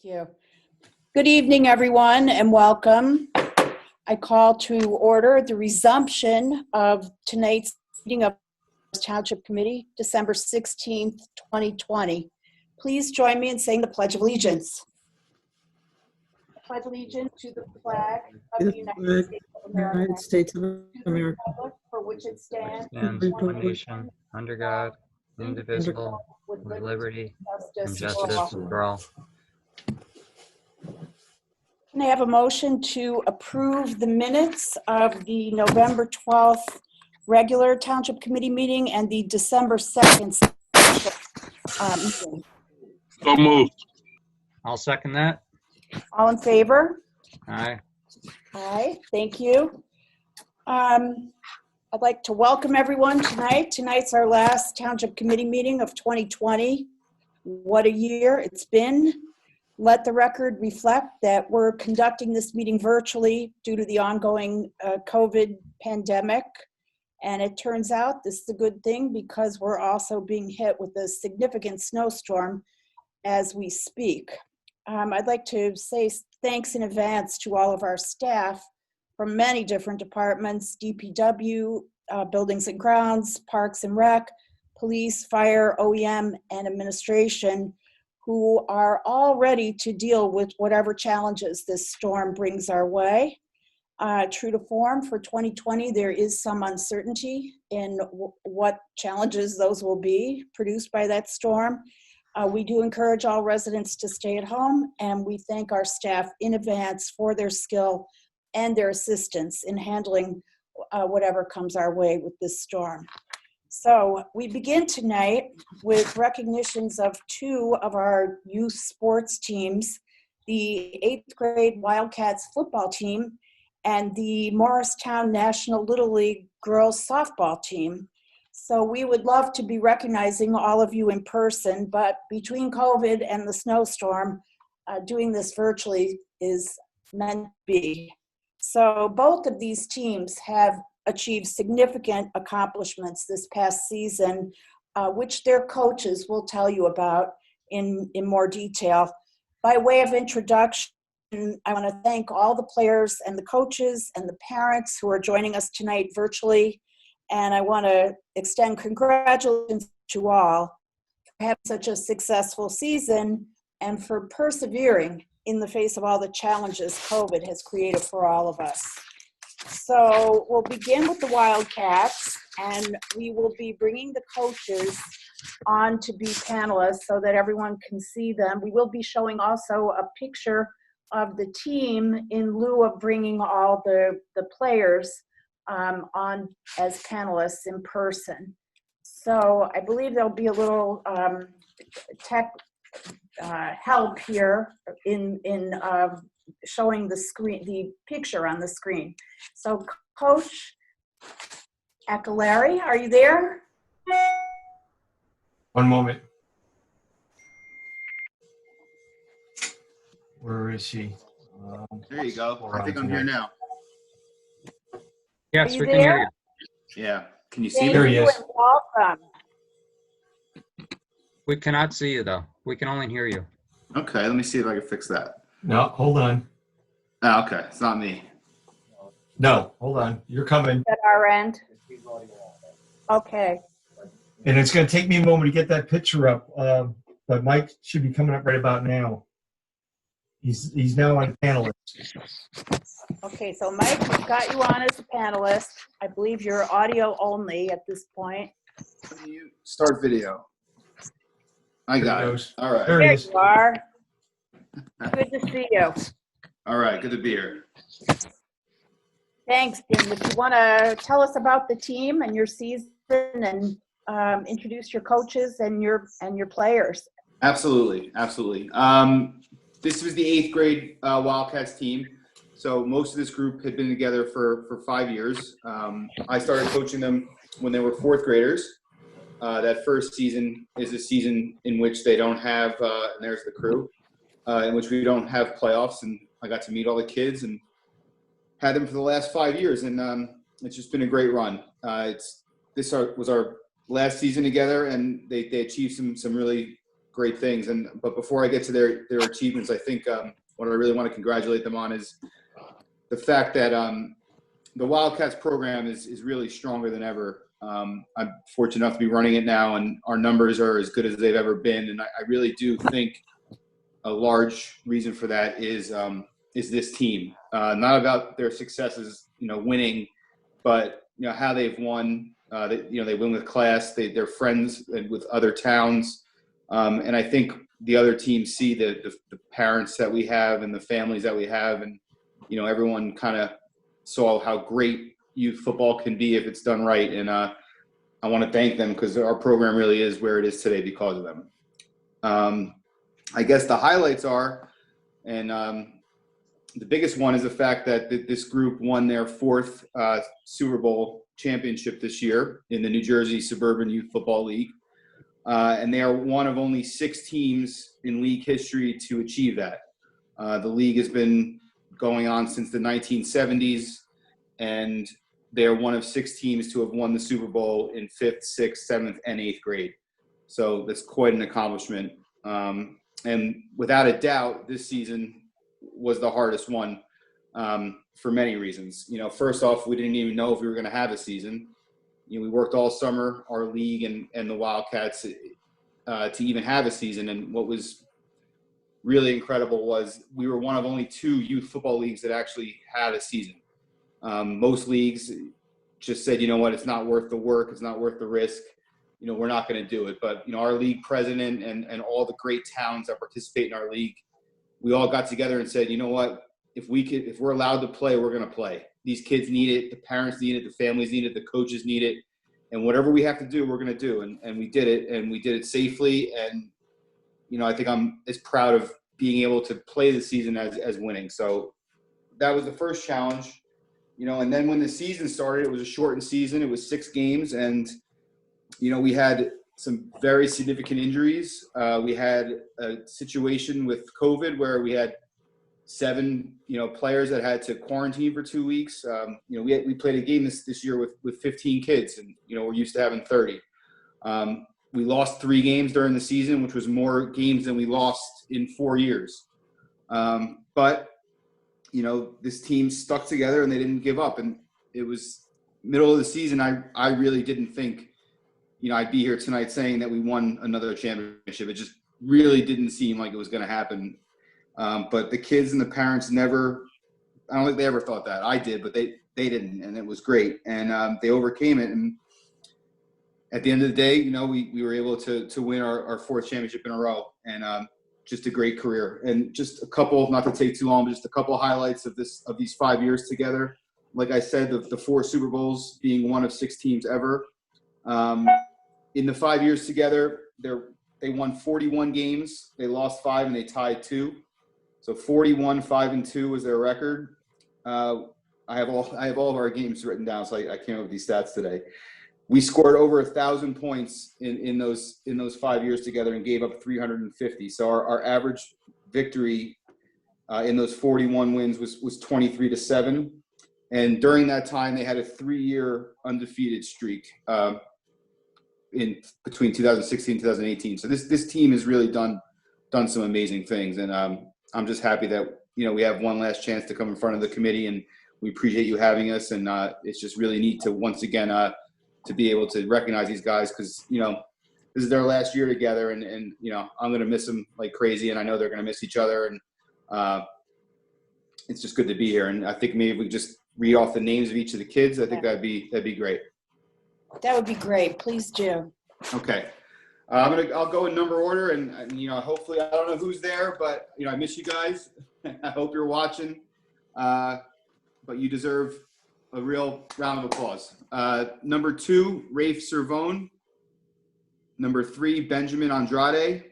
Thank you. Good evening, everyone, and welcome. I call to order the resumption of tonight's meeting of the Township Committee, December 16th, 2020. Please join me in saying the Pledge of Allegiance. I pledge allegiance to the flag of the United States of America, for which it stands, one nation, under God, indivisible, with liberty and justice for all. Can I have a motion to approve the minutes of the November 12th regular Township Committee meeting and the December 2nd meeting? So moved. I'll second that. All in favor? Aye. Aye, thank you. I'd like to welcome everyone tonight. Tonight's our last Township Committee meeting of 2020. What a year it's been. Let the record reflect that we're conducting this meeting virtually due to the ongoing COVID pandemic. And it turns out this is a good thing because we're also being hit with a significant snowstorm as we speak. I'd like to say thanks in advance to all of our staff from many different departments: DPW, Buildings and Grounds, Parks and Rec, Police, Fire, OEM, and Administration, who are all ready to deal with whatever challenges this storm brings our way. True to form, for 2020, there is some uncertainty in what challenges those will be produced by that storm. We do encourage all residents to stay at home, and we thank our staff in advance for their skill and their assistance in handling whatever comes our way with this storm. So we begin tonight with recognitions of two of our youth sports teams, the 8th grade WILDCATS football team and the Morristown National Little League girls softball team. So we would love to be recognizing all of you in person, but between COVID and the snowstorm, doing this virtually is meant to be. So both of these teams have achieved significant accomplishments this past season, which their coaches will tell you about in more detail. By way of introduction, I want to thank all the players and the coaches and the parents who are joining us tonight virtually. And I want to extend congratulations to all for having such a successful season and for persevering in the face of all the challenges COVID has created for all of us. So we'll begin with the WILDCATS, and we will be bringing the coaches on to be panelists so that everyone can see them. We will be showing also a picture of the team in lieu of bringing all the players on as panelists in person. So I believe there'll be a little tech help here in showing the screen, the picture on the screen. So Coach Acolari, are you there? One moment. Where is she? There you go. I think I'm here now. Yes, you we can hear there? you. Yeah. Can you see Thank me? There he you is. and welcome. We cannot see you, though. We can only hear you. Okay, let me see if I can fix that. No, hold on. Oh, okay, it's not me. No, hold on. You're coming. At our end. Okay. And it's going to take me a moment to get that picture up, but Mike should be coming up right about now. He's now on panelist. Okay, so Mike, we've got you on as a panelist. I believe you're audio only at this point. Can you start video? I got There he it. goes. All right. There he is. You are. Good to see you. All right, good to be here. Thanks, Dean. If you want to tell us about the team and your season and introduce your coaches and your players. Absolutely, absolutely. This was the 8th grade WILDCATS team. So most of this group had been together for 5 years. I started coaching them when they were 4th graders. That first season is a season in which they don't have, and there's the crew, in which we don't have playoffs. And I got to meet all the kids and had them for the last 5 years. And it's just been a great run. This was our last season together, and they achieved some really great things. But before I get to their achievements, I think what I really want to congratulate them on is the fact that the Wildcats program is really stronger than ever. I'm fortunate enough to be running it now, and our numbers are as good as they've ever been. And I really do think a large reason for that is this team. Not about their successes, winning, but how they've won. They win with class. They're friends with other towns, and I think the other teams see the parents that we have and the families that we have, and everyone kind of saw how great youth football can be if it's done right. And I want to thank them because our program really is where it is today because of them. I guess the highlights are, and the biggest one is the fact that this group won their fourth Super Bowl championship this year in the New Jersey Suburban Youth Football League. And they are one of only 6 teams in league history to achieve that. The league has been going on since the 1970s, and they are one of 6 teams to have won the Super Bowl in 5th, 6th, 7th, and 8th grade. So that's quite an accomplishment. And without a doubt, this season was the hardest one for many reasons. First off, we didn't even know if we were going to have a season. We worked all summer, our league and the Wildcats, to even have a season. And what was really incredible was we were one of only 2 youth football leagues that actually had a season. Most leagues just said, it's not worth the work. It's not worth the risk. We're not going to do it. But, our league president and all the great towns that participate in our league, we all got together and said, if we're allowed to play, we're going to play. These kids need it. The parents need it. The families need it. The coaches need it. And whatever we have to do, we're going to do. And we did it, and we did it safely. And, I think I'm as proud of being able to play the season as winning. So that was the first challenge, and then when the season started, it was a shortened season. It was 6 games, and, we had some very significant injuries. We had a situation with COVID where we had 7, players that had to quarantine for 2 weeks. We played a game this year with 15 kids, and, we're used to having 30. We lost 3 games during the season, which was more games than we lost in 4 years. But, this team stuck together and they didn't give up. And it was middle of the season. I really didn't think, I'd be here tonight saying that we won another championship. It just really didn't seem like it was going to happen. But the kids and the parents I don't think they ever thought that. I did, but they didn't, and it was great. And they overcame it. And at the end of the day, we were able to win our 4th championship in a row, and just a great career. And just a couple, not to take too long, but just a couple of highlights of these 5 years together. Like I said, the 4 Super Bowls, being one of 6 teams ever. In the 5 years together, they won 41 games. They lost 5 and they tied 2. So 41, 5-2 was their record. I have all of our games written down, so I came up with these stats today. We scored over 1,000 points in those 5 years together and gave up 350. So our average victory in those 41 wins was 23-7. And during that time, they had a 3-year undefeated streak in between 2016 and 2018. So this team has really done some amazing things, and I'm just happy that we have one last chance to come in front of the committee, and we appreciate you having us. And it's just really neat to once again to be able to recognize these guys, because this is their last year together, and I'm going to miss them like crazy, and I know they're going to miss each other, and it's just good to be here. And I think maybe if we just read off the names of each of the kids, I think that'd be great. That would be great. Please do. Okay. I'll go in number order, and hopefully, I don't know who's there, but I miss you guys. I hope you're watching, but you deserve a real round of applause. Number 2, Rafe Servone. Number 3, Benjamin Andrade.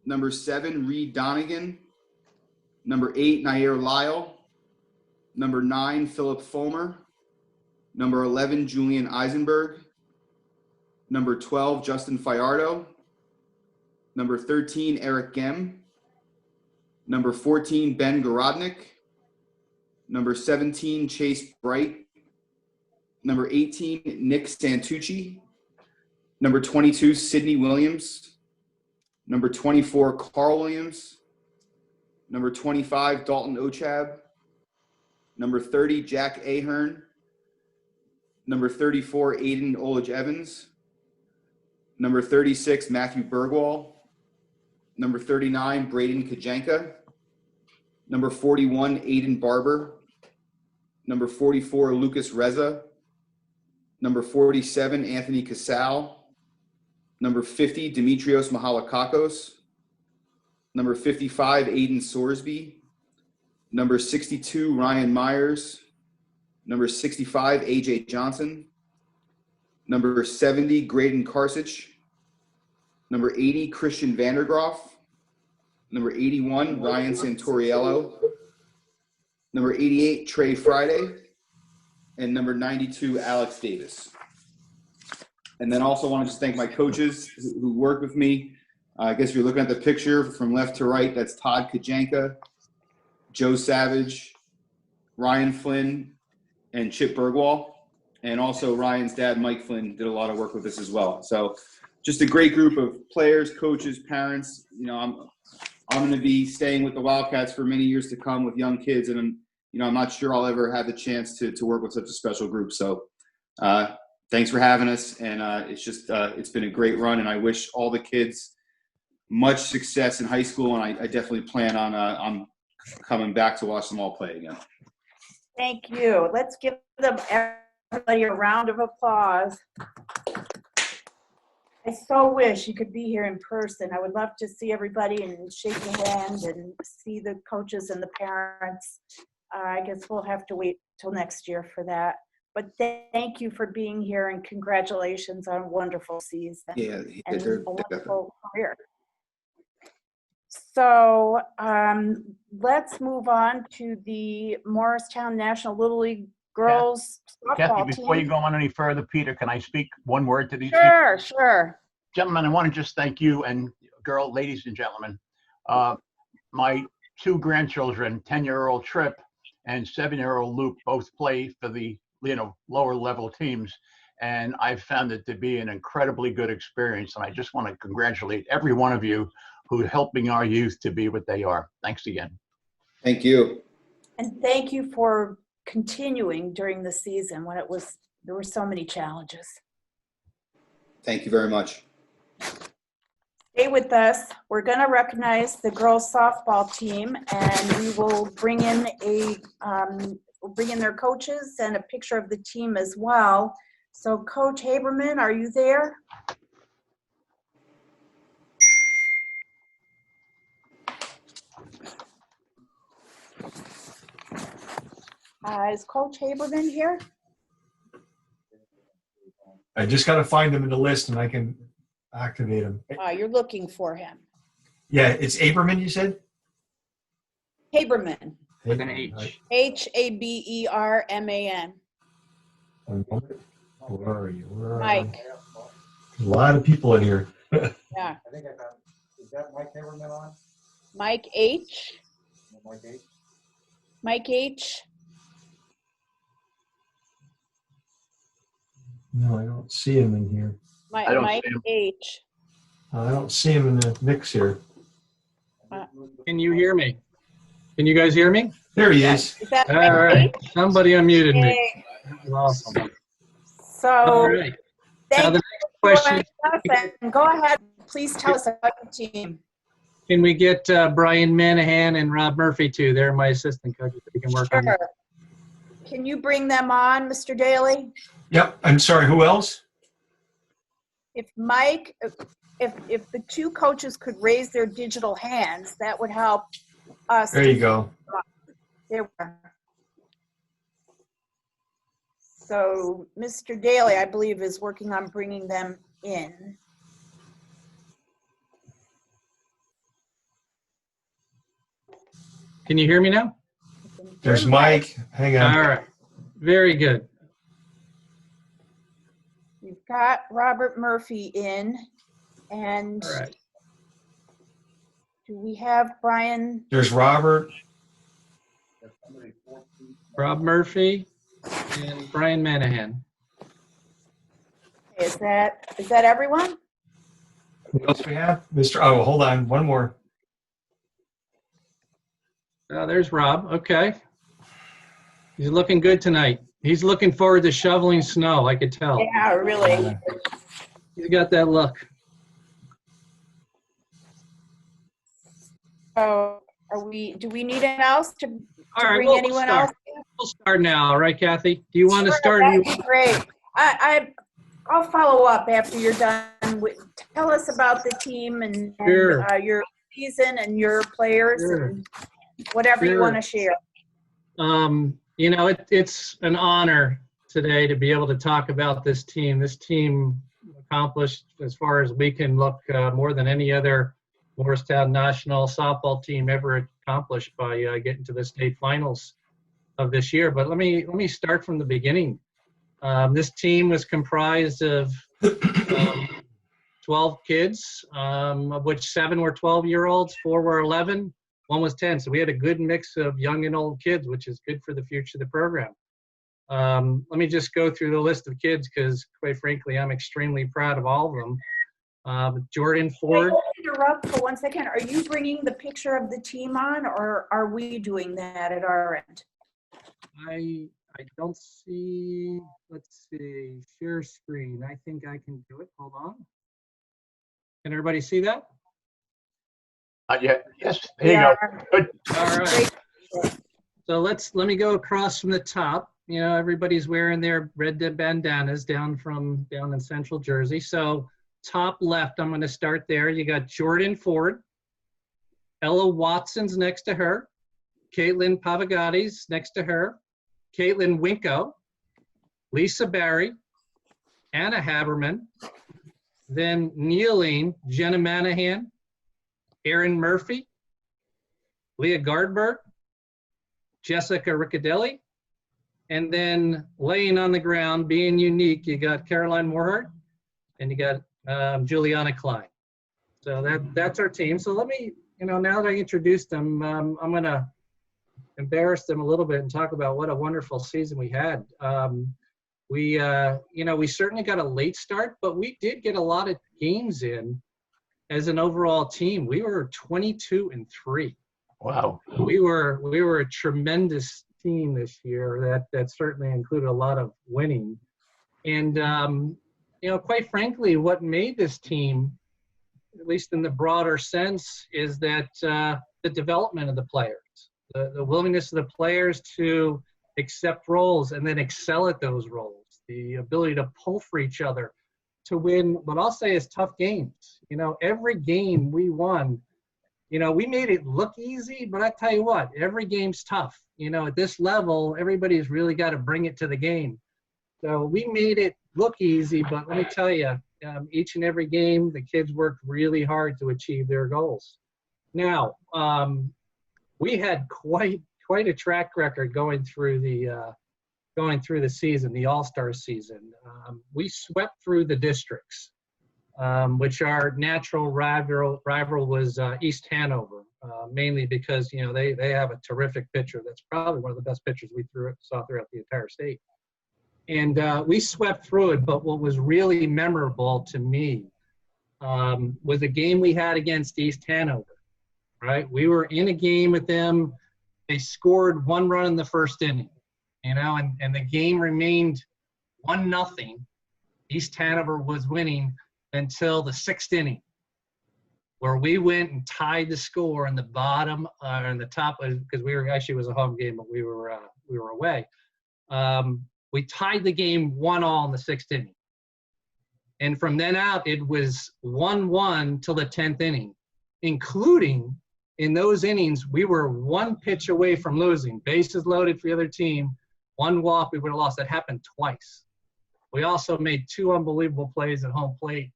Number 7, Reed Donegan. Number 8, Nair Lyle. Number 9, Philip Fulmer. Number 11, Julian Eisenberg. Number 12, Justin Fiardo. Number 13, Eric Gem. Number 14, Ben Gorodnik. Number 17, Chase Bright. Number 18, Nick Santucci. Number 22, Sydney Williams. Number 24, Carl Williams. Number 25, Dalton Ochab. Number 30, Jack Ahern. Number 34, Aiden Olage Evans. Number 36, Matthew Bergwall. Number 39, Braden Kajanka. Number 41, Aiden Barber. Number 44, Lucas Reza. Number 47, Anthony Casal. Number 50, Demetrios Mahalakakos. Number 55, Aiden Sorsby. Number 62, Ryan Myers. Number 65, AJ Johnson. Number 70, Graydon Karsich. Number 80, Christian Vandergroff. Number 81, Ryan Santoriello. Number 88, Trey Friday. And number 92, Alex Davis. And then also want to just thank my coaches who work with me. I guess if you're looking at the picture from left to right, that's Todd Kajanka, Joe Savage, Ryan Flynn, and Chip Bergwall. And also Ryan's dad, Mike Flynn, did a lot of work with us as well. So just a great group of players, coaches, parents. You know, I'm going to be staying with the Wildcats for many years to come with young kids, and I'm not sure I'll ever have the chance to work with such a special group. So thanks for having us, and it's been a great run, and I wish all the kids much success in high school, and I definitely plan on coming back to watch them all play again. Thank you. Let's give them everybody a round of applause. I so wish you could be here in person. I would love to see everybody and shake your hand and see the coaches and the parents. I guess we'll have to wait till next year for that. But thank you for being here, and congratulations on a wonderful season and a wonderful career. So let's move on to the Morristown National Little League Girls softball team. Before you go on any further, Peter, can I speak one word to these? Sure. Gentlemen, I want to just thank you, and ladies and gentlemen. My two grandchildren, 10-year-old Trip and 7-year-old Luke, both play for the lower level teams, and I've found it to be an incredibly good experience. And I just want to congratulate every one of you who are helping our youth to be what they are. Thanks again. Thank you. And thank you for continuing during the season when there were so many challenges. Thank you very much. Stay with us. We're going to recognize the girls softball team, and we will bring in their coaches and a picture of the team as well. So Coach Haberman, are you there? Is Coach Haberman here? I just got to find him in the list and I can activate him. You're looking for him. Yeah, it's Aberman, you said? Haberman. With an H. Haberman. One moment. Where are you? Mike. A lot of people in here. Yeah. I think I got, is that Mike Haberman on? Mike H. Mike H. Mike H. No, I don't see him in here. I don't Mike see him. H. I don't see him in the mix here. Can you hear me? Can you guys hear me? There he is. Is that All Mike right. H? Somebody unmuted me. Yay. Awesome. So, All right. Now thank the you next for question, joining us, and go ahead. Please tell us about the team. can we get Brian Manahan and Rob Murphy too? They're my assistant coaches. We can work on that. Sure. Can you bring them on, Mr. Daly? Yep. I'm sorry. Who else? If Mike, if the two coaches could raise their digital hands, that would help us. There you go. There we are. So Mr. Daly, I believe, is working on bringing them in. Can you hear me now? There's Mike. Hang on. All right. Very good. We've got Robert Murphy in, and All right. do we have Brian? There's Robert. Rob Murphy and Brian Manahan. Is that everyone? Who else we have? Mr. Oh, hold on. One more. There's Rob. Okay. He's looking good tonight. He's looking forward to shoveling snow, I could tell. Yeah, really. He's got that look. Oh, do we need anyone else to All right, bring we'll anyone start. else? We'll start now, all right, Kathy? Do you want to Sure, start? Or that'd you be great. I'll follow up after you're done. Tell us about the team and Sure. your season and your players Sure. and whatever you Sure. want to share. You know, it's an honor today to be able to talk about this team. This team accomplished, as far as we can look, more than any other Morristown national softball team ever accomplished by getting to the state finals of this year. But let me start from the beginning. This team was comprised of 12 kids, of which 7 were 12-year-olds, 4 were 11, 1 was 10. So we had a good mix of young and old kids, which is good for the future of the program. Let me just go through the list of kids because, quite frankly, I'm extremely proud of all of them. Jordan Ford. Interrupt for 1 second. Are you bringing the picture of the team on, or are we doing that at our end? I don't see, let's see, share screen. I think I can do it. Hold on. Can everybody see that? Yeah, yes, there you go. Good. All right. So let me go across from the top. You know, everybody's wearing their red bandanas down in central Jersey. So top left, I'm going to start there. You got Jordan Ford, Ella Watson's next to her, Caitlin Pavagatti's next to her, Caitlin Winko, Lisa Barry, Anna Haberman, then kneeling, Jenna Manahan, Erin Murphy, Leah Gardberg, Jessica Riccadelli, and then laying on the ground, being unique, you got Caroline Moorhart, and you got Juliana Klein. So that's our team. So let me, now that I introduced them, I'm going to embarrass them a little bit and talk about what a wonderful season we had. We certainly got a late start, but we did get a lot of games in as an overall team. We were 22-3. Wow. We were a tremendous team this year that certainly included a lot of winning. And, quite frankly, what made this team, at least in the broader sense, is that the development of the players, the willingness of the players to accept roles and then excel at those roles, the ability to pull for each other, to win what I'll say is tough games. Every game we won, we made it look easy, but I tell you what, every game's tough. At this level, everybody's really got to bring it to the game. So we made it look easy, but let me tell you, each and every game, the kids worked really hard to achieve their goals. Now, we had quite a track record going through the season, the All-Star season. We swept through the districts, which our natural rival was East Hanover, mainly because they have a terrific pitcher. That's probably one of the best pitchers we saw throughout the entire state. And we swept through it, but what was really memorable to me was a game we had against East Hanover, right? We were in a game with them. They scored 1 run in the first inning, and the game remained 1-0. East Hanover was winning until the 6th inning, where we went and tied the score in the bottom and the top, because it was a home game, but we were away. We tied the game 1-1 in the 6th inning. And from then out, it was 1-1 till the 10th inning, including in those innings, we were 1 pitch away from losing. Bases loaded for the other team, 1 walk, we would have lost. That happened twice. We also made 2 unbelievable plays at home plate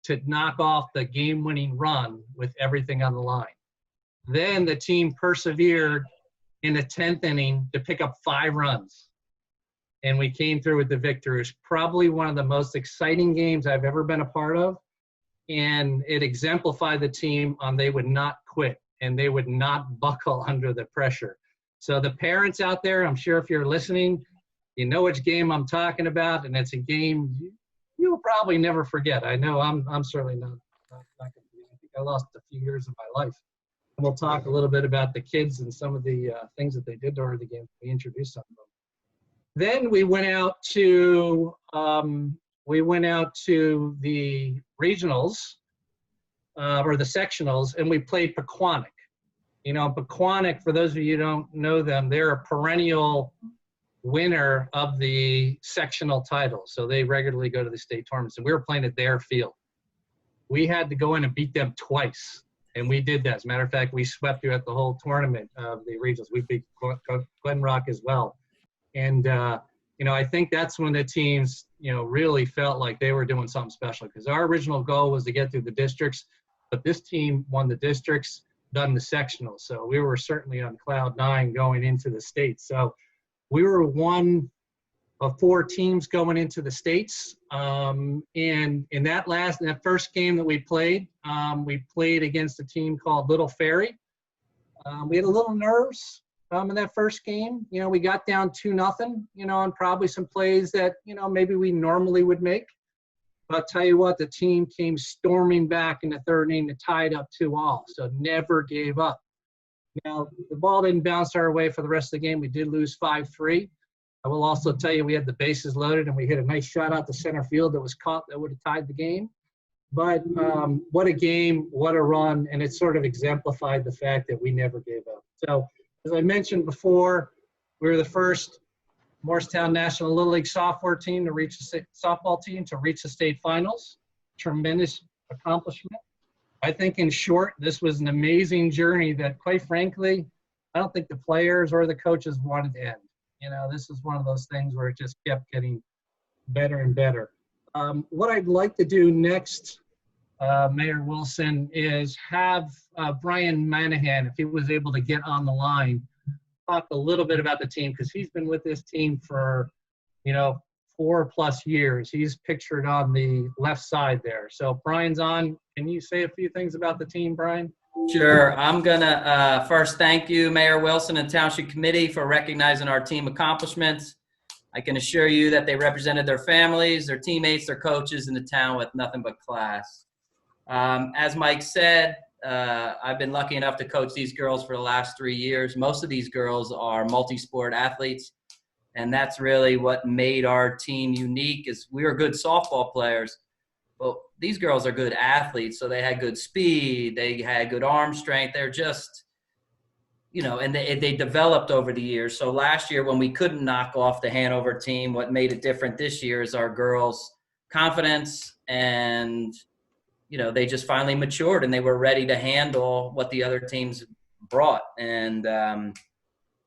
to knock off the game-winning run with everything on the line. Then the team persevered in the 10th inning to pick up 5 runs. And we came through with the victory. It was probably one of the most exciting games I've ever been a part of. And it exemplified the team on they would not quit and they would not buckle under the pressure. So the parents out there, I'm sure if you're listening, you know which game I'm talking about, and it's a game you'll probably never forget. I know I'm certainly not I think I lost a few years of my life. And we'll talk a little bit about the kids and some of the things that they did during the game. We introduced some of them. Then we went out to the regionals or the sectionals, and we played Pequannock. You know, Pequannock, for those of you who don't know them, they're a perennial winner of the sectional title. So they regularly go to the state tournaments, and we were playing at their field. We had to go in and beat them twice, and we did that. As a matter of fact, we swept throughout the whole tournament of the regionals. We beat Glen Rock as well. And, you know, I think that's when the teams, you know, really felt like they were doing something special, because our original goal was to get through the districts, but this team won the districts, done the sectionals. So we were certainly on cloud 9 going into the states. So we were one of 4 teams going into the states. And in that first game that we played against a team called Little Ferry. We had a little nerves in that first game. You know, we got down 2-0, you know, on probably some plays that, you know, maybe we normally would make. But I'll tell you what, the team came storming back in the third inning to tie it up 2-2, so never gave up. Now, the ball didn't bounce our way for the rest of the game. We did lose 5-3. I will also tell you we had the bases loaded, and we hit a nice shot out to center field that was caught that would have tied the game. But what a game, what a run, and it sort of exemplified the fact that we never gave up. So, as I mentioned before, we were the first Morristown National Little League softball team to reach the state finals. Tremendous accomplishment. I think, in short, this was an amazing journey that, quite frankly, I don't think the players or the coaches wanted to end. You know, this is one of those things where it just kept getting better and better. What I'd like to do next, Mayor Wilson, is have Brian Manahan, if he was able to get on the line, talk a little bit about the team, because he's been with this team for, you know, 4+ years. He's pictured on the left side there. So Brian's on. Can you say a few things about the team, Brian? Sure. I'm going to first thank you, Mayor Wilson and Township Committee, for recognizing our team accomplishments. I can assure you that they represented their families, their teammates, their coaches in the town with nothing but class. As Mike said, I've been lucky enough to coach these girls for the last 3 years. Most of these girls are multi-sport athletes, and that's really what made our team unique. Is we were good softball players, but these girls are good athletes, so they had good speed, they had good arm strength. They're just, you know, and they developed over the years. So last year when we couldn't knock off the Hanover team, what made it different this year is our girls' confidence, and you know, they just finally matured and they were ready to handle what the other teams brought. And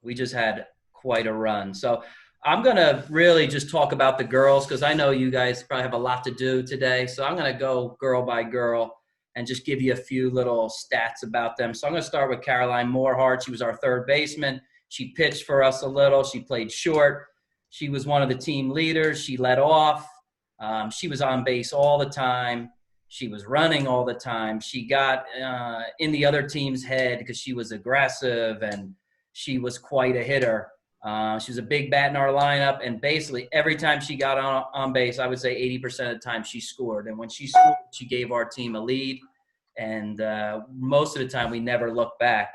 we just had quite a run. So I'm going to really just talk about the girls, because I know you guys probably have a lot to do today. So I'm going to go girl by girl and just give you a few little stats about them. So I'm going to start with Caroline Moorhart. She was our third baseman. She pitched for us a little. She played short. She was one of the team leaders. She led off. She was on base all the time. She was running all the time. She got in the other team's head because she was aggressive, and she was quite a hitter. She was a big bat in our lineup, and basically every time she got on base, I would say 80% of the time she scored. And when she scored, she gave our team a lead, and most of the time we never looked back.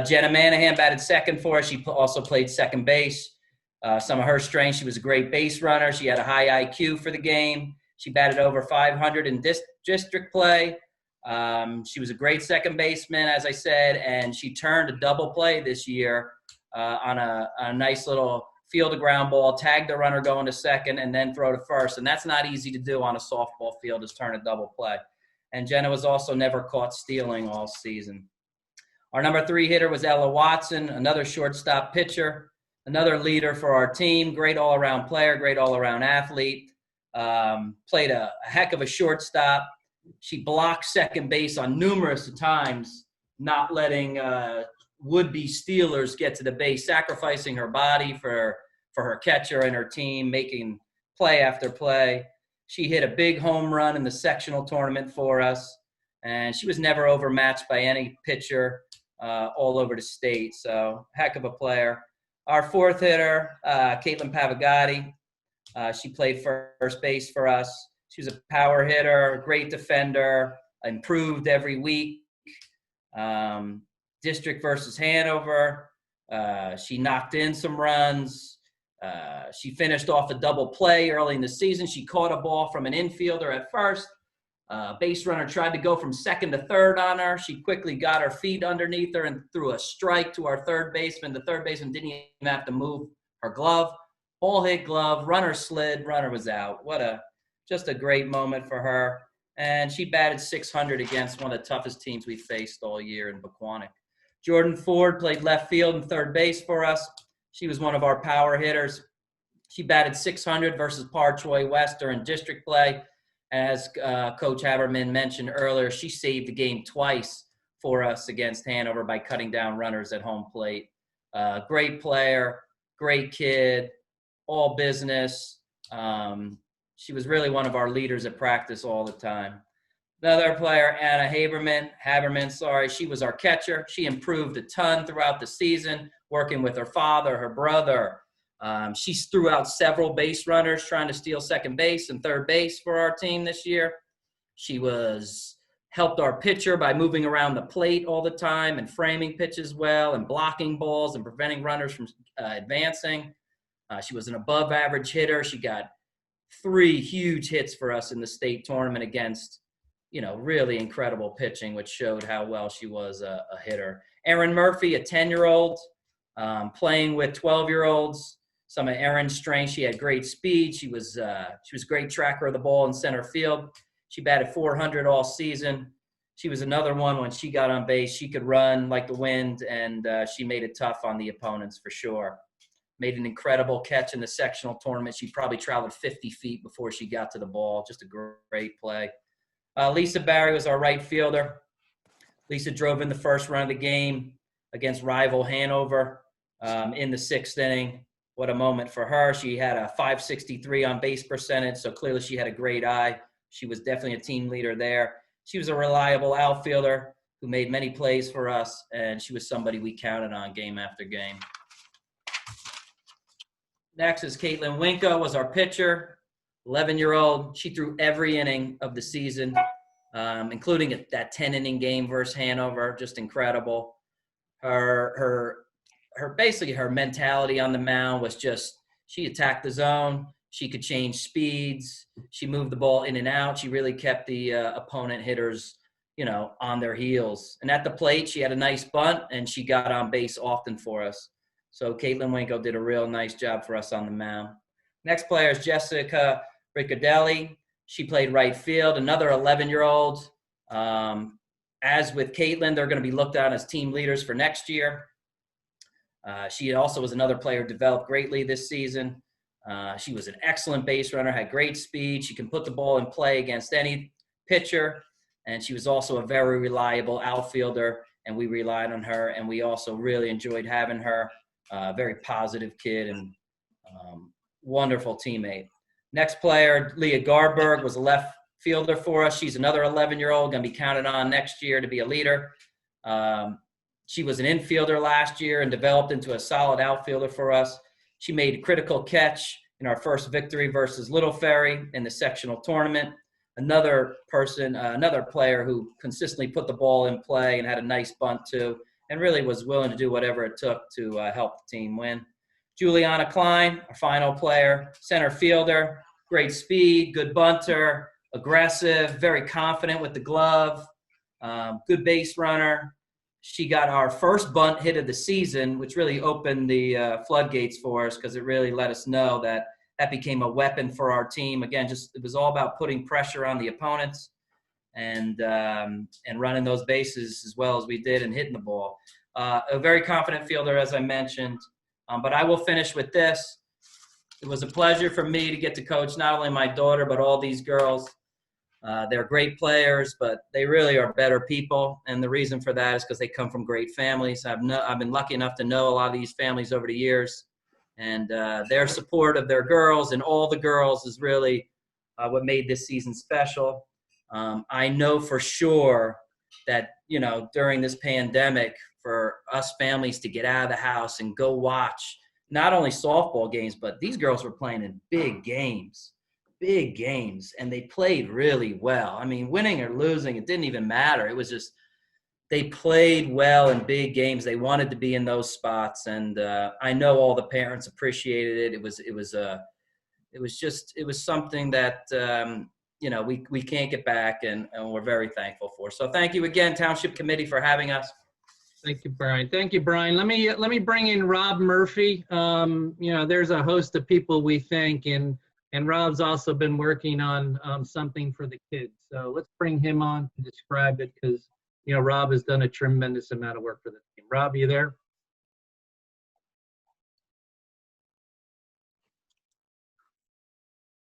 Jenna Manahan batted second for us. She also played second base. Some of her strengths, she was a great base runner. She had a high IQ for the game. She batted over 500 in district play. She was a great second baseman, as I said, and she turned a double play this year on a nice little field to ground ball, tag the runner going to second, and then throw to first. And that's not easy to do on a softball field, is turn a double play. And Jenna was also never caught stealing all season. Our number 3 hitter was Ella Watson, another shortstop pitcher, another leader for our team, great all-around player, great all-around athlete. Played a heck of a shortstop. She blocked second base on numerous times, not letting would-be stealers get to the base, sacrificing her body for her catcher and her team, making play after play. She hit a big home run in the sectional tournament for us, and she was never overmatched by any pitcher all over the state. So heck of a player. Our 4th hitter, Caitlin Pavagati. She played first base for us. She was a power hitter, great defender, improved every week. District versus Hanover, she knocked in some runs. She finished off a double play early in the season. She caught a ball from an infielder at first. Base runner tried to go from second to third on her. She quickly got her feet underneath her and threw a strike to our third baseman. The third baseman didn't even have to move her glove. Ball hit glove, runner slid, runner was out. Just a great moment for her. And she batted 600 against one of the toughest teams we faced all year in Pequannock. Jordan Ford played left field and third base for us. She was one of our power hitters. She batted 600 versus Parchoy West during district play. As Coach Haberman mentioned earlier, she saved the game twice for us against Hanover by cutting down runners at home plate. Great player, great kid, all business. She was really one of our leaders at practice all the time. Another player, Anna Haberman, she was our catcher. She improved a ton throughout the season, working with her father, her brother. She threw out several base runners trying to steal second base and third base for our team this year. She helped our pitcher by moving around the plate all the time and framing pitches well and blocking balls and preventing runners from advancing. She was an above average hitter. She got 3 huge hits for us in the state tournament against, really incredible pitching, which showed how well she was a hitter. Erin Murphy, a 10-year-old, playing with 12-year-olds. Some of Erin's strengths, she had great speed. She was a great tracker of the ball in center field. She batted 400 all season. She was another one when she got on base. She could run like the wind, and she made it tough on the opponents for sure. Made an incredible catch in the sectional tournament. She probably traveled 50 feet before she got to the ball. Just a great play. Lisa Barry was our right fielder. Lisa drove in the first run of the game against rival Hanover in the 6th inning. What a moment for her. She had a .563 on base percentage, so clearly she had a great eye. She was definitely a team leader there. She was a reliable outfielder who made many plays for us, and she was somebody we counted on game after game. Next is Caitlin Winko, was our pitcher, 11-year-old. She threw every inning of the season, including that 10-inning game versus Hanover. Just incredible. Her mentality on the mound was just, she attacked the zone. She could change speeds. She moved the ball in and out. She really kept the opponent hitters, on their heels. And at the plate, she had a nice bunt, and she got on base often for us. So Caitlin Winko did a real nice job for us on the mound. Next player is Jessica Riccardelli. She played right field, another 11-year-old. As with Caitlin, they're going to be looked at as team leaders for next year. She also was another player who developed greatly this season. She was an excellent base runner, had great speed. She can put the ball in play against any pitcher. And she was also a very reliable outfielder, and we relied on her. And we also really enjoyed having her. Very positive kid and wonderful teammate. Next player, Leah Garberg, was a left fielder for us. She's another 11-year-old, going to be counted on next year to be a leader. She was an infielder last year and developed into a solid outfielder for us. She made a critical catch in our first victory versus Little Ferry in the sectional tournament. Another player who consistently put the ball in play and had a nice bunt too, and really was willing to do whatever it took to help the team win. Juliana Klein, our final player, center fielder, great speed, good bunter, aggressive, very confident with the glove, good base runner. She got our first bunt hit of the season, which really opened the floodgates for us because it really let us know that became a weapon for our team. Again, it was all about putting pressure on the opponents and running those bases as well as we did and hitting the ball. A very confident fielder, as I mentioned. But I will finish with this. It was a pleasure for me to get to coach not only my daughter, but all these girls. They're great players, but they really are better people. And the reason for that is because they come from great families. I've been lucky enough to know a lot of these families over the years. And their support of their girls and all the girls is really what made this season special. I know for sure that, during this pandemic, for us families to get out of the house and go watch not only softball games, but these girls were playing in big games. big games, and they played really well. I mean, winning or losing, it didn't even matter. It was just they played well in big games. They wanted to be in those spots, and I know all the parents appreciated it. It was something that we can't get back, and we're very thankful for. So thank you again, Township Committee, for having us. Thank you, Brian. Thank you, Brian. Let me bring in Rob Murphy. There's a host of people we thank, and Rob's also been working on something for the kids. So let's bring him on to describe it, because Rob has done a tremendous amount of work for the team. Rob, you there?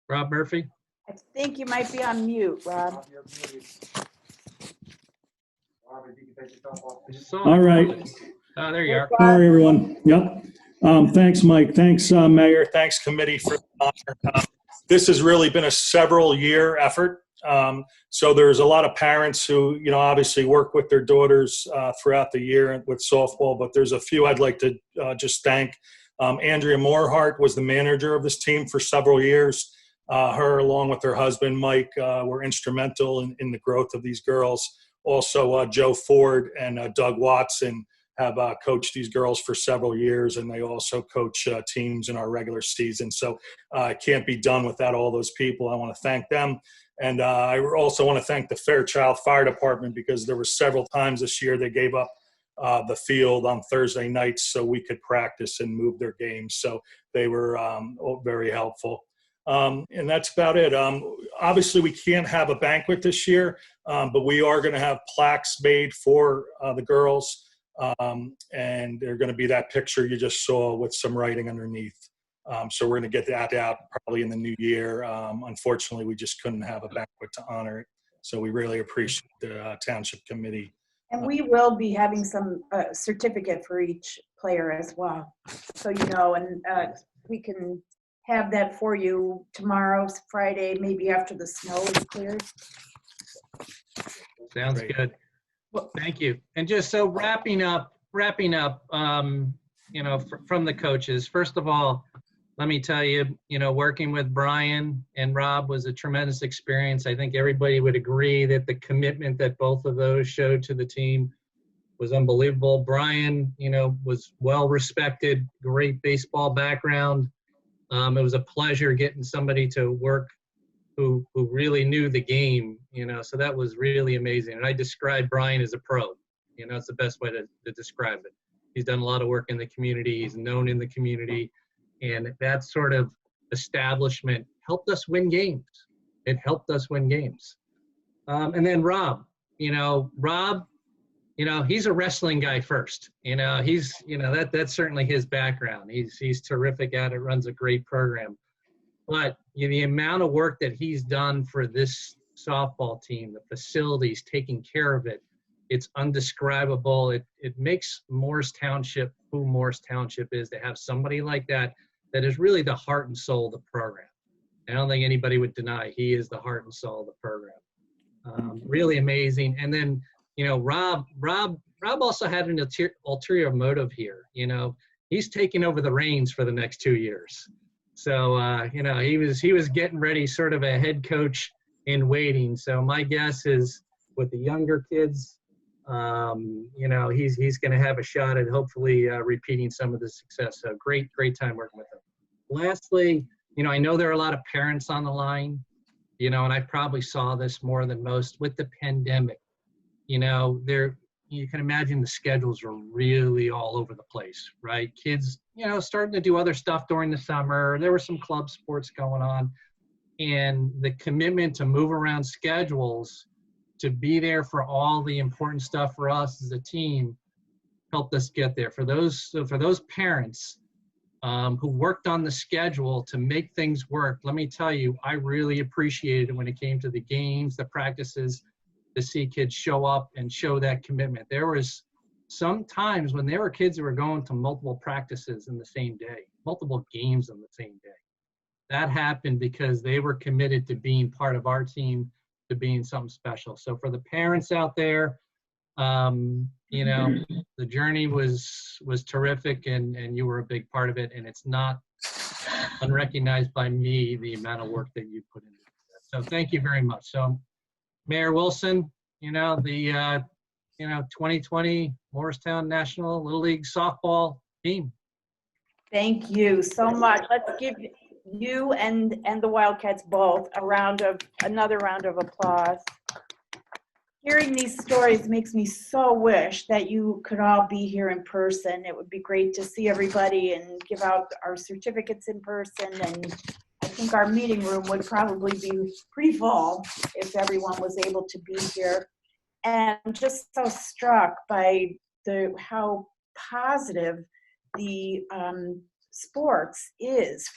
Rob Murphy? I think you might be on mute, Rob. Rob, you're muted. Rob, if you can take yourself off. I just saw All him. right. Oh, there you are. Sorry, everyone. Yep. Thanks, Mike. Thanks, Mayor. Thanks, committee, for the honor. This has really been a several-year effort. So there's a lot of parents who, obviously work with their daughters throughout the year with softball, but there's a few I'd like to just thank. Andrea Moorhart was the manager of this team for several years. Her, along with her husband, Mike, were instrumental in the growth of these girls. Also, Joe Ford and Doug Watson have coached these girls for several years, and they also coach teams in our regular season. So it can't be done without all those people. I want to thank them. And I also want to thank the Fairchild Fire Department, because there were several times this year they gave up the field on Thursday nights so we could practice and move their games. So they were very helpful. And that's about it. Obviously, we can't have a banquet this year, but we are going to have plaques made for the girls. And they're going to be that picture you just saw with some writing underneath. So we're going to get that out probably in the new year. Unfortunately, we just couldn't have a banquet to honor it. So we really appreciate the Township Committee. And we will be having some certificate for each player as well. So, and we can have that for you tomorrow, Friday, maybe after the snow is cleared. Sounds Great. good. Well, thank you. And just so wrapping up, from the coaches, first of all, let me tell you, working with Brian and Rob was a tremendous experience. I think everybody would agree that the commitment that both of those showed to the team was unbelievable. Brian, was well respected, great baseball background. It was a pleasure getting somebody to work who really knew the game, so that was really amazing. And I describe Brian as a pro, it's the best way to describe it. He's done a lot of work in the community, he's known in the community, and that sort of establishment helped us win games. It helped us win games. And then Rob, he's a wrestling guy first. That's certainly his background. He's terrific at it, runs a great program. But the amount of work that he's done for this softball team, the facilities, taking care of it, it's undescribable. It makes Morris Township who Morris Township is, to have somebody like that is really the heart and soul of the program. I don't think anybody would deny he is the heart and soul of the program. Really amazing. And then, Rob also had an ulterior motive here. He's taking over the reins for the next 2 years. So, he was getting ready, sort of a head coach in waiting. So my guess is with the younger kids, he's going to have a shot at hopefully repeating some of the success. So great time working with him. Lastly, I know there are a lot of parents on the line, and I probably saw this more than most with the pandemic. You can imagine the schedules are really all over the place, right? Kids, starting to do other stuff during the summer. There were some club sports going on, and the commitment to move around schedules, to be there for all the important stuff for us as a team, helped us get there. For those parents who worked on the schedule to make things work, let me tell you, I really appreciated it when it came to the games, the practices, to see kids show up and show that commitment. There was some times when there were kids who were going to multiple practices in the same day, multiple games in the same day. That happened because they were committed to being part of our team, to being something special. So for the parents out there, the journey was terrific, and you were a big part of it. And it's not unrecognized by me the amount of work that you put into that. So thank you very much. So Mayor Wilson, the 2020 Morristown National Little League softball team. Thank you so much. Let's give you and the Wildcats both another round of applause. Hearing these stories makes me so wish that you could all be here in person. It would be great to see everybody and give out our certificates in person. And I think our meeting room would probably be pretty full if everyone was able to be here. And I'm just so struck by how positive the sports is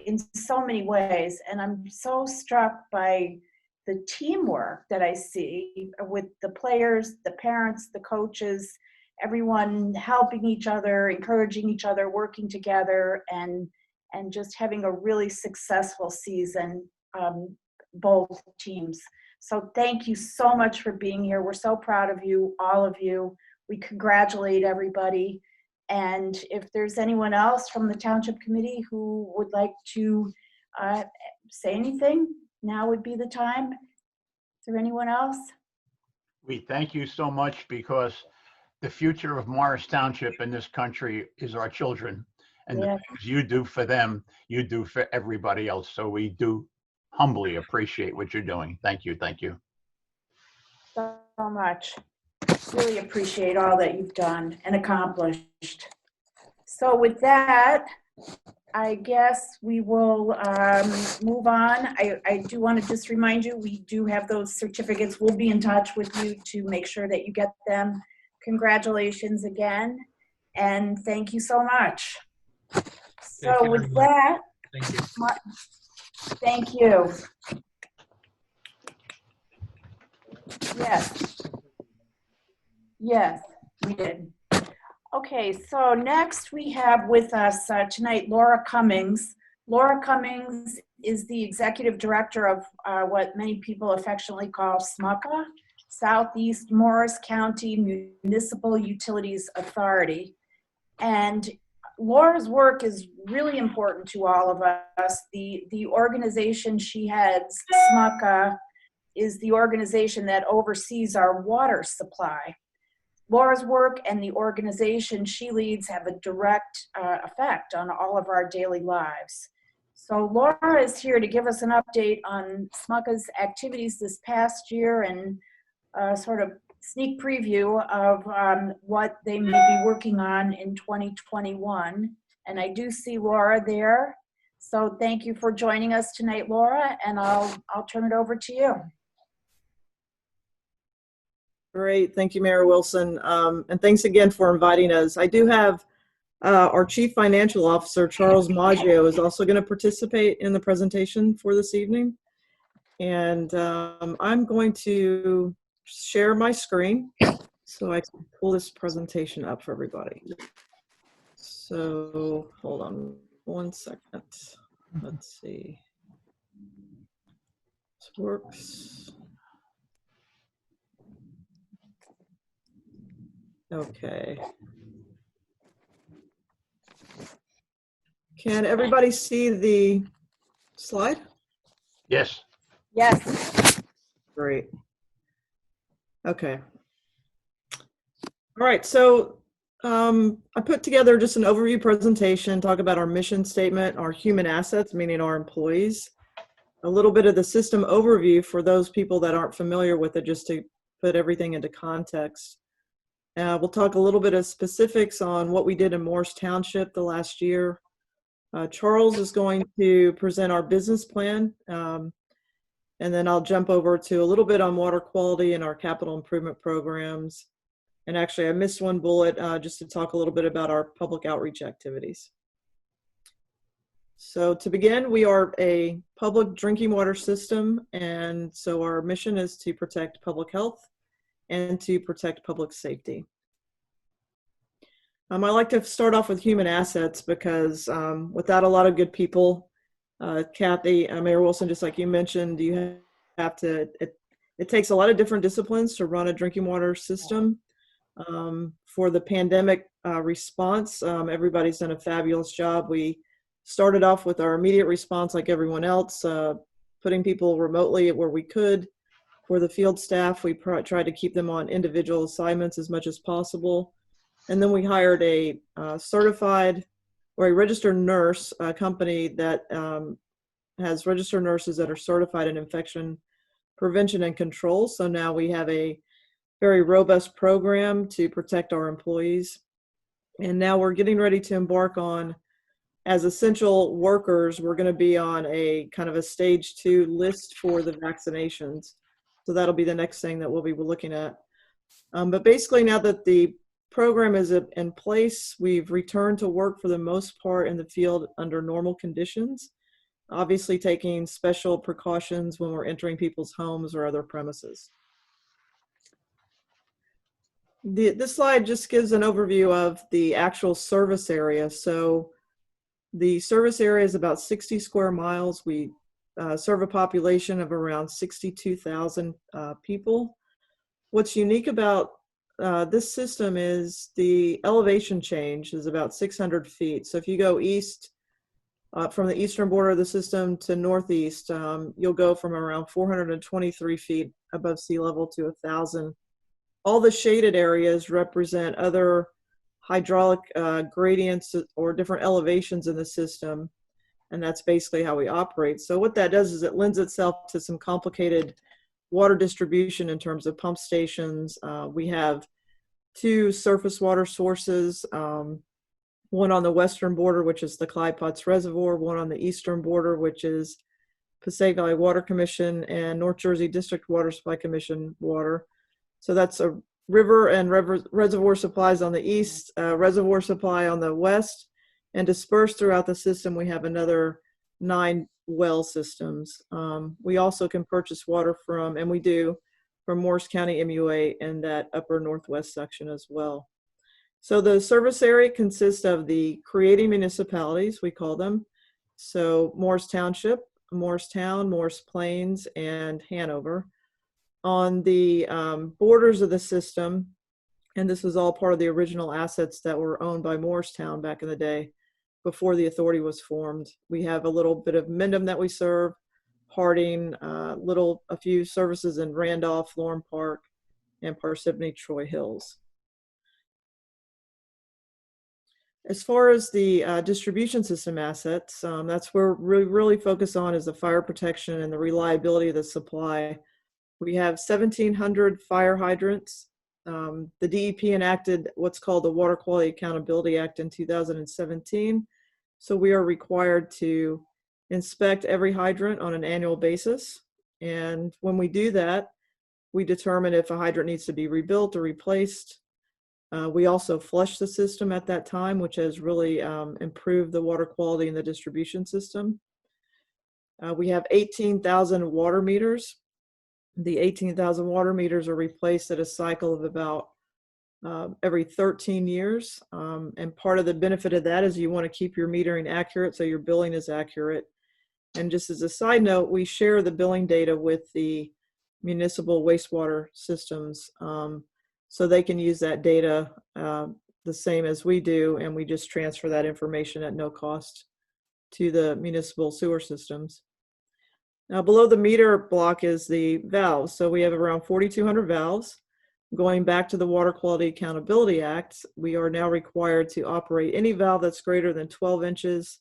in so many ways. And I'm so struck by the teamwork that I see with the players, the parents, the coaches, everyone helping each other, encouraging each other, working together, and just having a really successful season, both teams. So thank you so much for being here. We're so proud of you, all of you. We congratulate everybody. And if there's anyone else from the Township Committee who would like to say anything, now would be the time. Is there anyone else? We thank you so much because the future of Morris Township in this country is our children. And the things you do for them, you do for everybody else. So we do humbly appreciate what you're doing. Thank you. Thank you. So much. Really appreciate all that you've done and accomplished. So with that, I guess we will move on. I do want to just remind you, we do have those certificates. We'll be in touch with you to make sure that you get them. Congratulations again, and thank you so much. So with that, Thank you. Thank you. Yes, we did. Okay, so next we have with us tonight Laura Cummings. Laura Cummings is the executive director of what many people affectionately call SMUCA, Southeast Morris County Municipal Utilities Authority. And Laura's work is really important to all of us. The organization she heads, SMUCA, is the organization that oversees our water supply. Laura's work and the organization she leads have a direct effect on all of our daily lives. So Laura is here to give us an update on SMUCA's activities this past year and sort of sneak preview of what they may be working on in 2021. And I do see Laura there. So thank you for joining us tonight, Laura, and I'll turn it over to you. Great. Thank you, Mayor Wilson. And thanks again for inviting us. I do have our Chief Financial Officer, Charles Maggio, is also going to participate in the presentation for this evening. And I'm going to share my screen so I can pull this presentation up for everybody. So hold on 1 second. Let's see. This works. Okay. Can everybody see the slide? Yes. Yes. Great. Okay. All right. So I put together just an overview presentation, talk about our mission statement, our human assets, meaning our employees, a little bit of the system overview for those people that aren't familiar with it, just to put everything into context. We'll talk a little bit of specifics on what we did in Morris Township the last year. Charles is going to present our business plan, and then I'll jump over to a little bit on water quality and our capital improvement programs. And actually, I missed one bullet just to talk a little bit about our public outreach activities. So to begin, we are a public drinking water system, and so our mission is to protect public health and to protect public safety. I like to start off with human assets because without a lot of good people, Kathy, Mayor Wilson, just like you mentioned, you have to, it takes a lot of different disciplines to run a drinking water system. For the pandemic response, everybody's done a fabulous job. We started off with our immediate response like everyone else, putting people remotely where we could. For the field staff, we tried to keep them on individual assignments as much as possible. And then we hired a certified or a registered nurse company that has registered nurses that are certified in infection prevention and control. So now we have a very robust program to protect our employees. And now we're getting ready to embark on, as essential workers, we're going to be on a kind of a stage 2 list for the vaccinations. So that'll be the next thing that we'll be looking at. But basically, now that the program is in place, we've returned to work for the most part in the field under normal conditions, obviously taking special precautions when we're entering people's homes or other premises. This slide just gives an overview of the actual service area. So the service area is about 60 square miles. We serve a population of around 62,000 people. What's unique about this system is the elevation change is about 600 feet. So if you go east, from the eastern border of the system to northeast, you'll go from around 423 feet above sea level to 1,000. All the shaded areas represent other hydraulic gradients or different elevations in the system, and that's basically how we operate. So what that does is it lends itself to some complicated water distribution in terms of pump stations. We have 2 surface water sources, one on the western border, which is the Clyde Potts Reservoir, one on the eastern border, which is Passaic Valley Water Commission and North Jersey District Water Supply Commission water. So that's a river and reservoir supplies on the east, reservoir supply on the west, and dispersed throughout the system, we have another 9 well systems. We also can purchase water from, and we do, from Morris County MUA in that upper northwest section as well. So the service area consists of the creating municipalities, we call them. So Morris Township, Morristown, Morris Plains, and Hanover. On the borders of the system, and this was all part of the original assets that were owned by Morristown back in the day before the authority was formed. We have a little bit of Mendham that we serve, Harding, a few services in Randolph, Lorne Park, and Parsippany, Troy Hills. As far as the distribution system assets, that's where we really focus on is the fire protection and the reliability of the supply. We have 1,700 fire hydrants. The DEP enacted what's called the Water Quality Accountability Act in 2017. So we are required to inspect every hydrant on an annual basis. And when we do that, we determine if a hydrant needs to be rebuilt or replaced. We also flush the system at that time, which has really improved the water quality in the distribution system. We have 18,000 water meters. The 18,000 water meters are replaced at a cycle of about every 13 years. And part of the benefit of that is you want to keep your metering accurate, so your billing is accurate. And just as a side note, we share the billing data with the municipal wastewater systems. So they can use that data the same as we do, and we just transfer that information at no cost to the municipal sewer systems. Now below the meter block is the valves. So we have around 4,200 valves. Going back to the Water Quality Accountability Act, we are now required to operate any valve that's greater than 12 inches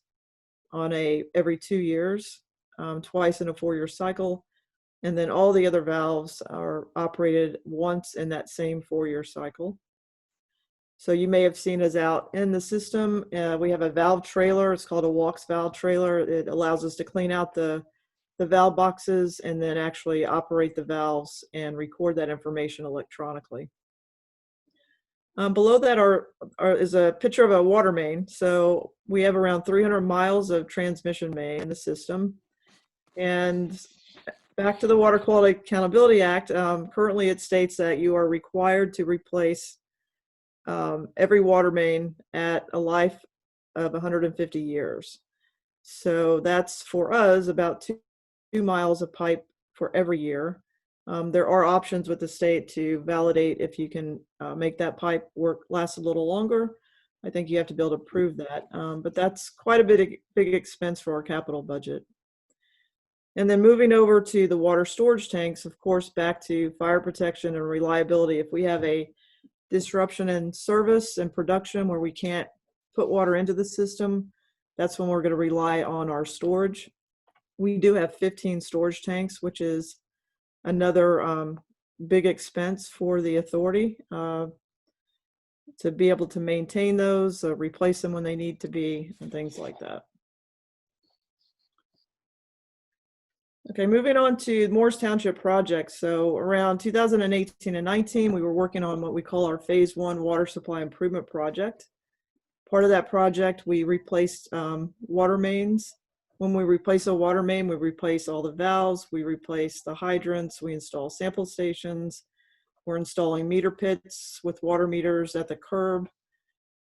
on every 2 years, twice in a 4-year cycle. And then all the other valves are operated once in that same 4-year cycle. So you may have seen us out in the system. We have a valve trailer. It's called a walks valve trailer. It allows us to clean out the valve boxes and then actually operate the valves and record that information electronically. Below that is a picture of a water main. So we have around 300 miles of transmission main in the system. And back to the Water Quality Accountability Act, currently it states that you are required to replace every water main at a life of 150 years. So that's for us about 2 miles of pipe for every year. There are options with the state to validate if you can make that pipe last a little longer, I think you have to be able to prove that. But that's quite a big expense for our capital budget. And then moving over to the water storage tanks, of course, back to fire protection and reliability. If we have a disruption in service and production where we can't put water into the system, that's when we're going to rely on our storage. We do have 15 storage tanks, which is another big expense for the authority to be able to maintain those, replace them when they need to be, and things like that. Okay, moving on to Morris Township projects. So around 2018 and 19, we were working on what we call our Phase 1 Water Supply Improvement Project. Part of that project, we replaced water mains. When we replace a water main, we replace all the valves, we replace the hydrants, we install sample stations. We're installing meter pits with water meters at the curb.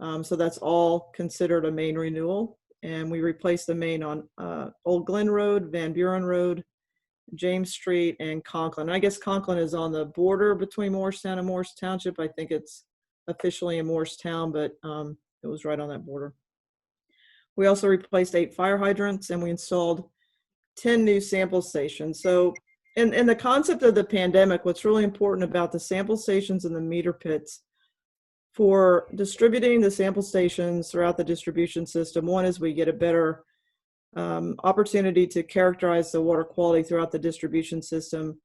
So that's all considered a main renewal. And we replaced the main on Old Glen Road, Van Buren Road, James Street, and Conklin. I guess Conklin is on the border between Morristown and Morris Township. I think it's officially in Morristown, but it was right on that border. We also replaced 8 fire hydrants, and we installed 10 new sample stations. So in the concept of the pandemic, what's really important about the sample stations and the meter pits for distributing the sample stations throughout the distribution system, one is we get a better opportunity to characterize the water quality throughout the distribution system.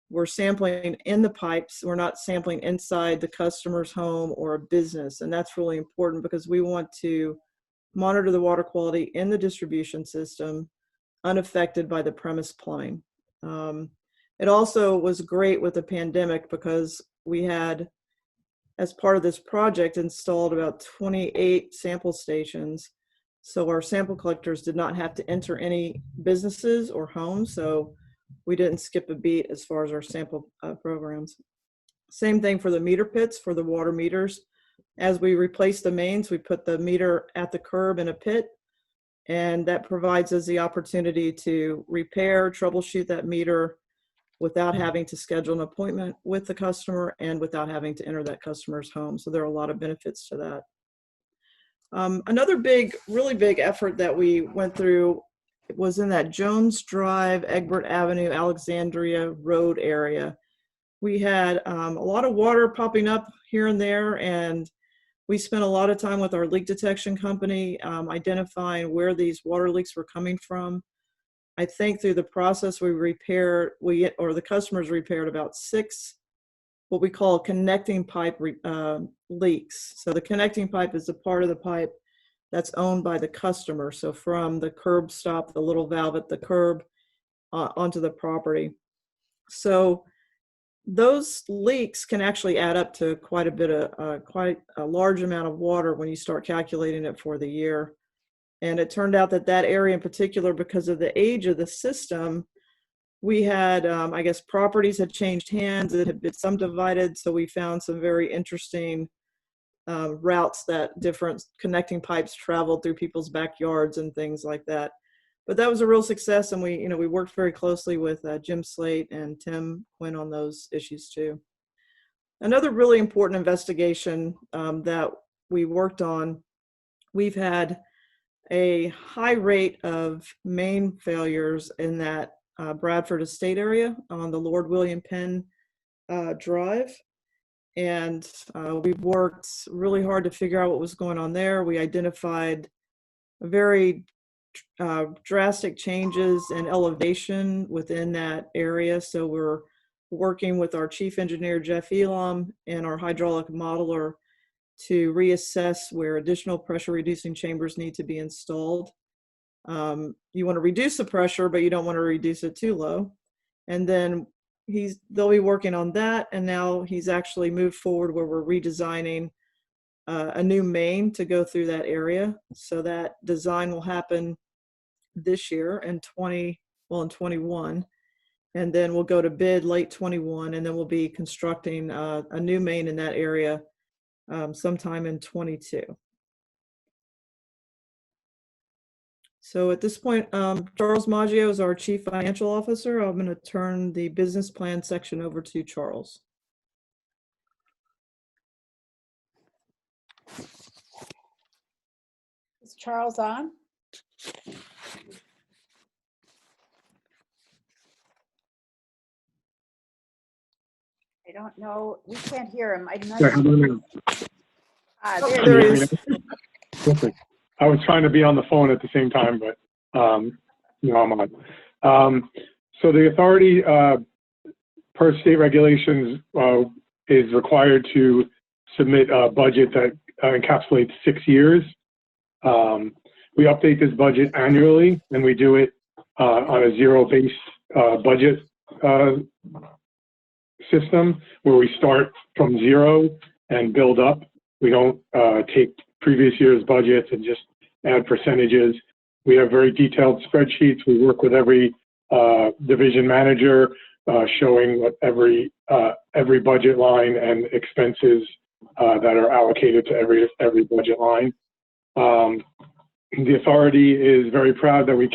We're sampling in the pipes. We're not sampling inside the customer's home or a business. And that's really important because we want to monitor the water quality in the distribution system unaffected by the premise plumbing. It also was great with the pandemic because we had, as part of this project, installed about 28 sample stations. So our sample collectors did not have to enter any businesses or homes. So we didn't skip a beat as far as our sample programs. Same thing for the meter pits, for the water meters. As we replace the mains, we put the meter at the curb in a pit, and that provides us the opportunity to repair, troubleshoot that meter without having to schedule an appointment with the customer and without having to enter that customer's home. So there are a lot of benefits to that. Another really big effort that we went through was in that Jones Drive, Egbert Avenue, Alexandria Road area. We had a lot of water popping up here and there, and we spent a lot of time with our leak detection company identifying where these water leaks were coming from. I think through the process the customers repaired about 6 what we call connecting pipe leaks. So the connecting pipe is the part of the pipe that's owned by the customer. So from the curb stop, the little valve at the curb onto the property. So those leaks can actually add up to quite a large amount of water when you start calculating it for the year. And it turned out that area in particular, because of the age of the system, we had, I guess, properties had changed hands. It had been subdivided. So we found some very interesting routes that different connecting pipes traveled through people's backyards and things like that. But that was a real success. And we worked very closely with Jim Slate and Tim Quinn on those issues too. Another really important investigation that we worked on, we've had a high rate of main failures in that Bradford Estate area on the Lord William Penn Drive. And we've worked really hard to figure out what was going on there. We identified very drastic changes in elevation within that area. So we're working with our chief engineer, Jeff Elam, and our hydraulic modeler to reassess where additional pressure reducing chambers need to be installed. You want to reduce the pressure, but you don't want to reduce it too low. And then they'll be working on that. And now he's actually moved forward where we're redesigning a new main to go through that area. So that design will happen this year in 21. And then we'll go to bid late 21, and then we'll be constructing a new main in that area sometime in 22. So at this point, Charles Maggio is our Chief Financial Officer. I'm going to turn the business plan section over to Charles. Is Charles on? I don't know. We can't hear him. There There he he is. is. Perfect. I was trying to be on the phone at the same time, but no, I'm on. So the authority, per state regulations, is required to submit a budget that encapsulates 6 years. We update this budget annually, and we do it on a zero-based budget system where we start from zero and build up. We don't take previous year's budgets and just add percentages. We have very detailed spreadsheets. We work with every division manager, showing what every budget line and expenses that are allocated to every budget line. The authority is very proud that we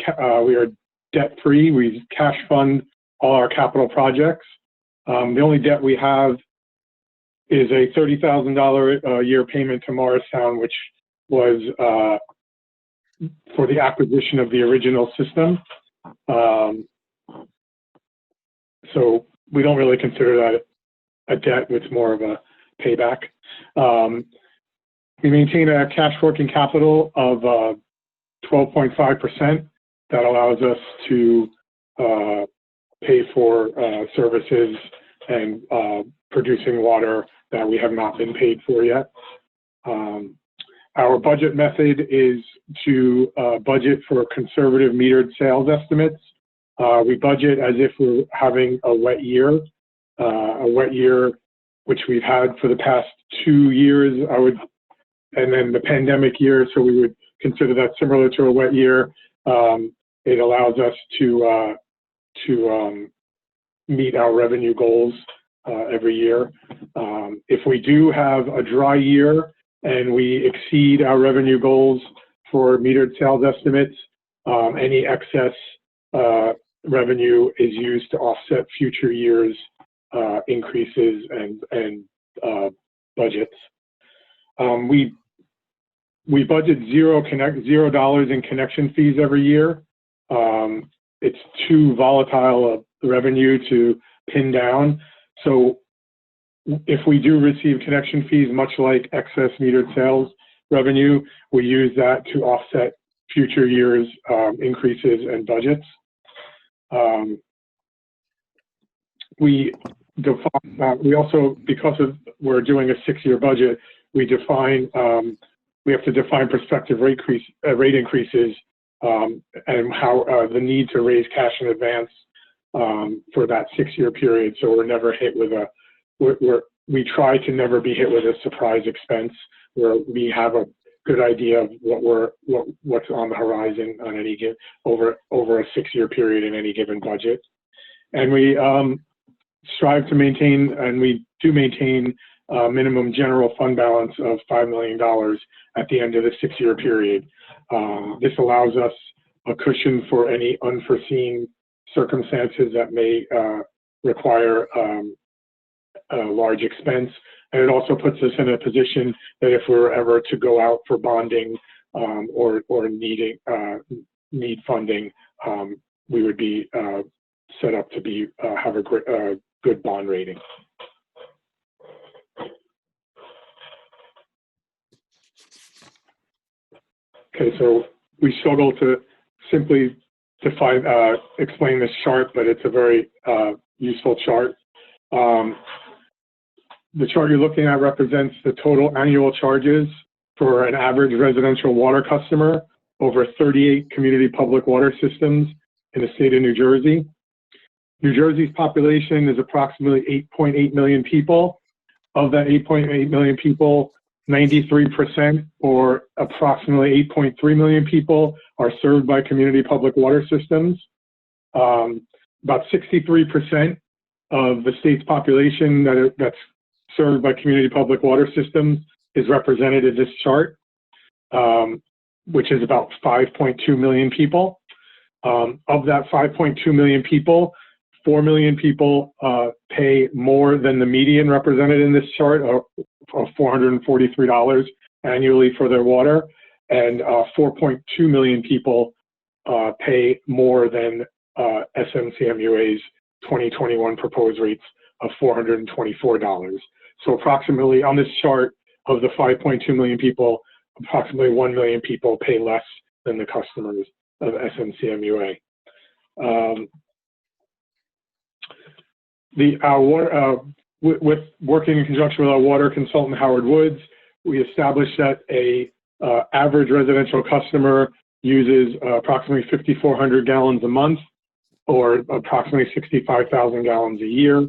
are debt-free. We cash fund all our capital projects. The only debt we have is a $30,000 a year payment to Morristown, which was for the acquisition of the original system. So we don't really consider that a debt. It's more of a payback. We maintain a cash working capital of 12.5%. That allows us to pay for services and producing water that we have not been paid for yet. Our budget method is to budget for conservative metered sales estimates. We budget as if we're having a wet year, which we've had for the past 2 years, and then the pandemic year, so we would consider that similar to a wet year. It allows us to meet our revenue goals every year. If we do have a dry year and we exceed our revenue goals for metered sales estimates, any excess revenue is used to offset future years' increases and budgets. We budget $0 in connection fees every year. It's too volatile a revenue to pin down. So if we do receive connection fees, much like excess metered sales revenue, we use that to offset future years' increases and budgets. We also, because we're doing a 6-year budget, we have to define prospective rate increases and how the need to raise cash in advance for that 6-year period. So we're never hit with we try to never be hit with a surprise expense where we have a good idea of what's on the horizon on any given over a 6-year period in any given budget. And we strive to maintain, and we do maintain, minimum general fund balance of $5 million at the end of the 6-year period. This allows us a cushion for any unforeseen circumstances that may require a large expense. And it also puts us in a position that if we were ever to go out for bonding or need funding, we would be set up to have a good bond rating. Okay, so we struggle to simply explain this chart, but it's a very useful chart. The chart you're looking at represents the total annual charges for an average residential water customer over 38 community public water systems in the state of New Jersey. New Jersey's population is approximately 8.8 million people. Of that 8.8 million people, 93%, or approximately 8.3 million people, are served by community public water systems. About 63% of the state's population that's served by community public water systems is represented in this chart, which is about 5.2 million people. Of that 5.2 million people, 4 million people pay more than the median represented in this chart of $443 annually for their water. and 4.2 million people pay more than SMCMUA's 2021 proposed rates of $424. So approximately on this chart, of the 5.2 million people, approximately 1 million people pay less than the customers of SMCMUA. With working in conjunction with our water consultant, Howard Woods, we established that a average residential customer uses approximately 5,400 gallons a month, or approximately 65,000 gallons a year.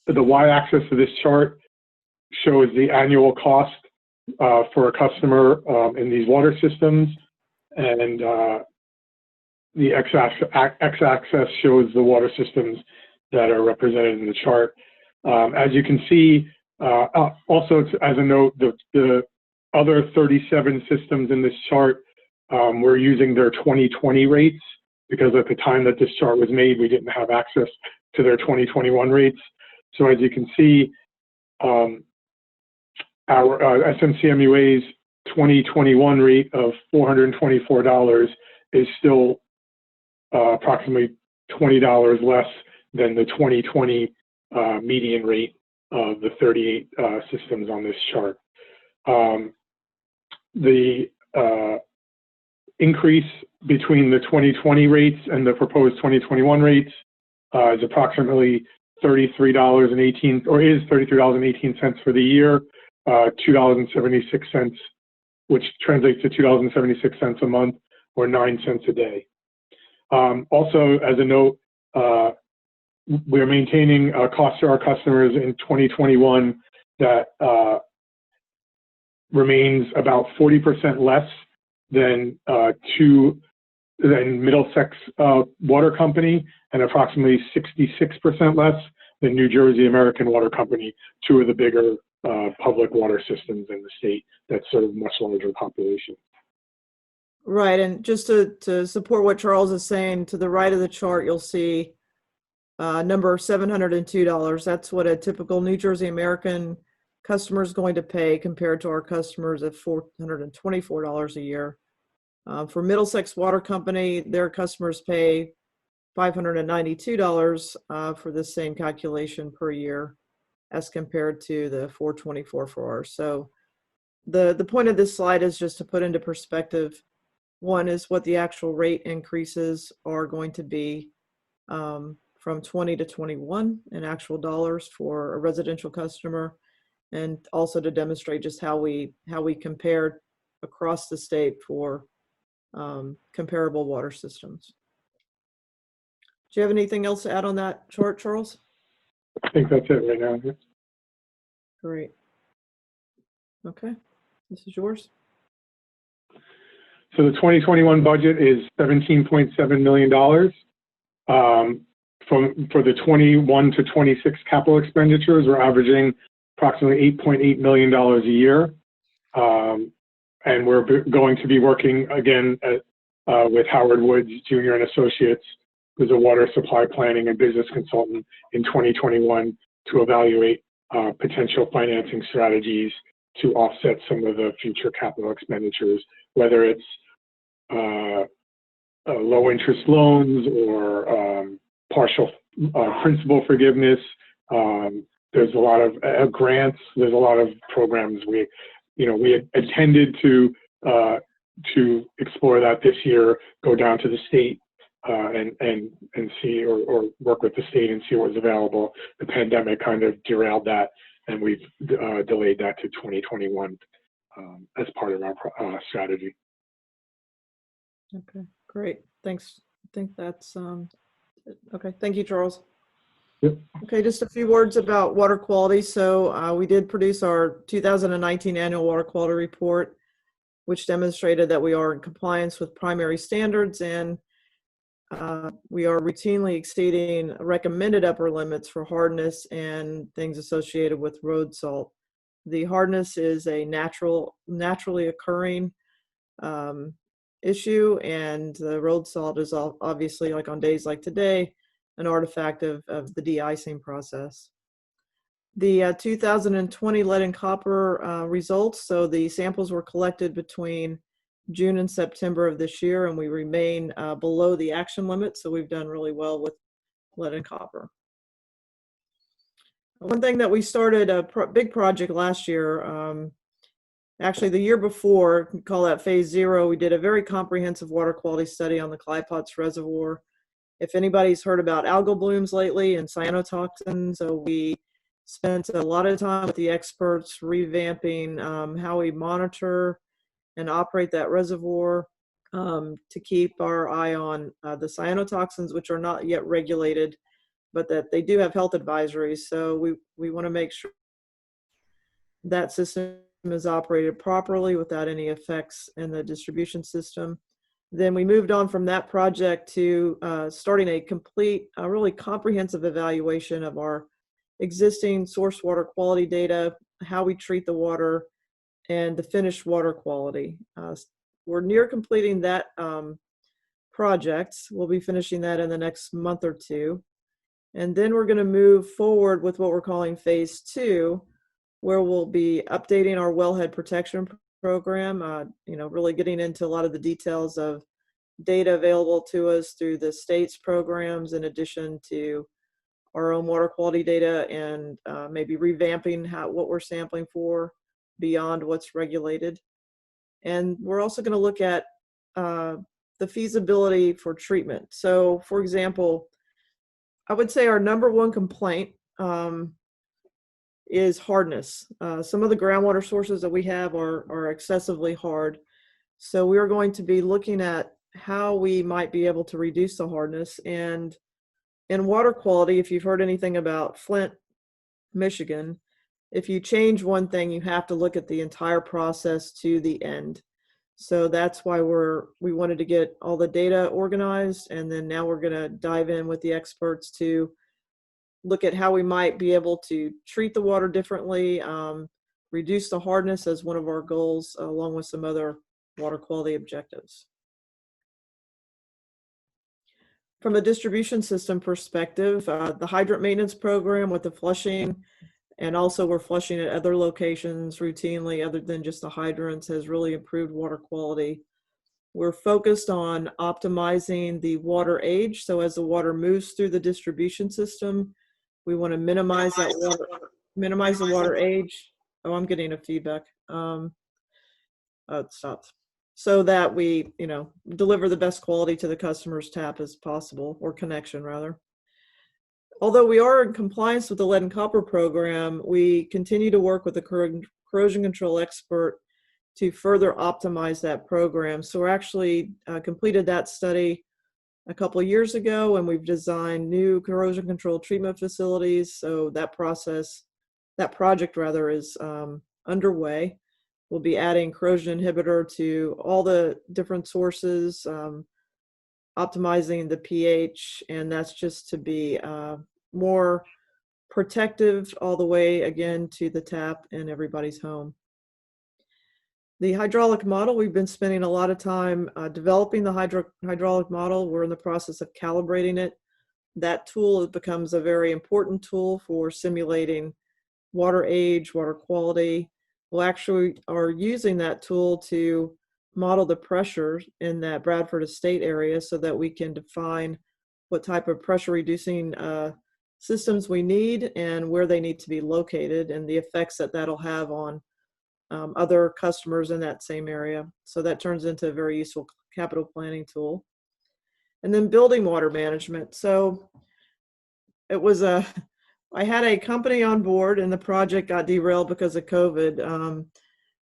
The y-axis of this chart shows the annual cost for a customer in these water systems, and the x-axis shows the water systems that are represented in the chart. As you can see, also as a note, the other 37 systems in this chart were using their 2020 rates, because at the time that this chart was made, we didn't have access to their 2021 rates. So as you can see, our SMCMUA's 2021 rate of $424 is still approximately $20 less than the 2020 median rate of the 38 systems on this chart. The increase between the 2020 rates and the proposed 2021 rates is approximately $33.18, or is $33.18 for the year, $2.76, which translates to $2.76 a month, or 9 cents a day. Also, as a note, we're maintaining costs to our customers in 2021 that remains about 40% less than Middlesex Water Company, and approximately 66% less than New Jersey American Water Company, two of the bigger public water systems in the state that serve much larger populations. Right, and just to support what Charles is saying, to the right of the chart, you'll see number $702. That's what a typical New Jersey American customer is going to pay, compared to our customers at $424 a year. For Middlesex Water Company, their customers pay $592 for the same calculation per year, as compared to the $424 for ours. So the point of this slide is just to put into perspective, one is what the actual rate increases are going to be from 20 to 21 in actual dollars for a residential customer, and also to demonstrate just how we compared across the state for comparable water systems. Do you have anything else to add on that chart, Charles? I think that's it right now. Great. Okay, this is yours. So the 2021 budget is $17.7 million. For the 21 to 26 capital expenditures, we're averaging approximately $8.8 million a year. And we're going to be working again with Howard Woods Jr. and Associates, who's a water supply planning and business consultant, in 2021 to evaluate potential financing strategies to offset some of the future capital expenditures, whether it's low interest loans or partial principal forgiveness. There's a lot of grants. There's a lot of programs. We had intended to explore that this year, go down to the state and see, or work with the state and see what's available. The pandemic kind of derailed that, and we've delayed that to 2021 as part of our strategy. Okay, great. Thanks. I think that's okay. Thank you, Charles. Yep. Okay, just a few words about water quality. So we did produce our 2019 annual water quality report, which demonstrated that we are in compliance with primary standards, and we are routinely exceeding recommended upper limits for hardness and things associated with road salt. The hardness is a naturally occurring issue, and the road salt is obviously, like on days like today, an artifact of the de-icing process. The 2020 lead and copper results. So the samples were collected between June and September of this year, and we remain below the action limit. So we've done really well with lead and copper. One thing that we started a big project last year, actually the year before, we call that phase 0, we did a very comprehensive water quality study on the Clypots Reservoir. If anybody's heard about algal blooms lately and cyanotoxins, so we spent a lot of time with the experts revamping how we monitor and operate that reservoir to keep our eye on the cyanotoxins, which are not yet regulated, but that they do have health advisories. So we want to make sure that system is operated properly without any effects in the distribution system. Then we moved on from that project to starting a complete, really comprehensive evaluation of our existing source water quality data, how we treat the water, and the finished water quality. We're near completing that project. We'll be finishing that in the next month or two. And then we're going to move forward with what we're calling phase 2, where we'll be updating our wellhead protection program, really getting into a lot of the details of data available to us through the state's programs, in addition to our own water quality data, and maybe revamping what we're sampling for beyond what's regulated. And we're also going to look at the feasibility for treatment. So, for example, I would say our number one complaint is hardness. Some of the groundwater sources that we have are excessively hard. So we are going to be looking at how we might be able to reduce the hardness. And in water quality, if you've heard anything about Flint, Michigan, if you change one thing, you have to look at the entire process to the end. So that's why we wanted to get all the data organized, and then now we're going to dive in with the experts to look at how we might be able to treat the water differently, reduce the hardness as one of our goals, along with some other water quality objectives. From a distribution system perspective, the hydrant maintenance program with the flushing, and also we're flushing at other locations routinely other than just the hydrants, has really improved water quality. We're focused on optimizing the water age. So as the water moves through the distribution system, we want to minimize that water, minimize the water age. Oh, I'm getting a feedback. Oh, it stopped. So that we, deliver the best quality to the customer's tap as possible, or connection rather. Although we are in compliance with the lead and copper program, we continue to work with the corrosion control expert to further optimize that program. So we're actually completed that study a couple of years ago, and we've designed new corrosion control treatment facilities. So that project rather, is underway. We'll be adding corrosion inhibitor to all the different sources, optimizing the pH, and that's just to be more protective all the way, again, to the tap in everybody's home. The hydraulic model, we've been spending a lot of time developing the hydraulic model. We're in the process of calibrating it. That tool becomes a very important tool for simulating water age, water quality. We actually are using that tool to model the pressure in that Bradford Estate area so that we can define what type of pressure reducing systems we need and where they need to be located, and the effects that that'll have on other customers in that same area. So that turns into a very useful capital planning tool. And then building water management. So it was I had a company on board and the project got derailed because of COVID.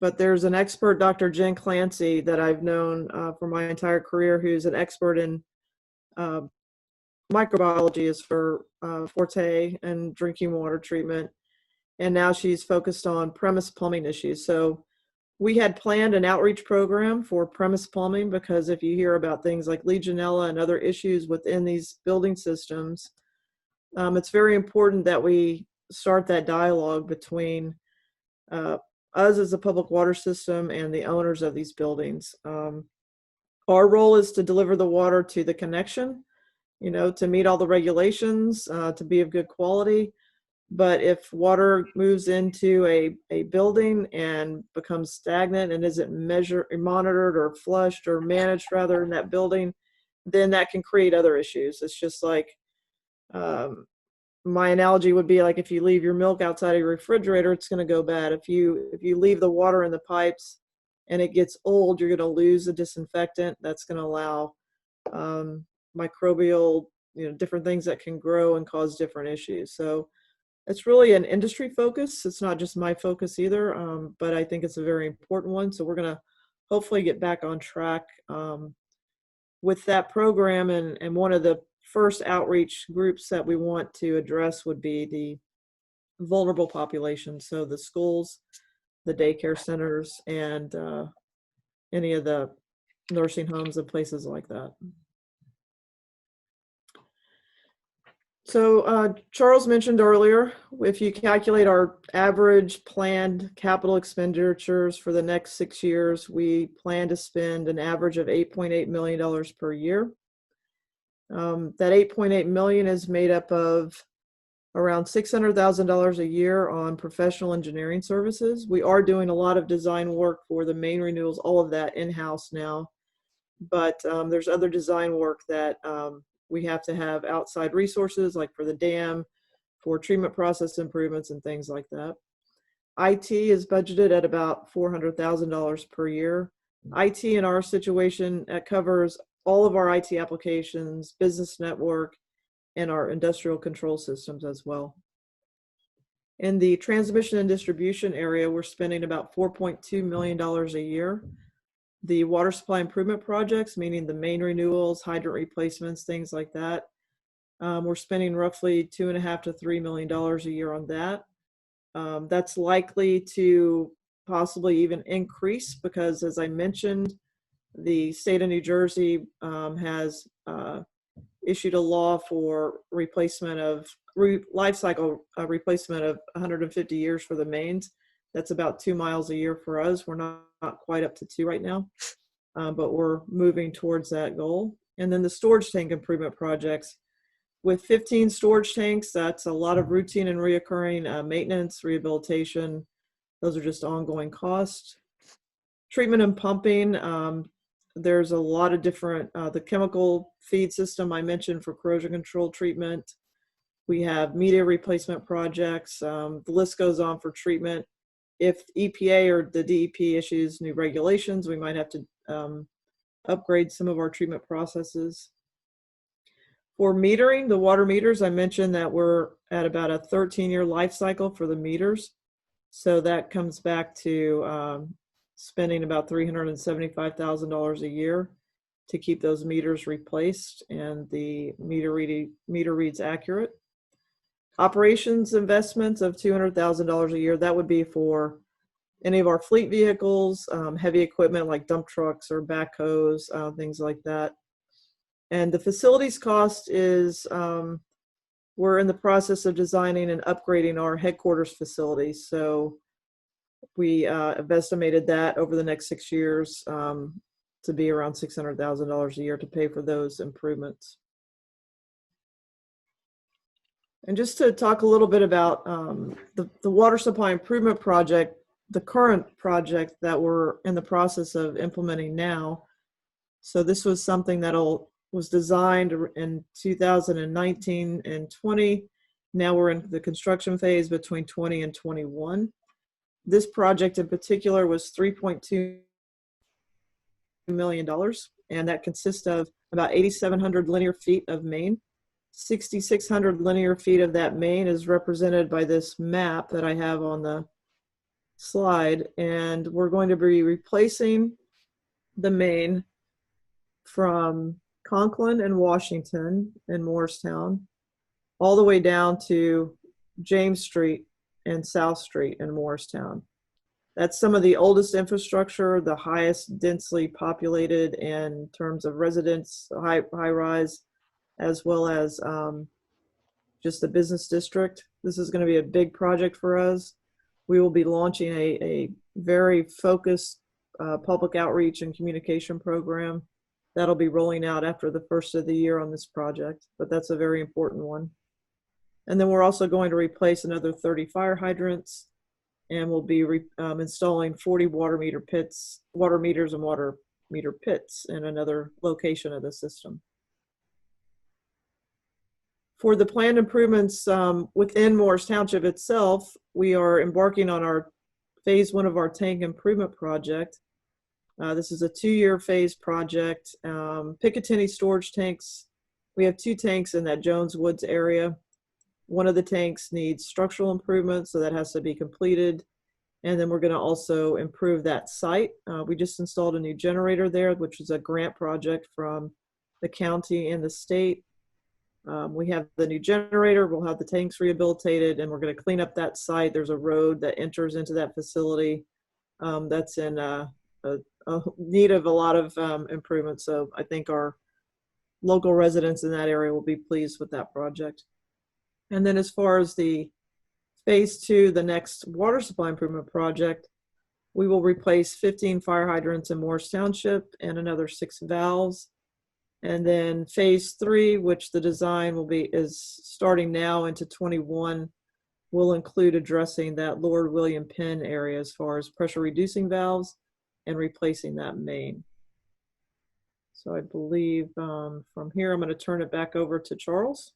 But there's an expert, Dr. Jen Clancy, that I've known for my entire career, who's an expert in microbiology is her forte, and drinking water treatment. And now she's focused on premise plumbing issues. So we had planned an outreach program for premise plumbing, because if you hear about things like Legionella and other issues within these building systems, it's very important that we start that dialogue between us as a public water system and the owners of these buildings. Our role is to deliver the water to the connection, to meet all the regulations, to be of good quality. But if water moves into a building and becomes stagnant and isn't monitored or flushed or managed rather in that building, then that can create other issues. It's just like, my analogy would be like if you leave your milk outside of your refrigerator, it's going to go bad. If you leave the water in the pipes and it gets old, you're going to lose the disinfectant. That's going to allow microbial, different things that can grow and cause different issues. So it's really an industry focus. It's not just my focus either, but I think it's a very important one. So we're going to hopefully get back on track with that program. And one of the first outreach groups that we want to address would be the vulnerable population. So the schools, the daycare centers, and any of the nursing homes and places like that. So Charles mentioned earlier, if you calculate our average planned capital expenditures for the next 6 years, we plan to spend an average of $8.8 million per year. That $8.8 million is made up of around $600,000 a year on professional engineering services. We are doing a lot of design work for the main renewals, all of that in-house now, but there's other design work that we have to have outside resources, like for the dam, for treatment process improvements and things like that. IT is budgeted at about $400,000 per year. IT in our situation, that covers all of our IT applications, business network, and our industrial control systems as well. In the transmission and distribution area, we're spending about $4.2 million a year. The water supply improvement projects, meaning the main renewals, hydrant replacements, things like that, we're spending roughly $2.5 to $3 million a year on that. That's likely to possibly even increase because, as I mentioned, the state of New Jersey has issued a law for replacement of life cycle replacement of 150 years for the mains. That's about 2 miles a year for us. We're not quite up to 2 right now, but we're moving towards that goal. And then the storage tank improvement projects. With 15 storage tanks, that's a lot of routine and reoccurring maintenance, rehabilitation. Those are just ongoing costs. Treatment and pumping. There's a lot of different, the chemical feed system I mentioned for corrosion control treatment. We have media replacement projects. The list goes on for treatment. If EPA or the DEP issues new regulations, we might have to upgrade some of our treatment processes. For metering, the water meters, I mentioned that we're at about a 13-year life cycle for the meters. So that comes back to spending about $375,000 a year to keep those meters replaced and the meter reads accurate. Operations investments of $200,000 a year, that would be for any of our fleet vehicles, heavy equipment like dump trucks or backhoes, things like that. And the facilities cost is, we're in the process of designing and upgrading our headquarters facilities. So we have estimated that over the next 6 years to be around $600,000 a year to pay for those improvements. And just to talk a little bit about the water supply improvement project, the current project that we're in the process of implementing now. So this was something that was designed in 2019 and 20. Now we're in the construction phase between 20 and 21. This project in particular was $3.2 million, and that consists of about 8,700 linear feet of main. 6,600 linear feet of that main is represented by this map that I have on the slide, and we're going to be replacing the main from Conklin and Washington in Morristown all the way down to James Street and South Street in Morristown. That's some of the oldest infrastructure, the highest densely populated in terms of residents, high rise, as well as just the business district. This is going to be a big project for us. We will be launching a very focused public outreach and communication program that'll be rolling out after the first of the year on this project, but that's a very important one. And then we're also going to replace another 30 fire hydrants, and we'll be installing 40 water meters and water meter pits in another location of the system. For the planned improvements within Morris Township itself, we are embarking on our phase 1 of our tank improvement project. This is a 2-year phase project. Picatinny storage tanks, we have 2 tanks in that Jones Woods area. One of the tanks needs structural improvements, so that has to be completed. And then we're going to also improve that site. We just installed a new generator there, which is a grant project from the county and the state. We have the new generator, we'll have the tanks rehabilitated, and we're going to clean up that site. There's a road that enters into that facility that's in need of a lot of improvement. So I think our local residents in that area will be pleased with that project. And then as far as the phase 2, the next water supply improvement project, we will replace 15 fire hydrants in Morris Township and another 6 valves. And then phase 3, which the design is starting now into 21, will include addressing that Lord William Penn area as far as pressure reducing valves and replacing that main. So I believe from here, I'm going to turn it back over to Charles.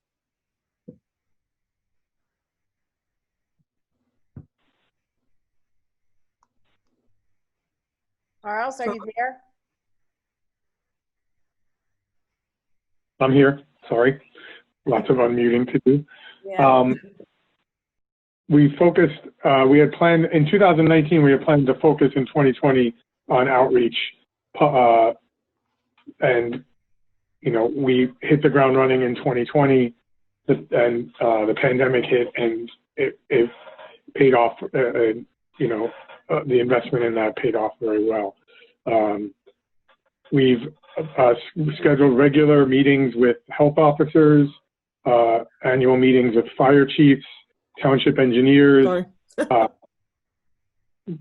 Charles, are you there? I'm here. Sorry. Lots of unmuting to do. Yeah. We focused, we had planned, in 2019, we had planned to focus in 2020 on outreach. And, you know, we hit the ground running in 2020 and the pandemic hit, and it paid off, you know, the investment in that paid off very well. We've scheduled regular meetings with health officers, annual meetings with fire chiefs, township engineers. Sorry.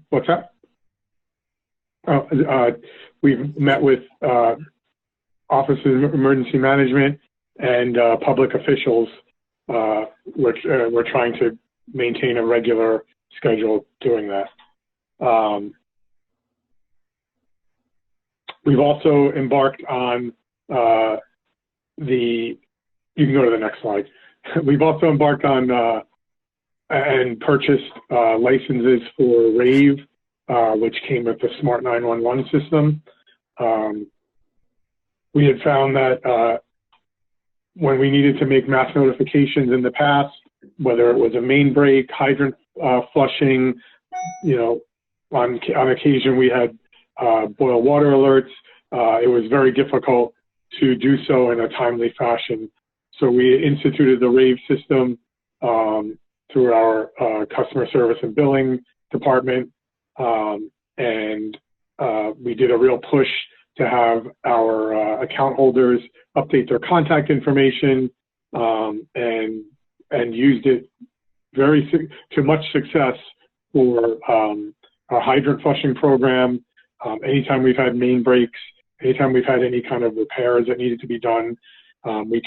What's that? We've met with offices of emergency management and public officials, which we're trying to maintain a regular schedule doing that. We've also embarked on you can go to the next slide. We've also embarked on and purchased licenses for RAVE, which came with the Smart 911 system. We had found that when we needed to make mass notifications in the past, whether it was a main break, hydrant flushing, you know, on occasion we had boil water alerts. It was very difficult to do so in a timely fashion. So we instituted the RAVE system through our customer service and billing department. And we did a real push to have our account holders update their contact information and used it to much success for our hydrant flushing program. Anytime we've had main breaks, anytime we've had any kind of repairs that needed to be done, we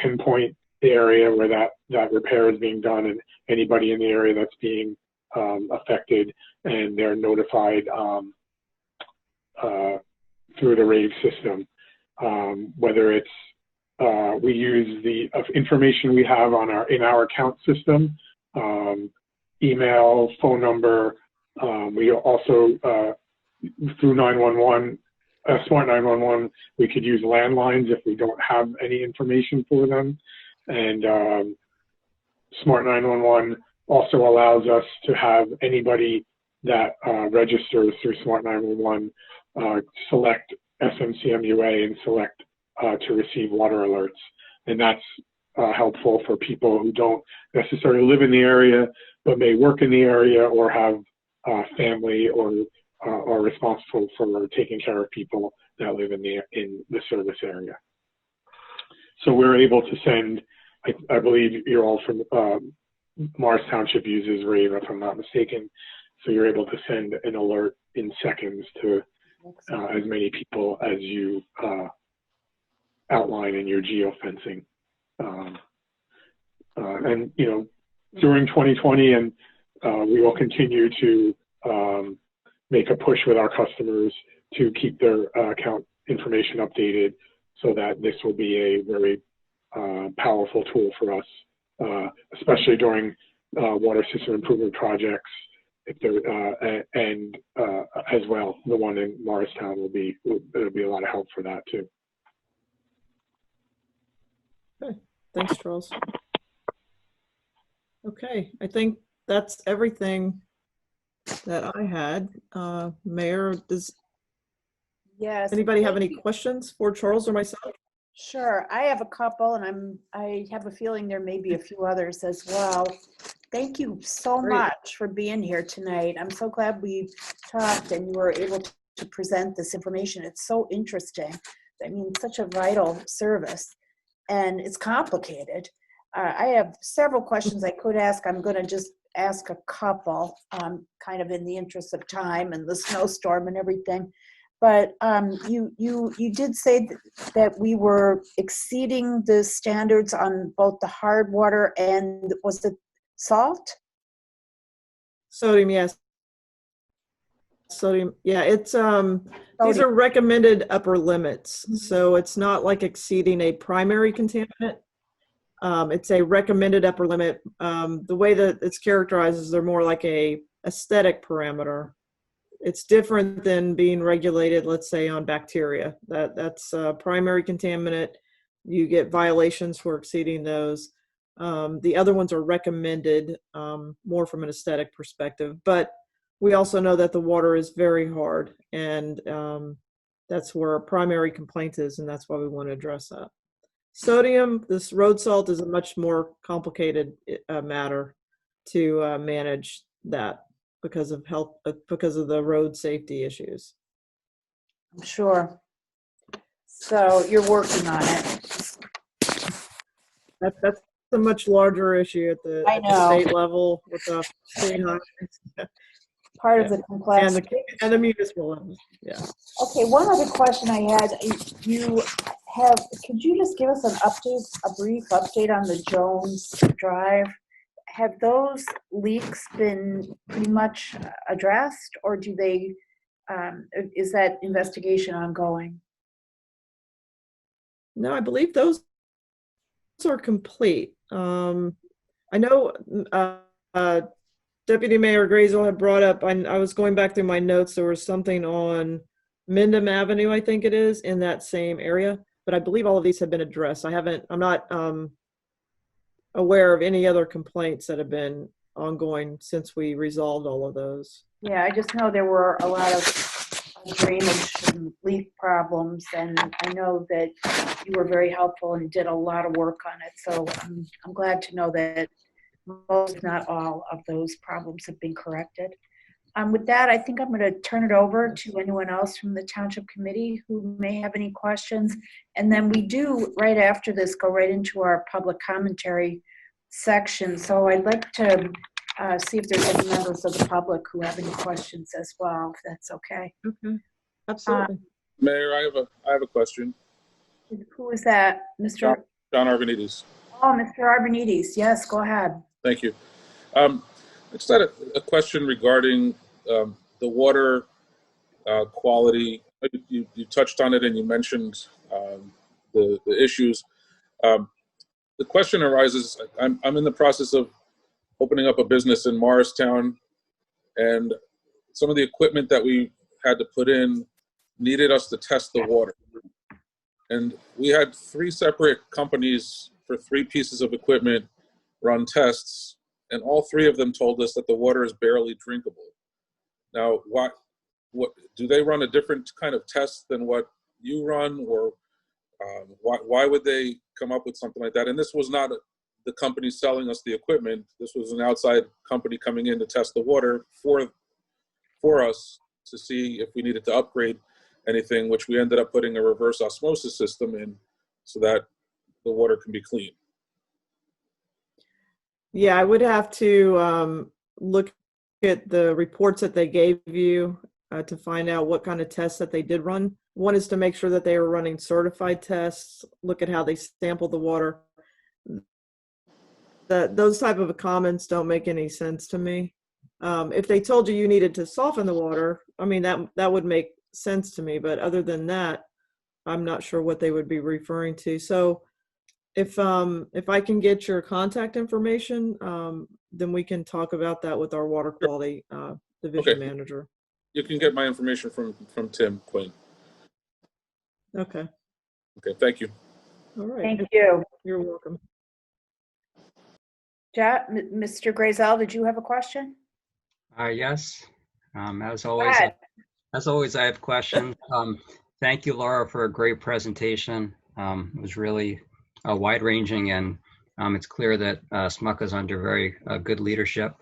pinpoint the area where that repair is being done and anybody in the area that's being affected, and they're notified through the RAVE system. Whether it's we use the information we have in our account system, email, phone number. We also through 911, Smart 911, we could use landlines if we don't have any information for them. And Smart 911 also allows us to have anybody that registers through Smart 911 select SMCMUA and select to receive water alerts. And that's helpful for people who don't necessarily live in the area, but may work in the area or have family or are responsible for taking care of people that live in the service area. So we're able to send, I believe you're all from Morris Township uses RAVE, if I'm not mistaken. So you're able to send an alert in seconds to as many people as you outline in your geofencing. and during 2020, and we will continue to make a push with our customers to keep their account information updated, so that this will be a very powerful tool for us, especially during water system improvement projects. If there and as well, the one in Morristown there'll be a lot of help for that too. Okay, thanks, Charles. Okay, I think that's everything that I had. Mayor, does Yes. anybody have any questions for Charles or myself? Sure, I have a couple, and I have a feeling there may be a few others as well. Thank you so Great. much for being here tonight. I'm so glad we talked and you were able to present this information. It's so interesting. I mean, such a vital service, and it's complicated. I have several questions I could ask. I'm going to just ask a couple, kind of in the interest of time and the snowstorm and everything. But you did say that we were exceeding the standards on both the hard water and, was it salt? Sodium, yes. Sodium, yeah, it's these are recommended upper limits. So it's not like exceeding a primary contaminant. It's a recommended upper limit. The way that it's characterized is they're more like a aesthetic parameter. It's different than being regulated, let's say, on bacteria. That's a primary contaminant. You get violations for exceeding those. The other ones are recommended more from an aesthetic perspective. But we also know that the water is very hard, and that's where our primary complaint is, and that's why we want to address that. Sodium, this road salt, is a much more complicated matter to manage that because of health, because of the road safety issues. I'm sure. So you're working on it. That's a much larger issue at the state level with the state highways. Part of the complexity. And the municipal level, yeah. Okay, one other question I had. Could you just give us a brief update on the Jones Drive? Have those leaks been pretty much addressed, or do they, is that investigation ongoing? No, I believe those are complete. I know Deputy Mayor Grazel had brought up, I was going back through my notes, there was something on Mendham Avenue, I think it is, in that same area, but I believe all of these have been addressed. I'm not aware of any other complaints that have been ongoing since we resolved all of those. Yeah, I just know there were a lot of drainage and leak problems, and I know that you were very helpful and did a lot of work on it. So I'm glad to know that most, if not all, of those problems have been corrected. With that, I think I'm going to turn it over to anyone else from the Township Committee who may have any questions. And then we do, right after this, go right into our public commentary section. So I'd like to see if there's any members of the public who have any questions as well, if that's okay. Okay, absolutely. Mayor, I have a question. Who is that, Mr.? John Arvanites. Oh, Mr. Arvanites. Yes, go ahead. Thank you. I just had a question regarding the water quality. You touched on it and you mentioned the issues. The question arises, I'm in the process of opening up a business in Morristown, and some of the equipment that we had to put in needed us to test the water. And we had 3 separate companies for 3 pieces of equipment run tests, and all 3 of them told us that the water is barely drinkable. Now, what do they run a different kind of test than what you run, or why would they come up with something like that? And this was not the company selling us the equipment. This was an outside company coming in to test the water for us to see if we needed to upgrade anything, which we ended up putting a reverse osmosis system in so that the water can be clean. Yeah, I would have to look at the reports that they gave you to find out what kind of tests that they did run. One is to make sure that they were running certified tests, look at how they sampled the water. those type of comments don't make any sense to me. If they told you needed to soften the water, I mean, that would make sense to me. But other than that, I'm not sure what they would be referring to. So if I can get your contact information, then we can talk about that with our water quality division manager. You can get my information from Tim Quinn. Okay. Okay, thank you. All right. Thank you. You're welcome. Mr. Grazel, did you have a question? Yes. As Go always, ahead. I have questions. Thank you, Laura, for a great presentation. It was really wide-ranging, and it's clear that SMUCA is under very good leadership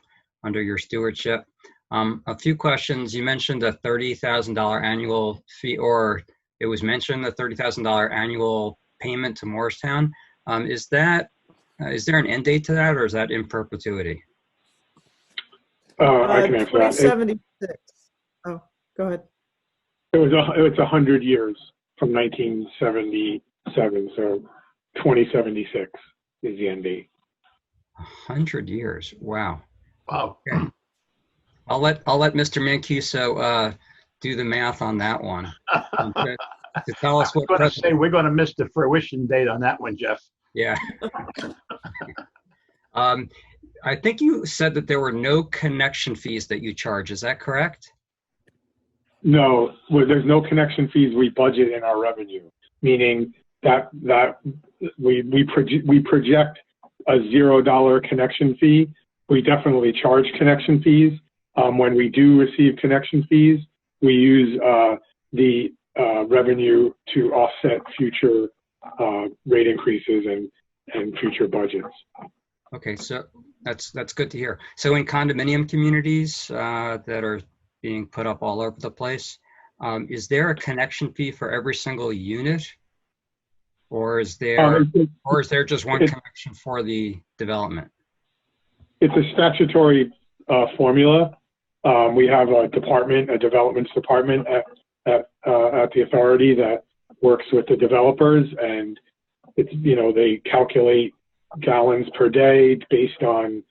under your stewardship. A few questions. You mentioned a $30,000 annual fee, or it was mentioned a $30,000 annual payment to Morristown. Is there an end date to that, or is that in perpetuity? I can answer that. 2076. Oh, go ahead. It was 100 years from 1977, so 2076 is the end date. 100 years. Wow. Wow. Okay. I'll let Mr. Mancuso do the math on that one. To tell us what. I'm going to say we're going to miss the fruition date on that one, Jeff. Yeah. I think you said that there were no connection fees that you charge. Is that correct? No, well, there's no connection fees we budget in our revenue, meaning that we project a $0 connection fee. We definitely charge connection fees. When we do receive connection fees, we use the revenue to offset future rate increases and future budgets. Okay, so that's good to hear. So in condominium communities that are being put up all over the place, is there a connection fee for every single unit, or is there just one connection for the development? It's a statutory formula. We have a developments department at the authority that works with the developers, and it's, they calculate gallons per day based on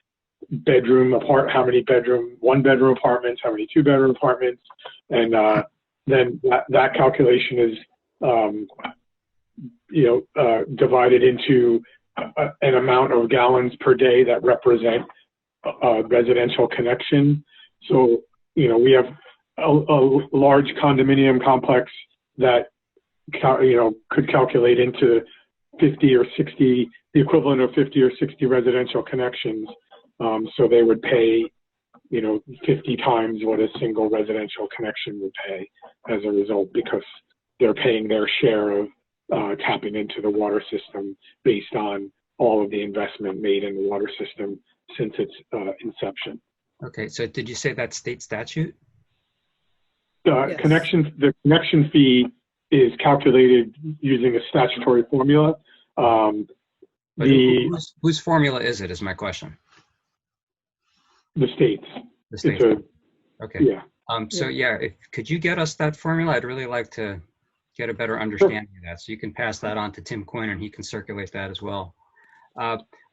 how many one-bedroom apartments, how many two-bedroom apartments, and then that calculation is divided into an amount of gallons per day that represent a residential connection. So we have a large condominium complex that could calculate into 50 or 60, the equivalent of 50 or 60 residential connections. So they would pay, 50 times what a single residential connection would pay as a result, because they're paying their share of tapping into the water system based on all of the investment made in the water system since its inception. Okay, so did you say that's state statute? Yes. The connection fee is calculated using a statutory formula. Whose formula is it, is my question. The state's. The state's. Okay. Yeah. So could you get us that formula? I'd really like to get a better understanding of that. So you can pass that on to Tim Quinn and he can circulate that as well.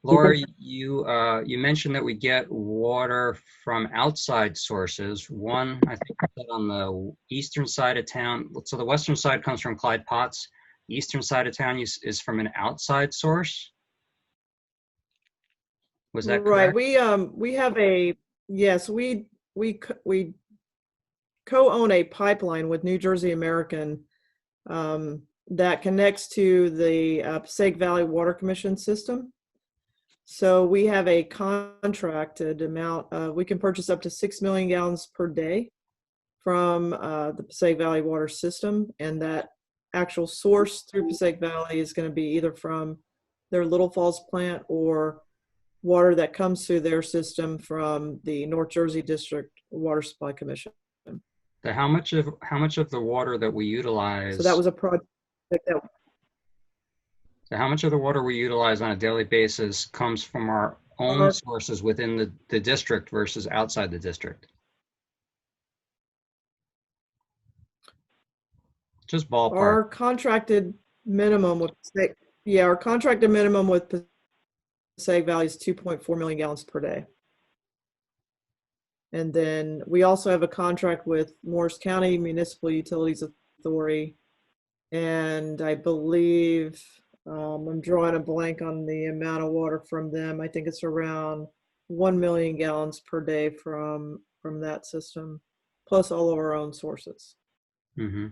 Laura, you mentioned that we get water from outside sources. One, I think you said on the eastern side of town. So the western side comes from Clyde Potts. The eastern side of town is from an outside source. Was that correct? Right? We have we co-own a pipeline with New Jersey American that connects to the Passaic Valley Water Commission system. So we have a contracted amount. We can purchase up to 6 million gallons per day from the Passaic Valley Water System, and that actual source through Passaic Valley is going to be either from their Little Falls plant or water that comes through their system from the North Jersey District Water Supply Commission. So how much of the water that we utilize? So that was a project that. So how much of the water we utilize on a daily basis comes from our own sources within the district versus outside the district? Just ballpark. Our contracted minimum with sag value is 2.4 million gallons per day. And then we also have a contract with Morris County Municipal Utilities Authority. And I believe, I'm drawing a blank on the amount of water from them. I think it's around 1 million gallons per day from that system, plus all of our own sources. Mm-hmm.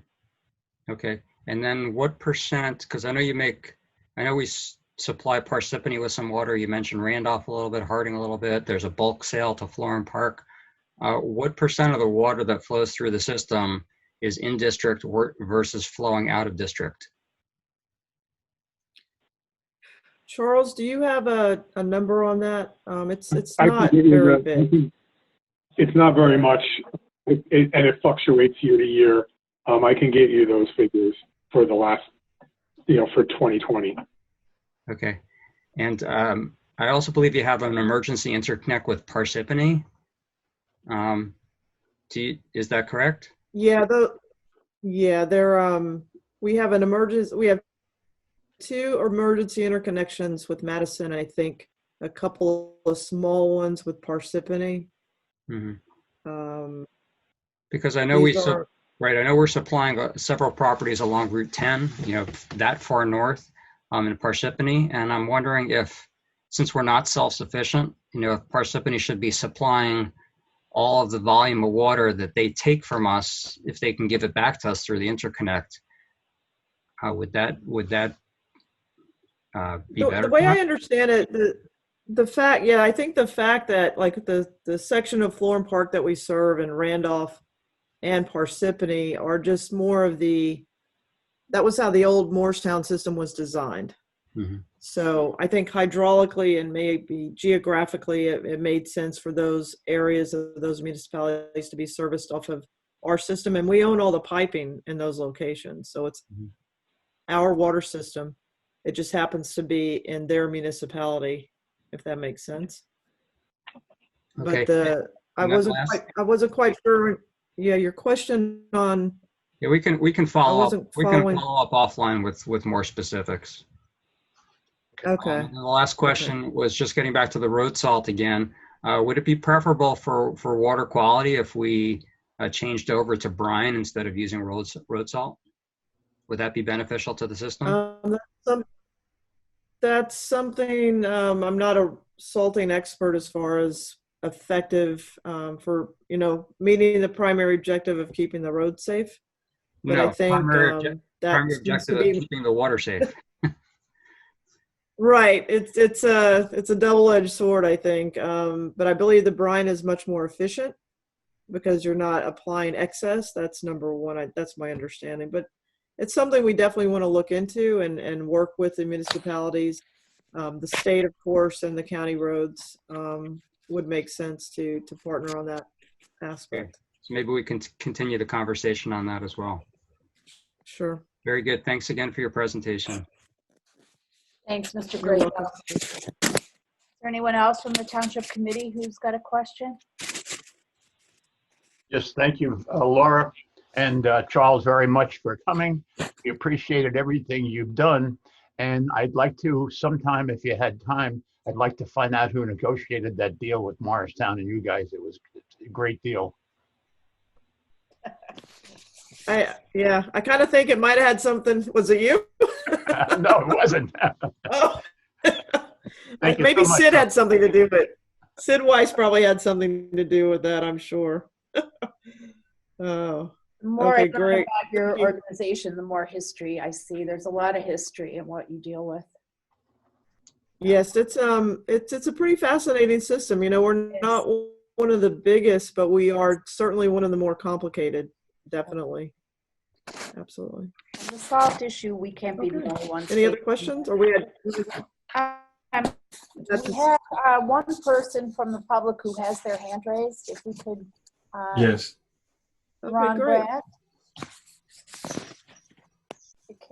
Okay. And then what percent, because I know we supply Parsippany with some water. You mentioned Randolph a little bit, Harding a little bit. There's a bulk sale to Florham Park. What percent of the water that flows through the system is in district versus flowing out of district? Charles, do you have a number on that? It's I not can give you very big. It's not very much, and it fluctuates year to year. I can get you those figures for the last, for 2020. Okay. And I also believe you have an emergency interconnect with Parsippany. Is that correct? Yeah, we have two emergency interconnections with Madison, I think a couple of small ones with Parsippany. Mm-hmm. Because I know I know we're supplying several properties along Route 10, that far north in Parsippany. And I'm wondering if, since we're not self-sufficient, if Parsippany should be supplying all of the volume of water that they take from us, if they can give it back to us through the interconnect, would that be better? The way I understand it, I think the fact that like the section of Florham Park that we serve in Randolph and Parsippany are just more of that was how the old Morristown system was designed. Mm-hmm. So I think hydraulically and maybe geographically, it made sense for those areas of those municipalities to be serviced off of our system. And we own all the piping in those locations. So it's our water system. It just happens to be in their municipality, if that makes sense. Okay. But I wasn't quite sure. Yeah, your question on. Yeah, we can follow up. We can following- follow up offline with more specifics. Okay. And the last question was just getting back to the road salt again. Would it be preferable for water quality if we changed over to brine instead of using road salt? Would that be beneficial to the system? That's something, I'm not a salting expert as far as effective for, meeting the primary objective of keeping the road safe. But No, I think primary that objective of keeping the water safe. Right. It's a double-edged sword, I think. But I believe the brine is much more efficient because you're not applying excess. That's number one. That's my understanding. But it's something we definitely want to look into and work with the municipalities. The state, of course, and the county roads would make sense to partner on that aspect. Okay. So maybe we can continue the conversation on that as well. Sure. Very good. Thanks again for your presentation. Thanks, Mr. Gray. Is there anyone else from the Township Committee who's got a question? Yes, thank you, Laura and Charles, very much for coming. We appreciated everything you've done. And I'd like to, sometime, if you had time, I'd like to find out who negotiated that deal with Morristown and you guys. It's a great deal. I kind of think it might have had something. Was it you? No, it wasn't. Oh. Thank you Maybe so much. Sid had something to do with it. Sid Weiss probably had something to do with that, I'm sure. Oh, The more okay, I learn great. about your organization, the more history I see. There's a lot of history in what you deal with. Yes, it's a pretty fascinating system. We're not one of the biggest, but we are certainly one of the more complicated. Definitely. Absolutely. And the salt issue, we can't be the only ones. Any other questions? Or we had we have one person from the public who has their hand raised. If we could. Yes. Ron great. Brad.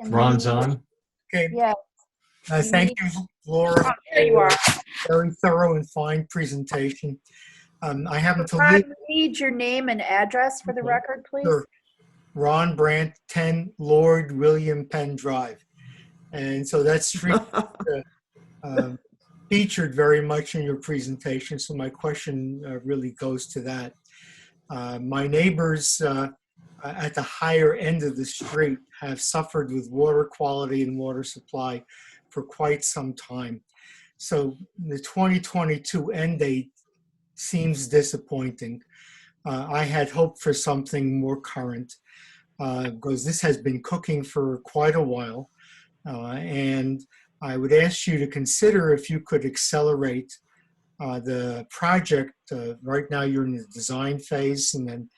Ron's on. Okay. Yeah. Thank you, Laura. There you are. Very thorough and fine presentation. I happen to Ron, live. we need your name and address for the record, please. Sure. Ron Brandt, 10 Lord William Penn Drive. And so that's street featured very much in your presentation, so my question really goes to that. My neighbors at the higher end of the street have suffered with water quality and water supply for quite some time. So the 2022 end date seems disappointing. I had hoped for something more current because this has been cooking for quite a while. And I would ask you to consider if you could accelerate the project. Right now you're in the design phase and then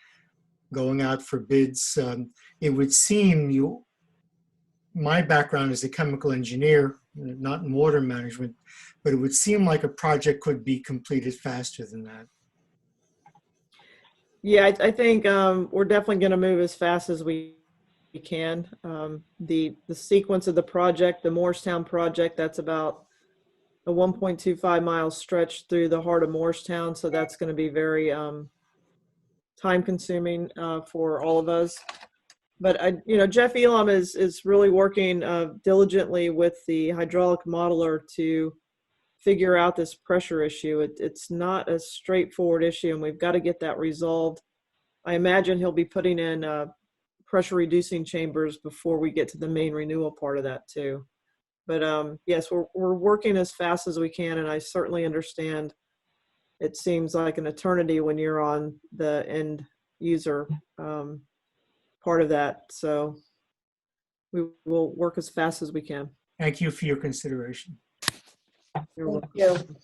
going out for bids. It would seem my background is a chemical engineer, not in water management, but it would seem like a project could be completed faster than that. Yeah, I think we're definitely going to move as fast as we can. The sequence of the project, the Morristown project, that's about a 1.25 mile stretch through the heart of Morristown. So that's going to be very time consuming for all of us. But Jeff Elam is really working diligently with the hydraulic modeler to figure out this pressure issue. It's not a straightforward issue, and we've got to get that resolved. I imagine he'll be putting in pressure reducing chambers before we get to the main renewal part of that too. But yes, we're working as fast as we can, and I certainly understand it seems like an eternity when you're on the end user part of that. So we will work as fast as we can. Thank you for your consideration. You're welcome. Thank you.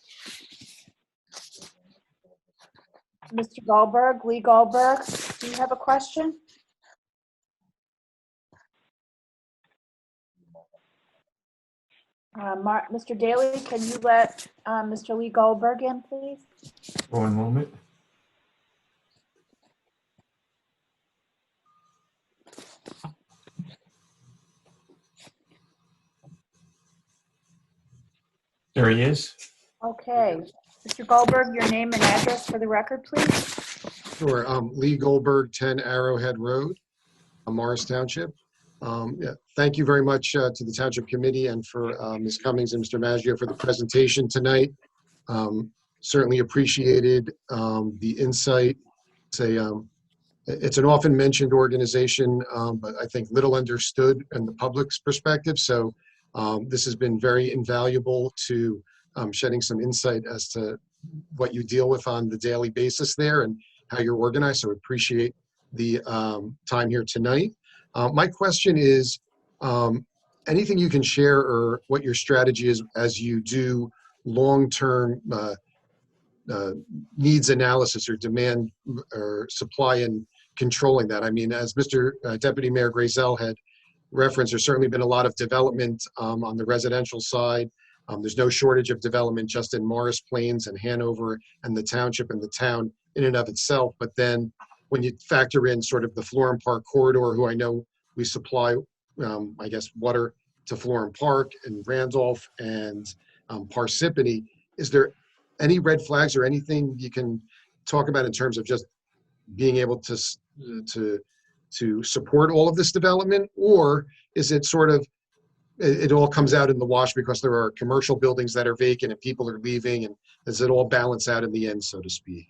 Mr. Goldberg, Lee Goldberg, do you have a question? Mr. Daly, can you let Mr. Lee Goldberg in, please? One moment. There he is. Okay. Mr. Goldberg, your name and address for the record, please. Sure. Lee Goldberg, 10 Arrowhead Road, Morris Township. Yeah, thank you very much to the Township Committee and for Ms. Cummings and Mr. Maggio for the presentation tonight. Certainly appreciated the insight. It's an often mentioned organization, but I think little understood in the public's perspective. So this has been very invaluable to shedding some insight as to what you deal with on the daily basis there and how you're organized. So appreciate the time here tonight. My question is, anything you can share or what your strategy is as you do long-term needs analysis or demand or supply and controlling that? I mean, as Mr. Deputy Mayor Grazel had referenced, there's certainly been a lot of development on the residential side. There's no shortage of development just in Morris Plains and Hanover and the township and the town in and of itself. But then when you factor in sort of the Florham Park corridor, who I know we supply, I guess, water to Florham Park and Randolph and Parsippany, is there any red flags or anything you can talk about in terms of just being able to support all of this development? Or is it sort of, it all comes out in the wash because there are commercial buildings that are vacant and people are leaving, and does it all balance out in the end, so to speak?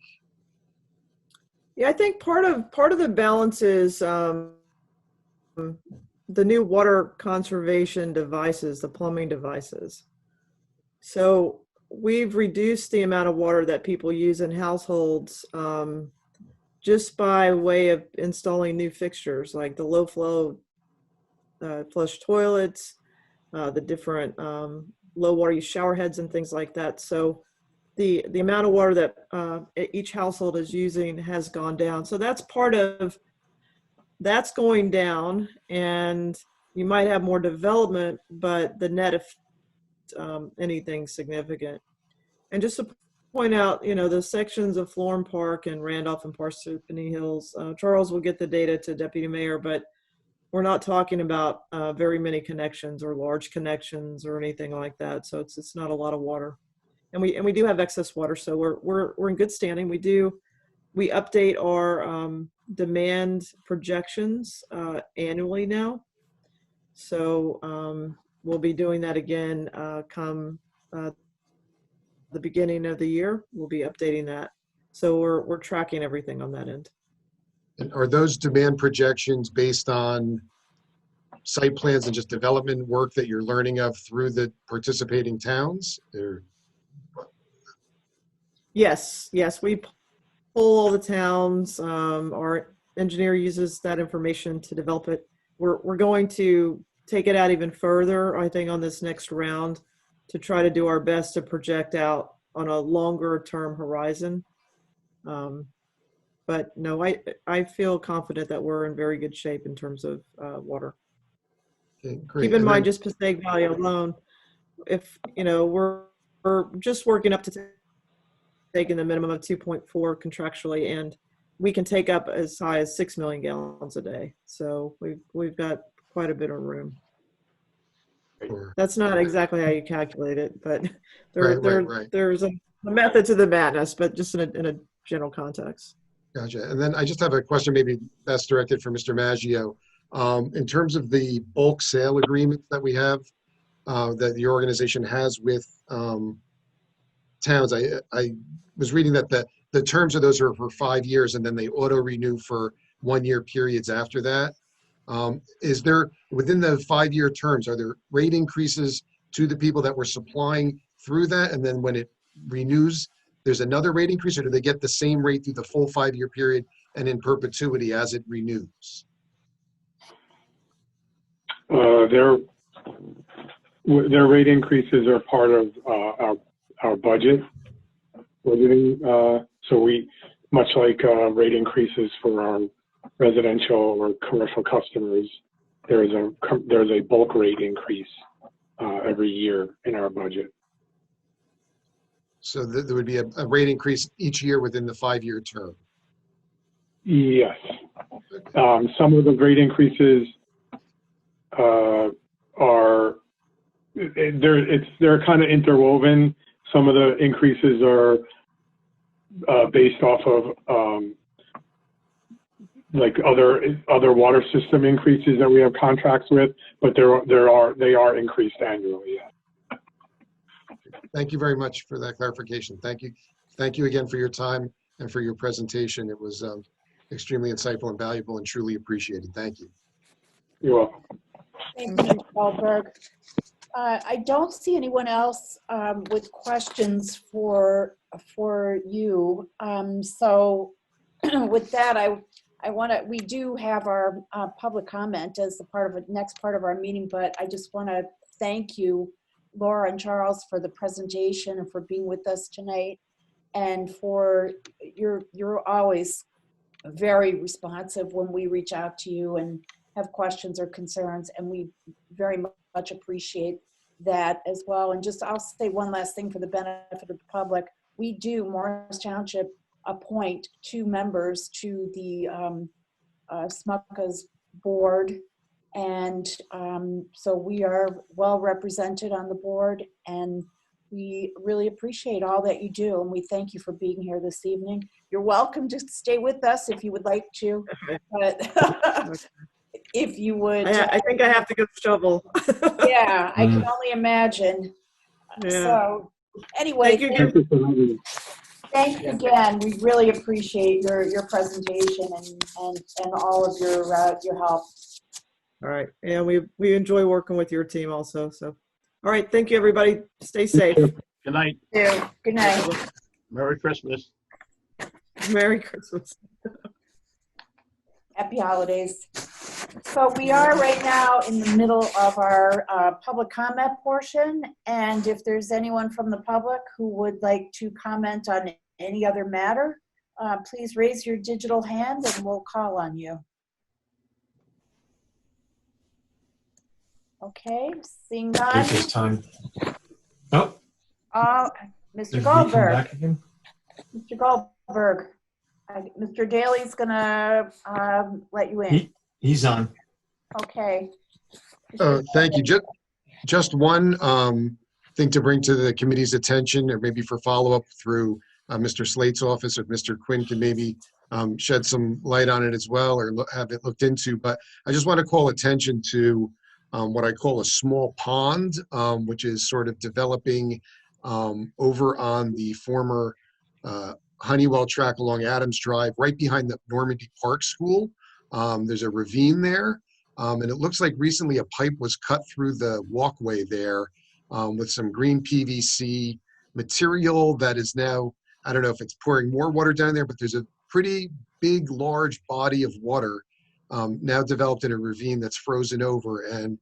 Yeah, I think part of the balance is the new water conservation devices, the plumbing devices. So we've reduced the amount of water that people use in households just by way of installing new fixtures like the low flow flush toilets, the different low water use shower heads and things like that. So the amount of water that each household is using has gone down. So that's going down, and you might have more development, but the net of anything significant. And just to point out, the sections of Florham Park and Randolph and Parsippany Hills, Charles will get the data to Deputy Mayor, but we're not talking about very many connections or large connections or anything like that. So it's not a lot of water, and we do have excess water. So we're in good standing. We update our demand projections annually now. So we'll be doing that again come the beginning of the year, we'll be updating that. So we're tracking everything on that end. And are those demand projections based on site plans and just development work that you're learning of through the participating towns? Or? Yes, we pull all the towns. Our engineer uses that information to develop it. We're going to take it out even further, I think, on this next round to try to do our best to project out on a longer term horizon. But no, I feel confident that we're in very good shape in terms of water. Okay, great. Keep in mind, just Passaic Valley alone, if we're just working up to taking the minimum of 2.4 contractually, and we can take up as high as 6 million gallons a day. So we've got quite a bit of room. That's not exactly how you calculate it, but there's a method to the madness, but just in a general context. Gotcha. And then I just have a question, maybe best directed for Mr. Maggio. In terms of the bulk sale agreements that we have, that the organization has with towns, I was reading that the terms of those are for 5 years, and then they auto renew for 1 year periods after that. Is there, within the 5-year terms, are there rate increases to the people that we're supplying through that? And then when it renews, there's another rate increase, or do they get the same rate through the full 5-year period and in perpetuity as it renews? Their rate increases are part of our budgeting. So we, much like rate increases for our residential or commercial customers, there's a bulk rate increase every year in our budget. So there would be a rate increase each year within the 5-year term? Yes. Some of the rate increases they're kind of interwoven. Some of the increases are based off of like other water system increases that we have contracts with, but they are increased annually. Yeah. Thank you very much for that clarification. Thank you. Thank you again for your time and for your presentation. It was extremely insightful and valuable and truly appreciated. Thank you. You're welcome. Thank you, Mr. Goldberg. I don't see anyone else with questions for you. So with that, we do have our public comment as the next part of our meeting, but I just want to thank you, Laura and Charles, for the presentation and for being with us tonight, and for you're always very responsive when we reach out to you and have questions or concerns, and we very much appreciate that as well. And just I'll say one last thing for the benefit of the public. We do, Morris Township, appoint 2 members to the SMUCA's board, and so we are well represented on the board, and we really appreciate all that you do, and we thank you for being here this evening. You're welcome to stay with us if you would like to, but if you would. I think I have to go shovel. Yeah, I can only imagine. Yeah. So anyway, thank you again. We really appreciate your presentation and all of your help. All right. Yeah, we enjoy working with your team also. So, all right. Thank you, everybody. Stay safe. Good night. Good night. Merry Christmas. Merry Christmas. Happy holidays. So we are right now in the middle of our public comment portion, and if there's anyone from the public who would like to comment on any other matter, please raise your digital hand and we'll call on you. Okay, seeing none. Take this time. Oh. Mr. Goldberg. Mr. Goldberg. Mr. Daly's gonna let you in. He's on. Okay. Thank you. Just one thing to bring to the committee's attention, or maybe for follow-up through Mr. Slate's office, or Mr. Quinn can maybe shed some light on it as well, or have it looked into. But I just want to call attention to what I call a small pond, which is sort of developing over on the former Honeywell track along Adams Drive, right behind the Normandy Park School. There's a ravine there, and it looks like recently a pipe was cut through the walkway there with some green PVC material that is now, I don't know if it's pouring more water down there, but there's a pretty big, large body of water now developed in a ravine that's frozen over, and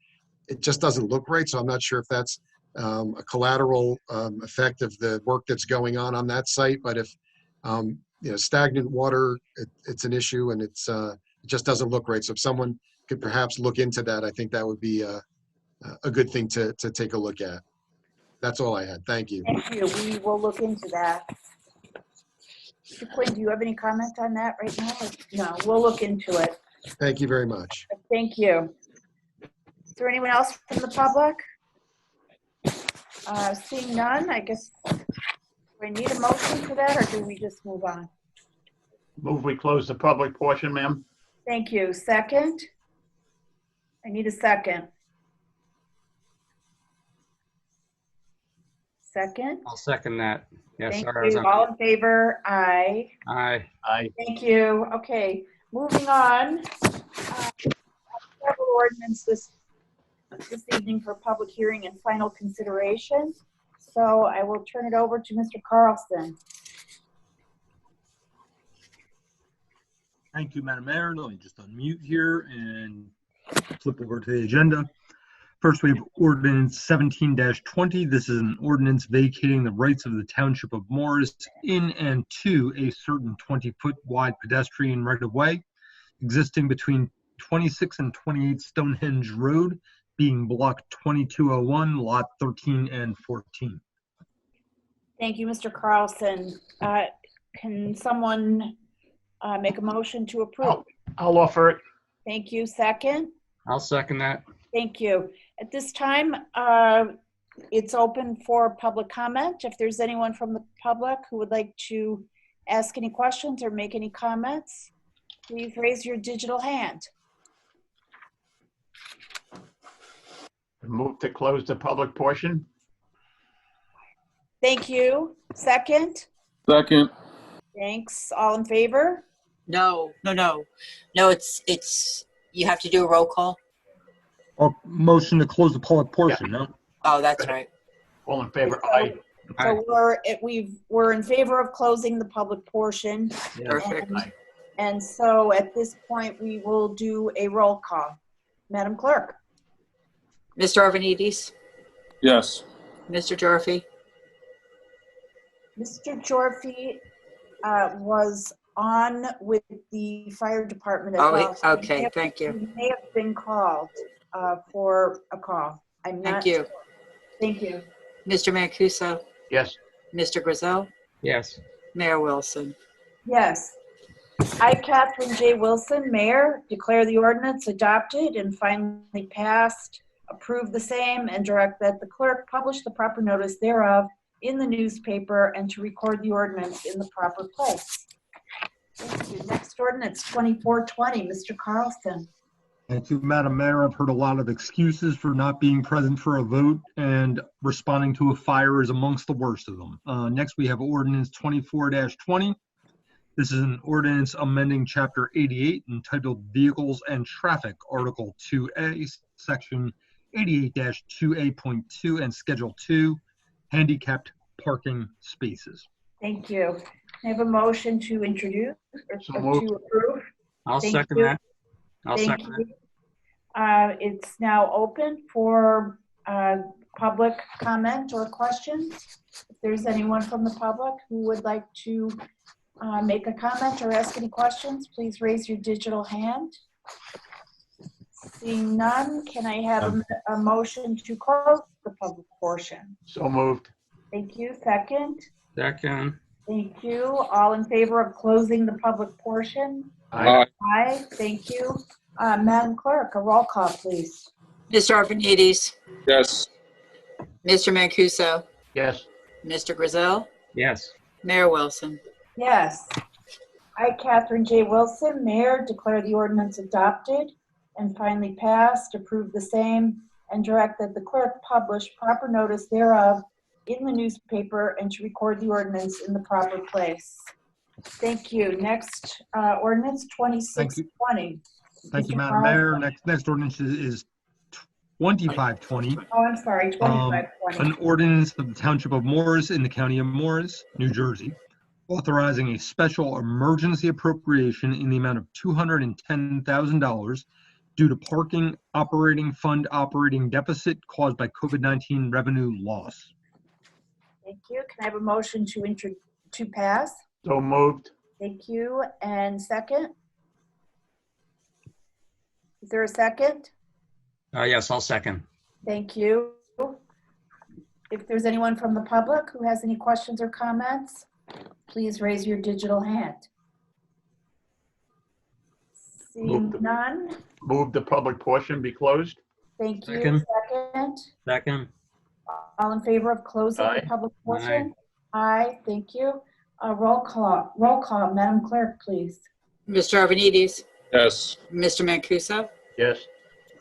it just doesn't look right. So I'm not sure if that's a collateral effect of the work that's going on that site. But if stagnant water, it's an issue, and it just doesn't look right. So if someone could perhaps look into that, I think that would be a good thing to take a look at. That's all I had. Thank you. Thank you. We will look into that. Mr. Quinn, do you have any comment on that right now? No, we'll look into it. Thank you very much. Thank you. Is there anyone else from the public? Seeing none, I guess we need a motion for that, or do we just move on? Move we close the public portion, ma'am. Thank you. Second? I need a second. Second? I'll second that. Yes, Thank sir. you. All in favor? Aye. Aye. Aye. Thank you. Okay, moving on. Several ordinances this evening for public hearing and final consideration. So I will turn it over to Mr. Carlson. Thank you, Madam Mayor. Let me just unmute here and flip over to the agenda. First, we have Ordinance 17-20. This is an ordinance vacating the rights of the Township of Morris in and to a certain 20-foot wide pedestrian right-of-way existing between 26 and 28 Stonehenge Road, being block 2201, lot 13 and 14. Thank you, Mr. Carlson. Can someone make a motion to approve? I'll offer it. Thank you. Second? I'll second that. Thank you. At this time, it's open for public comment. If there's anyone from the public who would like to ask any questions or make any comments, please raise your digital hand. Move to close the public portion. Thank you. Second? Second. Thanks. All in favor? No, it's, you have to do a roll call. Or motion to close the public portion, no? Oh, that's right. All in favor? Aye. So we're in favor of closing the public portion. Perfect. And so at this point, we will do a roll call. Madam Clerk? Mr. Arvanites? Yes. Mr. Jorfi? Mr. Jorfi was on with the fire department as Oh, well. So okay, thank you. He may have been called for a call. I'm not Thank you. sure. Thank you. Mr. Mancuso? Yes. Mr. Grizel? Yes. Mayor Wilson? Yes. I, Catherine J. Wilson, Mayor, declare the ordinance adopted and finally passed, approve the same, and direct that the clerk publish the proper notice thereof in the newspaper and to record the ordinance in the proper place. Thank you. Next ordinance, 2420, Mr. Carlson. Thank you, Madam Mayor. I've heard a lot of excuses for not being present for a vote, and responding to a fire is amongst the worst of them. Next, we have Ordinance 24-20. This is an ordinance amending Chapter 88 entitled Vehicles and Traffic, Article 2A, Section 88-2A.2 and Schedule 2, Handicapped Parking Spaces. Thank you. I have a motion to introduce or to approve. I'll Thank second you. that. I'll Thank second you. that. It's now open for public comment or questions. If there's anyone from the public who would like to make a comment or ask any questions, please raise your digital hand. Seeing none, can I have a motion to close the public portion? So moved. Thank you. Second? Second. Thank you. All in favor of closing the public portion? Aye. Aye. Thank you. Madam Clerk, a roll call, please. Mr. Arvanites? Yes. Mr. Mancuso? Yes. Mr. Grizel? Yes. Mayor Wilson? Yes. I, Catherine J. Wilson, Mayor, declare the ordinance adopted and finally passed, approve the same, and direct that the clerk publish proper notice thereof in the newspaper and to record the ordinance in the proper place. Thank you. Next, ordinance 2620. Thank you, Mr. Madam Carl? Mayor. Next ordinance is 2520. Oh, I'm sorry, 2520. An ordinance of the Township of Morris in the County of Morris, New Jersey, authorizing a special emergency appropriation in the amount of $210,000 due to parking operating fund operating deficit caused by COVID-19 revenue loss. Thank you. Can I have a motion to pass? So moved. Thank you. And second? Is there a second? Yes, I'll second. Thank you. If there's anyone from the public who has any questions or comments, please raise your digital hand. Seeing none, Move the public portion be closed. thank you. Second. Second. Second. All in favor of closing the Aye. public portion? Aye, thank you. Roll call, Madam Clerk, please. Mr. Arvanites, Yes. Mr. Mancuso, Yes.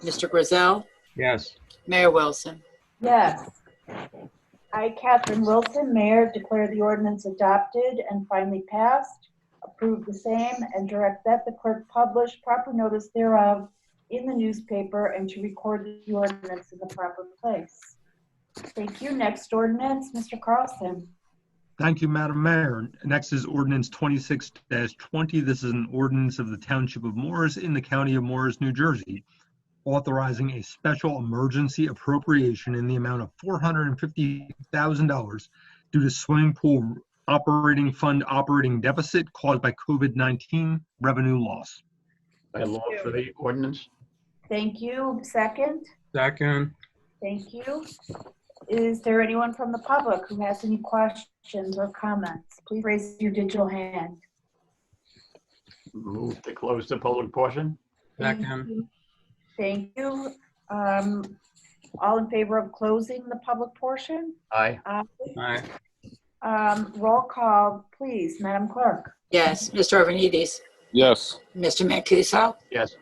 Mr. Grizel, Yes. Mayor Wilson. Yes. I, Catherine Wilson, Mayor, declare the ordinance adopted and finally passed, approve the same, and direct that the clerk publish proper notice thereof in the newspaper and to record the ordinance in the proper place. Thank you. Next ordinance, Mr. Carlson. Thank you, Madam Mayor. Next is ordinance 26-20. This is an ordinance of the Township of Morris in the County of Morris, New Jersey, authorizing a special emergency appropriation in the amount of $450,000 due to swimming pool operating fund operating deficit caused by COVID-19 revenue loss. By law for the ordinance. Thank you. Second. Second. Thank you. Is there anyone from the public who has any questions or comments? Please raise your digital hand. Move to close the public portion. Second. Thank you. All in favor of closing the public portion? Aye. Aye. Roll call, please, Madam Clerk. Yes, Mr. Arvanites, Yes. Mr. Mancuso, Yes.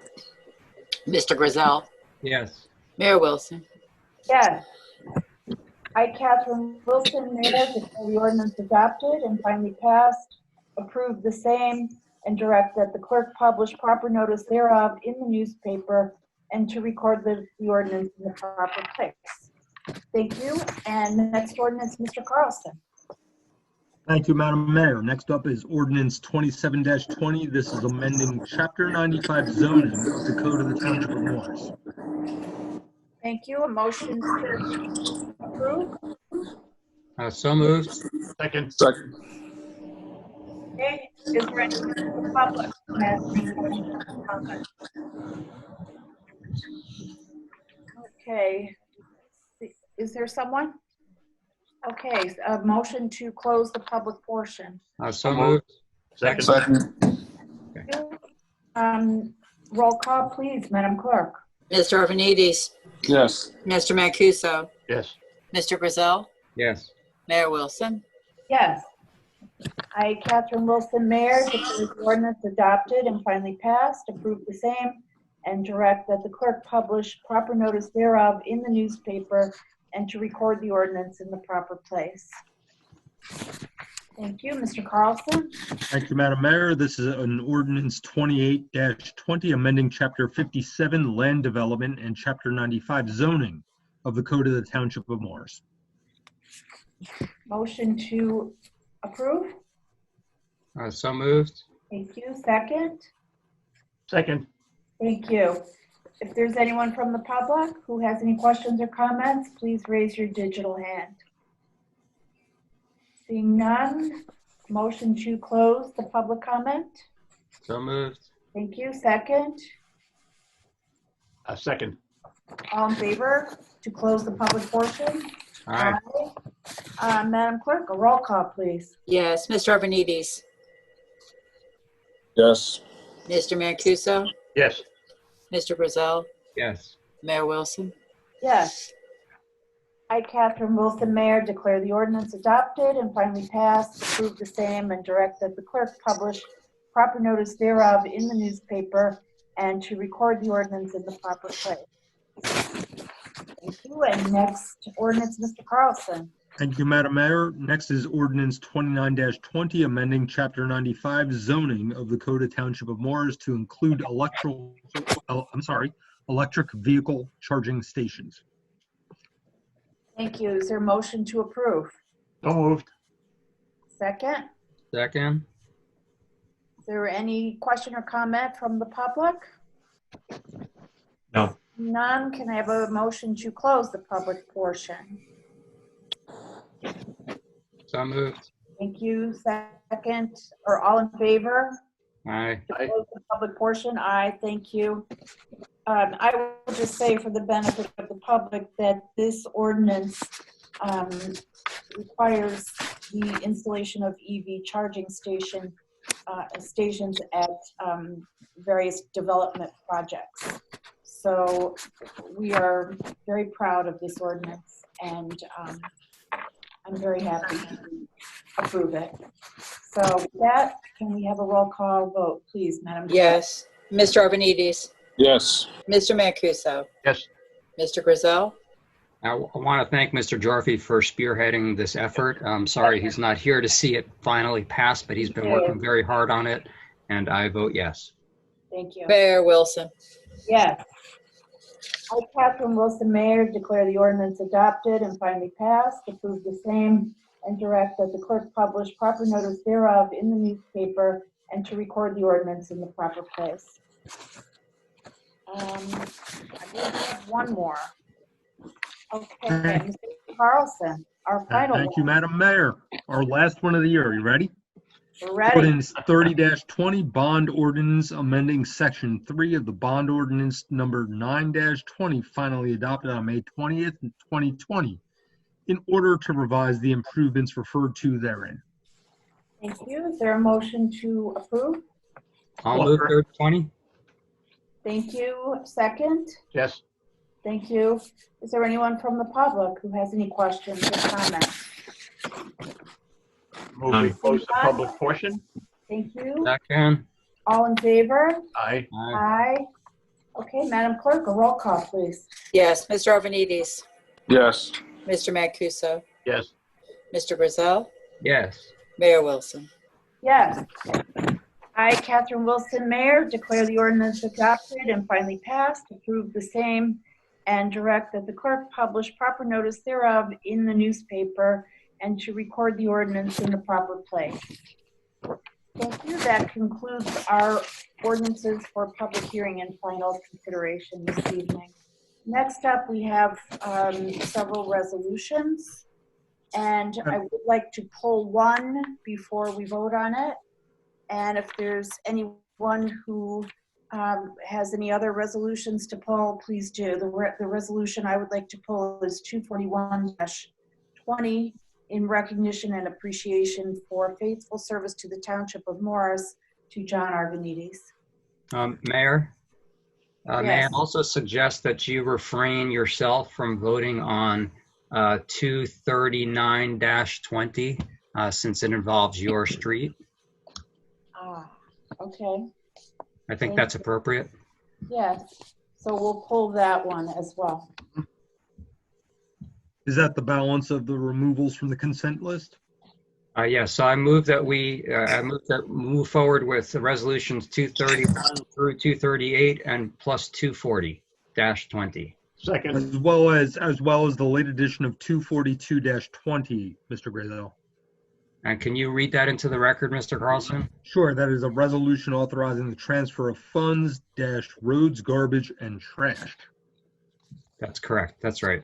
Mr. Grizel, Yes. Mayor Wilson. Yes. I, Catherine Wilson, Mayor, declare the ordinance adopted and finally passed, approve the same, and direct that the clerk publish proper notice thereof in the newspaper and to record the ordinance in the proper place. Thank you. And the next ordinance, Mr. Carlson. Thank you, Madam Mayor. Next up is ordinance 27-20. This is amending Chapter 95 zoning of the Code of the Township of Morris. Thank you. A motion to approve. So moved. Second. Second. Okay. Is there anyone from the public who has any questions or comments? Okay. Is there someone? Okay, a motion to close the public portion. So moved. Second. Roll call, please, Madam Clerk. Mr. Arvanites, Yes. Mr. Mancuso, Yes. Mr. Grizel, Yes. Mayor Wilson. Yes. I, Catherine Wilson, Mayor, declare the ordinance adopted and finally passed, approve the same, and direct that the clerk publish proper notice thereof in the newspaper and to record the ordinance in the proper place. Thank you. Mr. Carlson? Thank you, Madam Mayor. This is an ordinance 28-20, amending Chapter 57 Land Development and Chapter 95 Zoning of the Code of the Township of Morris. Motion to approve? So moved. Thank you. Second? Second. Thank you. If there's anyone from the public who has any questions or comments, please raise your digital hand. Seeing none, motion to close the public comment. So moved. Thank you. Second? Second. All in favor to close the public portion? Aye. Madam Clerk, a roll call, please. Yes, Mr. Arvanites, Yes. Mr. Mancuso, Yes. Mr. Grizel, Yes. Mayor Wilson. Yes. I, Catherine Wilson, Mayor, declare the ordinance adopted and finally passed, approve the same, and direct that the clerk publish proper notice thereof in the newspaper and to record the ordinance in the proper place. Thank you. And next ordinance, Mr. Carlson. Thank you, Madam Mayor. Next is ordinance 29-20, amending Chapter 95 zoning of the Code of Township of Morris to include electric vehicle charging stations. Thank you. Is there a motion to approve? So moved. Second? Second. Is there any question or comment from the public? No. None. Can I have a motion to close the public portion? So moved. Thank you. Second, or all in favor? Aye. To close the public portion? Aye, thank you. I will just say for the benefit of the public that this ordinance requires the installation of EV charging stations at various development projects. So we are very proud of this ordinance, and I'm very happy to approve it. So with that, can we have a roll call vote, please, Madam Clerk? Yes. Mr. Arvanites? Yes. Mr. Mancuso? Yes. Mr. Griselle? I want to thank Mr. Jorfi for spearheading this effort. I'm sorry he's not here to see it finally passed, but he's been working very hard on it, and I vote yes. Thank you. Mayor Wilson? Yes. I, Catherine Wilson, Mayor, declare the ordinance adopted and finally passed, approve the same, and direct that the clerk publish proper notice thereof in the newspaper and to record the ordinance in the proper place. I believe we have one more. Okay, Mr. Carlson, our final Thank you, one. Madam Mayor. Our last one of the year. You ready? We're ready. Ordinance 30-20, bond ordinance amending section 3 of the bond ordinance number 9-20, finally adopted on May 20th, 2020, in order to revise the improvements referred to therein. Thank you. Is there a motion to approve? I'll move 30-20. Thank you. Second? Yes. Thank you. Is there anyone from the public who has any questions or comments? Move we close the public portion. Thank you. Second. All in favor? Aye. Aye. Okay, Madam Clerk, a roll call, please. Yes. Mr. Arvanites? Yes. Mr. Mancuso? Yes. Mr. Griselle? Yes. Mayor Wilson? Yes. I, Catherine Wilson, Mayor, declare the ordinance adopted and finally passed, approve the same, and direct that the clerk publish proper notice thereof in the newspaper and to record the ordinance in the proper place. Thank you. That concludes our ordinances for public hearing and final consideration this evening. Next up, we have several resolutions, and I would like to pull one before we vote on it. And if there's anyone who has any other resolutions to pull, please do. The resolution I would like to pull is 241-20 in recognition and appreciation for faithful service to the Township of Morris to John Arvanites. Mayor, may I Yes. also suggest that you refrain yourself from voting on 239-20 since it involves your street? Okay. I think that's appropriate. Yes. So we'll pull that one as well. Is that the balance of the removals from the consent list? Yes, so I move that we move forward with the resolutions 231 through 238 and plus 240-20. Second. As well as the late edition of 242-20, Mr. Griselle. And can you read that into the record, Mr. Carlson? Sure, that is a resolution authorizing the transfer of funds, roads, garbage, and trash. That's correct. That's right.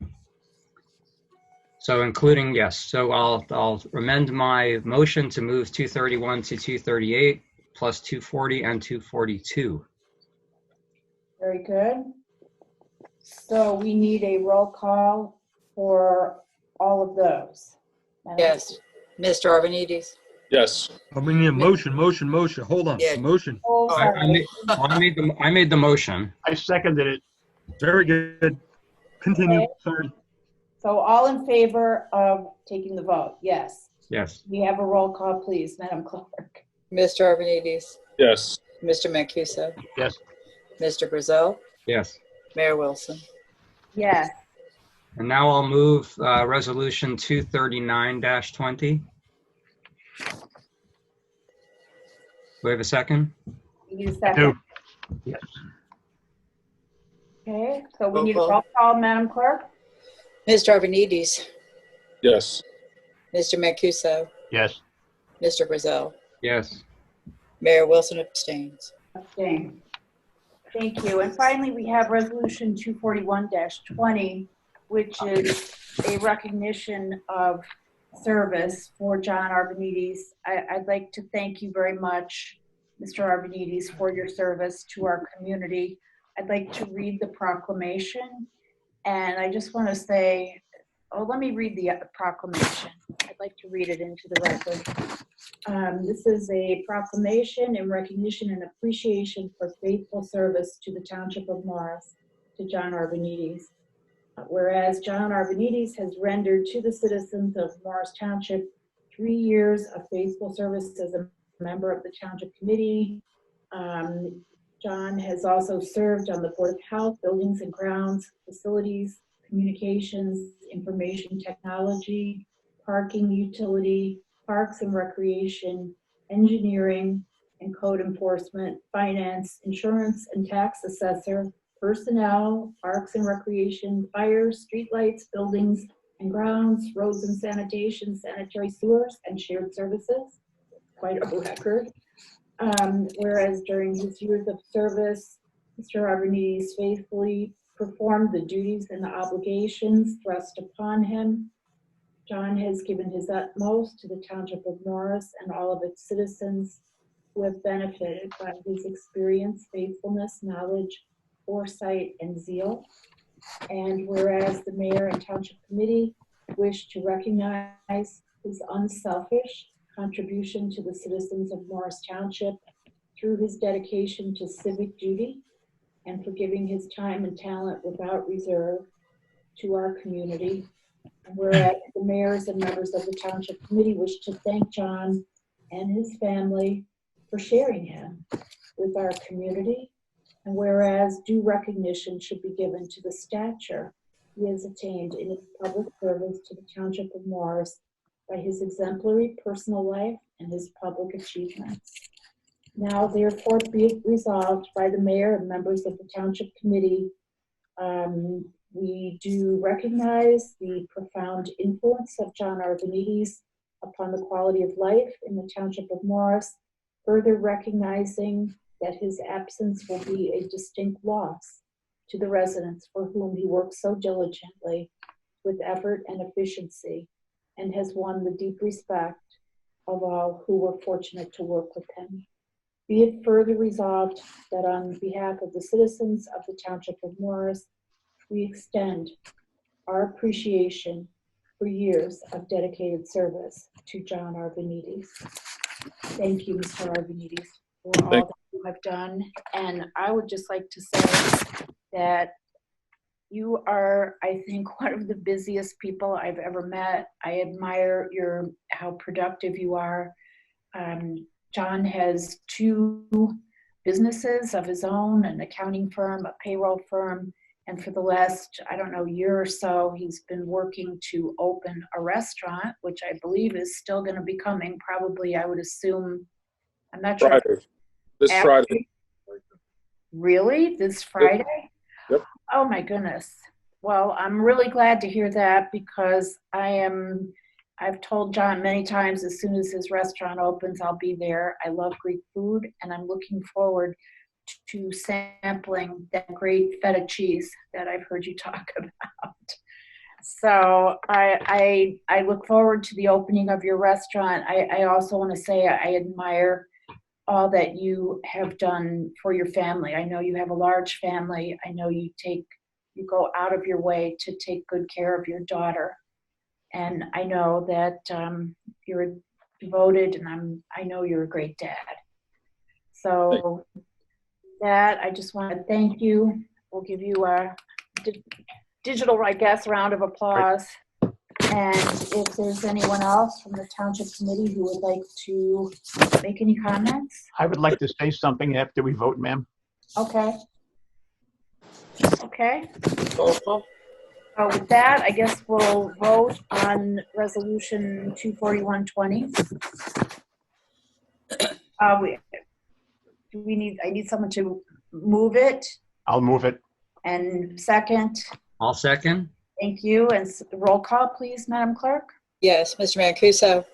So including, yes. So I'll amend my motion to move 231 to 238 plus 240 and 242. Very good. So we need a roll call for all of those. Yes. Mr. Arvanites? Yes. I mean, motion. Hold on, Yeah. motion. Oh, sorry. I made the motion. I seconded it. Very good. Continue. Okay. Sorry. So all in favor of taking the vote? Yes. Yes. We have a roll call, please, Madam Clerk. Mr. Arvanites? Yes. Mr. Mancuso? Yes. Mr. Griselle? Yes. Mayor Wilson? Yes. And now I'll move Resolution 239-20. Do we have a second? You second. Yes. Okay, so we need a roll call, Madam Clerk? Mr. Arvanites, Yes. Mr. Mancuso, Yes. Mr. Brazel, Yes. Mayor Wilson abstains. Abstain. Thank you. And finally, we have Resolution 241-20, which is a recognition of service for John Arvanites. I'd like to thank you very much, Mr. Arvanites, for your service to our community. I'd like to read the proclamation, and I just want to say, let me read the proclamation. I'd like to read it into the record. This is a proclamation in recognition and appreciation for faithful service to the Township of Morris, to John Arvanites. Whereas John Arvanites has rendered to the citizens of Morris Township 3 years of faithful service as a member of the Township Committee. John has also served on the Board of Health, Buildings and Grounds, Facilities, Communications, Information Technology, Parking, Utility, Parks and Recreation, Engineering and Code Enforcement, Finance, Insurance and Tax Assessor, Personnel, Parks and Recreation, Fire, Streetlights, Buildings and Grounds, Roads and Sanitation, Sanitary Sewers, and Shared Services. Quite a record. Whereas during his years of service, Mr. Arvanites faithfully performed the duties and the obligations thrust upon him. John has given his utmost to the Township of Morris and all of its citizens who have benefited by his experience, faithfulness, knowledge, foresight, and zeal. And whereas the Mayor and Township Committee wish to recognize his unselfish contribution to the citizens of Morris Township through his dedication to civic duty and for giving his time and talent without reserve to our community. And whereas the mayors and members of the Township Committee wish to thank John and his family for sharing him with our community. And whereas due recognition should be given to the stature he has attained in his public service to the Township of Morris by his exemplary personal life and his public achievements. Now, therefore, be it resolved by the Mayor and members of the Township Committee, we do recognize the profound influence of John Arvanites upon the quality of life in the Township of Morris, further recognizing that his absence will be a distinct loss to the residents for whom he works so diligently with effort and efficiency, and has won the deep respect of all who were fortunate to work with him. Be it further resolved that on behalf of the citizens of the Township of Morris, we extend our appreciation for years of dedicated service to John Arvanites. Thank you, Mr. Arvanites, for all that you have done. And I would just like to say that you are, I think, one of the busiest people I've ever met. I admire how productive you are. John has 2 businesses of his own, an accounting firm, a payroll firm, and for the last, I don't know, year or so, he's been working to open a restaurant, which I believe is still going to be coming, probably, I would assume. I'm not sure. This Friday. Really? This Friday? Yep. Oh my goodness. Well, I'm really glad to hear that because I've told John many times as soon as his restaurant opens, I'll be there. I love Greek food and I'm looking forward to sampling that great feta cheese that I've heard you talk about. So I look forward to the opening of your restaurant. I also want to say I admire all that you have done for your family. I know you have a large family. I know you go out of your way to take good care of your daughter. And I know that you're devoted and I know you're a great dad. So that, I just want to thank you. We'll give you a digital, I guess, round of applause. And if there's anyone else from the Township Committee who would like to make any comments? I would like to say something after we vote, ma'am. Okay. Okay. With that, I guess we'll vote on resolution 24120. I need someone to move it I'll move it. and second. I'll second. Thank you. And roll call, please, Madam Clerk. Yes, Mr. Mancuso,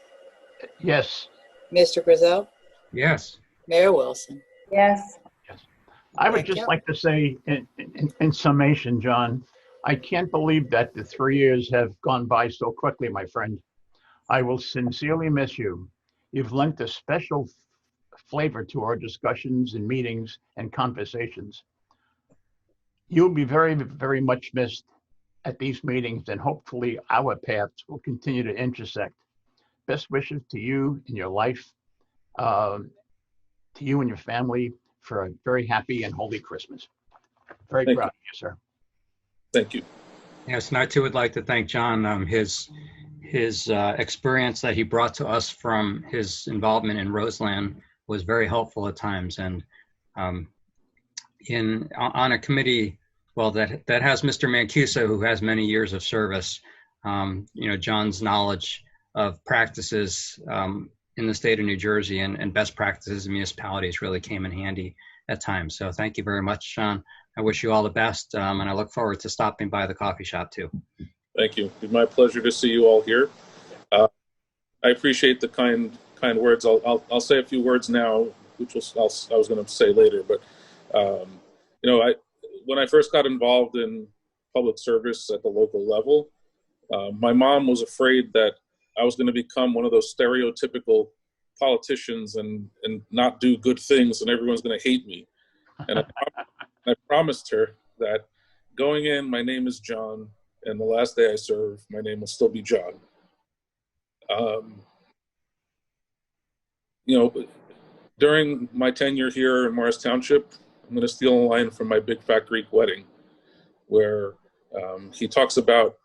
Yes. Mr. Brazel, Yes. Mayor Wilson. Yes. I would Thank just you. like to say in summation, John, I can't believe that the 3 years have gone by so quickly, my friend. I will sincerely miss you. You've lent a special flavor to our discussions and meetings and conversations. You'll be very, very much missed at these meetings, and hopefully our paths will continue to intersect. Best wishes to you in your life, to you and your family, for a very happy and holy Christmas. Very Thank proud you. of you, sir. Thank you. Yes, and I too would like to thank John. His experience that he brought to us from his involvement in Roseland was very helpful at times. And on a committee, well, that has Mr. Mancuso, who has many years of service. John's knowledge of practices in the state of New Jersey and best practices in municipalities really came in handy at times. So thank you very much, John. I wish you all the best, and I look forward to stopping by the coffee shop too. Thank you. It's my pleasure to see you all here. I appreciate the kind words. I'll say a few words now, which I was going to say later. But when I first got involved in public service at the local level, my mom was afraid that I was going to become one of those stereotypical politicians and not do good things, and everyone's going to hate me. And I promised her that going in, my name is John, and the last day I serve, my name will still be John. During my tenure here in Morris Township, I'm going to steal a line from my Big Fat Greek Wedding, where he talks about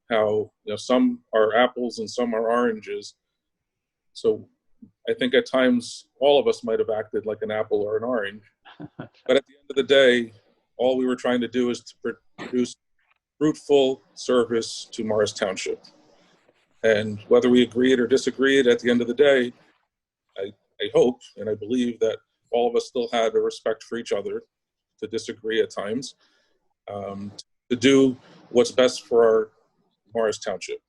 how some are apples and some are oranges. So I think at times all of us might have acted like an apple or an orange. But at the end of the day, all we were trying to do is to produce fruitful service to Morris Township. And whether we agreed or disagreed, at the end of the day, I hope and I believe that all of us still had a respect for each other, to disagree at times, to do what's best for our Morris Township.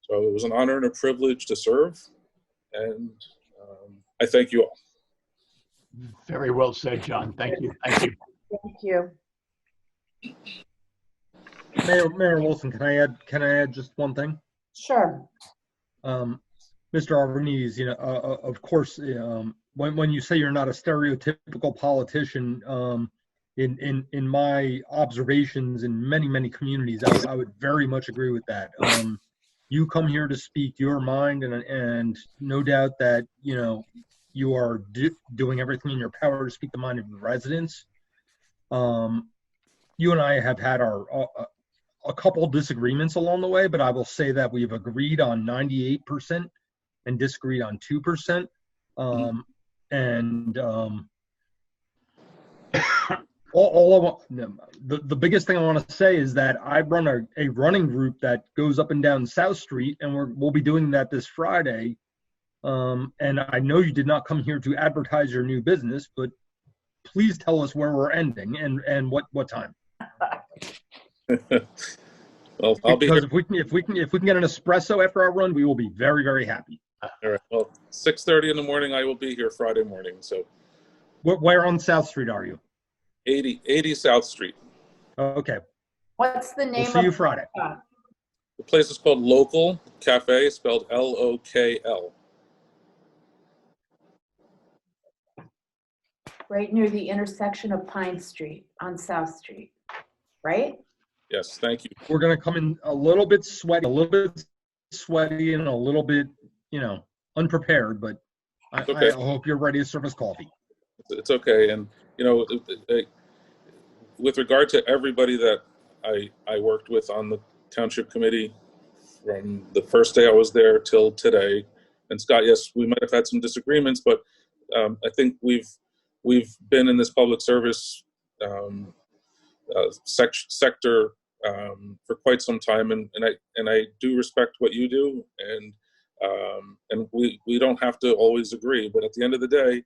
So it was an honor and a privilege to serve, and I thank you all. Very well said, John. Thank you. Thank you. Thank you. Mayor Wilson, can I add just one thing? Sure. Mr. Arvanites, of course, when you say you're not a stereotypical politician, in my observations in many communities, I would very much agree with that. You come here to speak your mind, and no doubt that you are doing everything in your power to speak the mind of the residents. You and I have had a couple disagreements along the way, but I will say that we've agreed on 98% and disagreed on 2%. All I want, the biggest thing I want to say is that I run a running group that goes up and down South Street, and we'll be doing that this Friday. And I know you did not come here to advertise your new business, but please tell us where we're ending and what time. Well, I'll be here. If we can get an espresso after our run, we will be very happy. All right. Well, 6:30 in the morning, I will be here Friday morning. So, where on South Street are you? 80 South Street. Okay. What's the name? We'll see you Friday. The place is called Local Cafe, spelled L-O-K-L. Right near the intersection of Pine Street on South Street, right? Yes, thank you. We're gonna come in a little bit sweaty, and a little bit, unprepared, but Okay. I hope you're ready to serve us coffee. It's okay. And, with regard to everybody that I worked with on the Township Committee from the first day I was there till today, and Scott, yes, we might have had some disagreements, but I think we've been in this public service sector for quite some time, and I do respect what you do, and we don't have to always agree, but at the end of the day,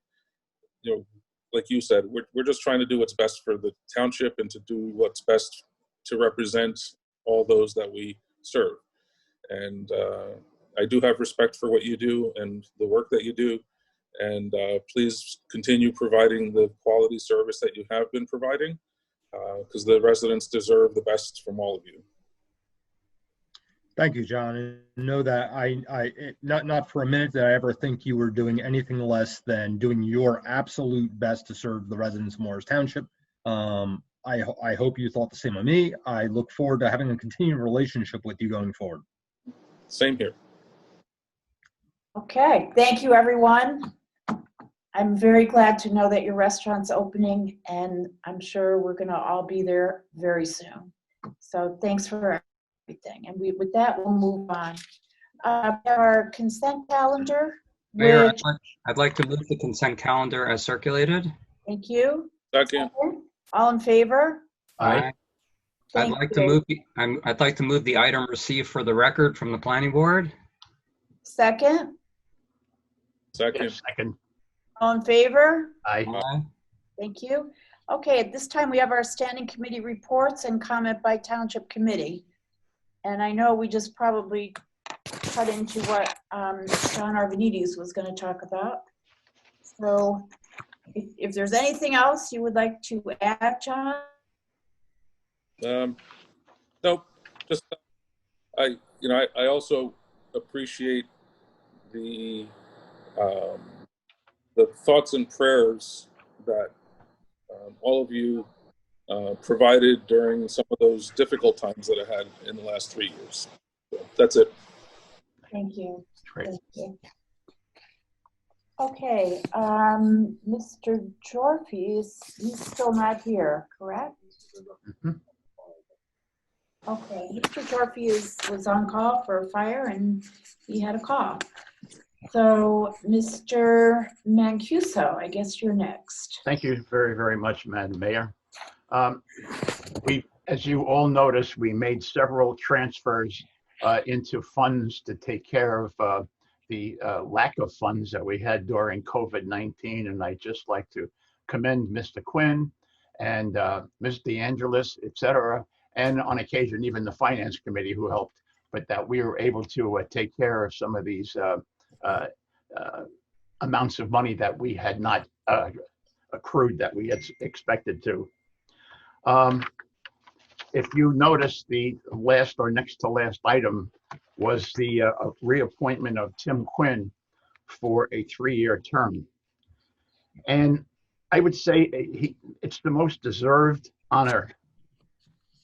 you know, like you said, we're just trying to do what's best for the township and to do what's best to represent all those that we serve. And I do have respect for what you do and the work that you do. And please continue providing the quality service that you have been providing, because the residents deserve the best from all of you. Thank you, John. And know that not for a minute did I ever think you were doing anything less than doing your absolute best to serve the residents of Morris Township. I hope you thought the same of me. I look forward to having a continued relationship with you going forward. Same here. Okay, thank you, everyone. I'm very glad to know that your restaurant's opening, and I'm sure we're gonna all be there very soon. So thanks for everything. And with that, we'll move on. We have our consent calendar. Mayor, which- I'd like to move the consent calendar as circulated. Thank you. Second. All in favor? Aye. I'd Thank like you. to move the item received for the record from the planning board. Second? Second. Yes, second. All in favor? Aye. Aye. Thank you. Okay, at this time, we have our standing committee reports and comment by township committee. And I know we just probably cut into what John Arvanites was going to talk about. So if there's anything else you would like to add, John? Nope. Just I also appreciate the thoughts and prayers that all of you provided during some of those difficult times that I had in the last 3 years. So that's it. Thank you. Great. Thank you. Okay, Mr. Jorphy he's still not here, correct? Mhm. Okay, Mr. Jorphy was on call for a fire and he had a cough. So, Mr. Mancuso, I guess you're next. Thank you very, very much, Madam Mayor. As you all noticed, we made several transfers into funds to take care of the lack of funds that we had during COVID-19. And I'd just like to commend Mr. Quinn and Ms. DeAngelis, et cetera, and on occasion, even the Finance Committee who helped, but that we were able to take care of some of these amounts of money that we had not accrued that we had expected to. If you notice, the last or next to last item was the reappointment of Tim Quinn for a 3-year term. And I would say it's the most deserved honor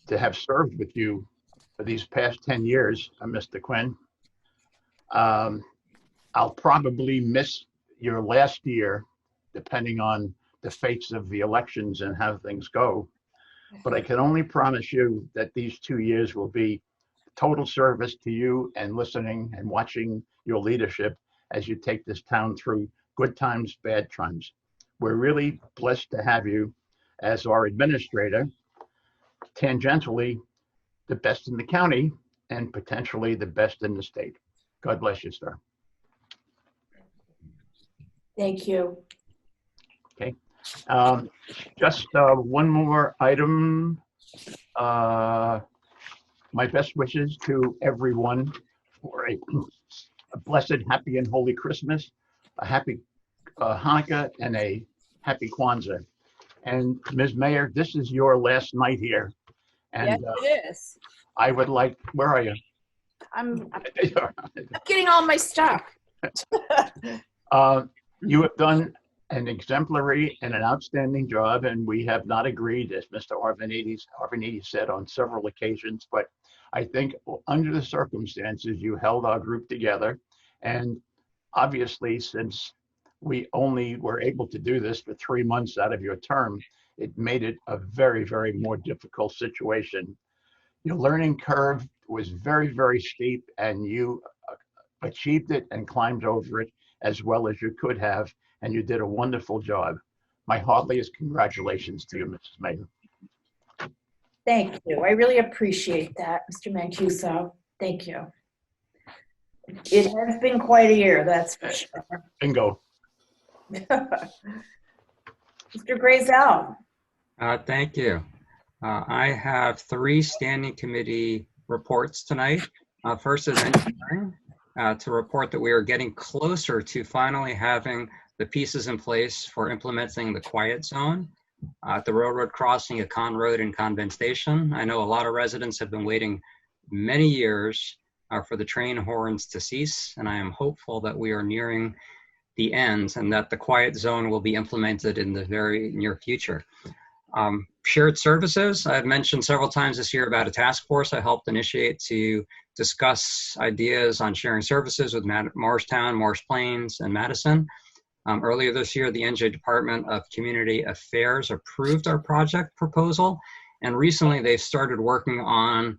to have served with you for these past 10 years, Mr. Quinn. I'll probably miss your last year, depending on the fates of the elections and how things go. But I can only promise you that these 2 years will be total service to you and listening and watching your leadership as you take this town through good times, bad times. We're really blessed to have you as our administrator, tangentially the best in the county and potentially the best in the state. God bless you, sir. Thank you. Okay. Just one more item. My best wishes to everyone for a blessed, happy, and holy Christmas, a happy Hanukkah, and a happy Kwanzaa. And Ms. Mayor, this is your last night here. And Yes, it is. I would like, where are you? I'm getting all my stuff. You have done an exemplary and an outstanding job, and we have not agreed, as Mr. Arvanites said on several occasions, but I think under the circumstances, you held our group together. And obviously, since we only were able to do this for 3 months out of your term, it made it a very, very more difficult situation. Your learning curve was very, very steep, and you achieved it and climbed over it as well as you could have, and you did a wonderful job. My heartiest congratulations to you, Mrs. Mayor. Thank you. I really appreciate that, Mr. Mancuso. Thank you. It has been quite a year, that's for sure. Bingo. Mr. Grazel. Thank you. I have 3 standing committee reports tonight. First is engineering, to report that we are getting closer to finally having the pieces in place for implementing the quiet zone at the railroad crossing at Con Road and Convent Station. I know a lot of residents have been waiting many years for the train horns to cease, and I am hopeful that we are nearing the end and that the quiet zone will be implemented in the very near future. Shared services, I've mentioned several times this year about a task force I helped initiate to discuss ideas on sharing services with Morristown, Morris Plains, and Madison. Earlier this year, the NJ Department of Community Affairs approved our project proposal, and recently they've started working on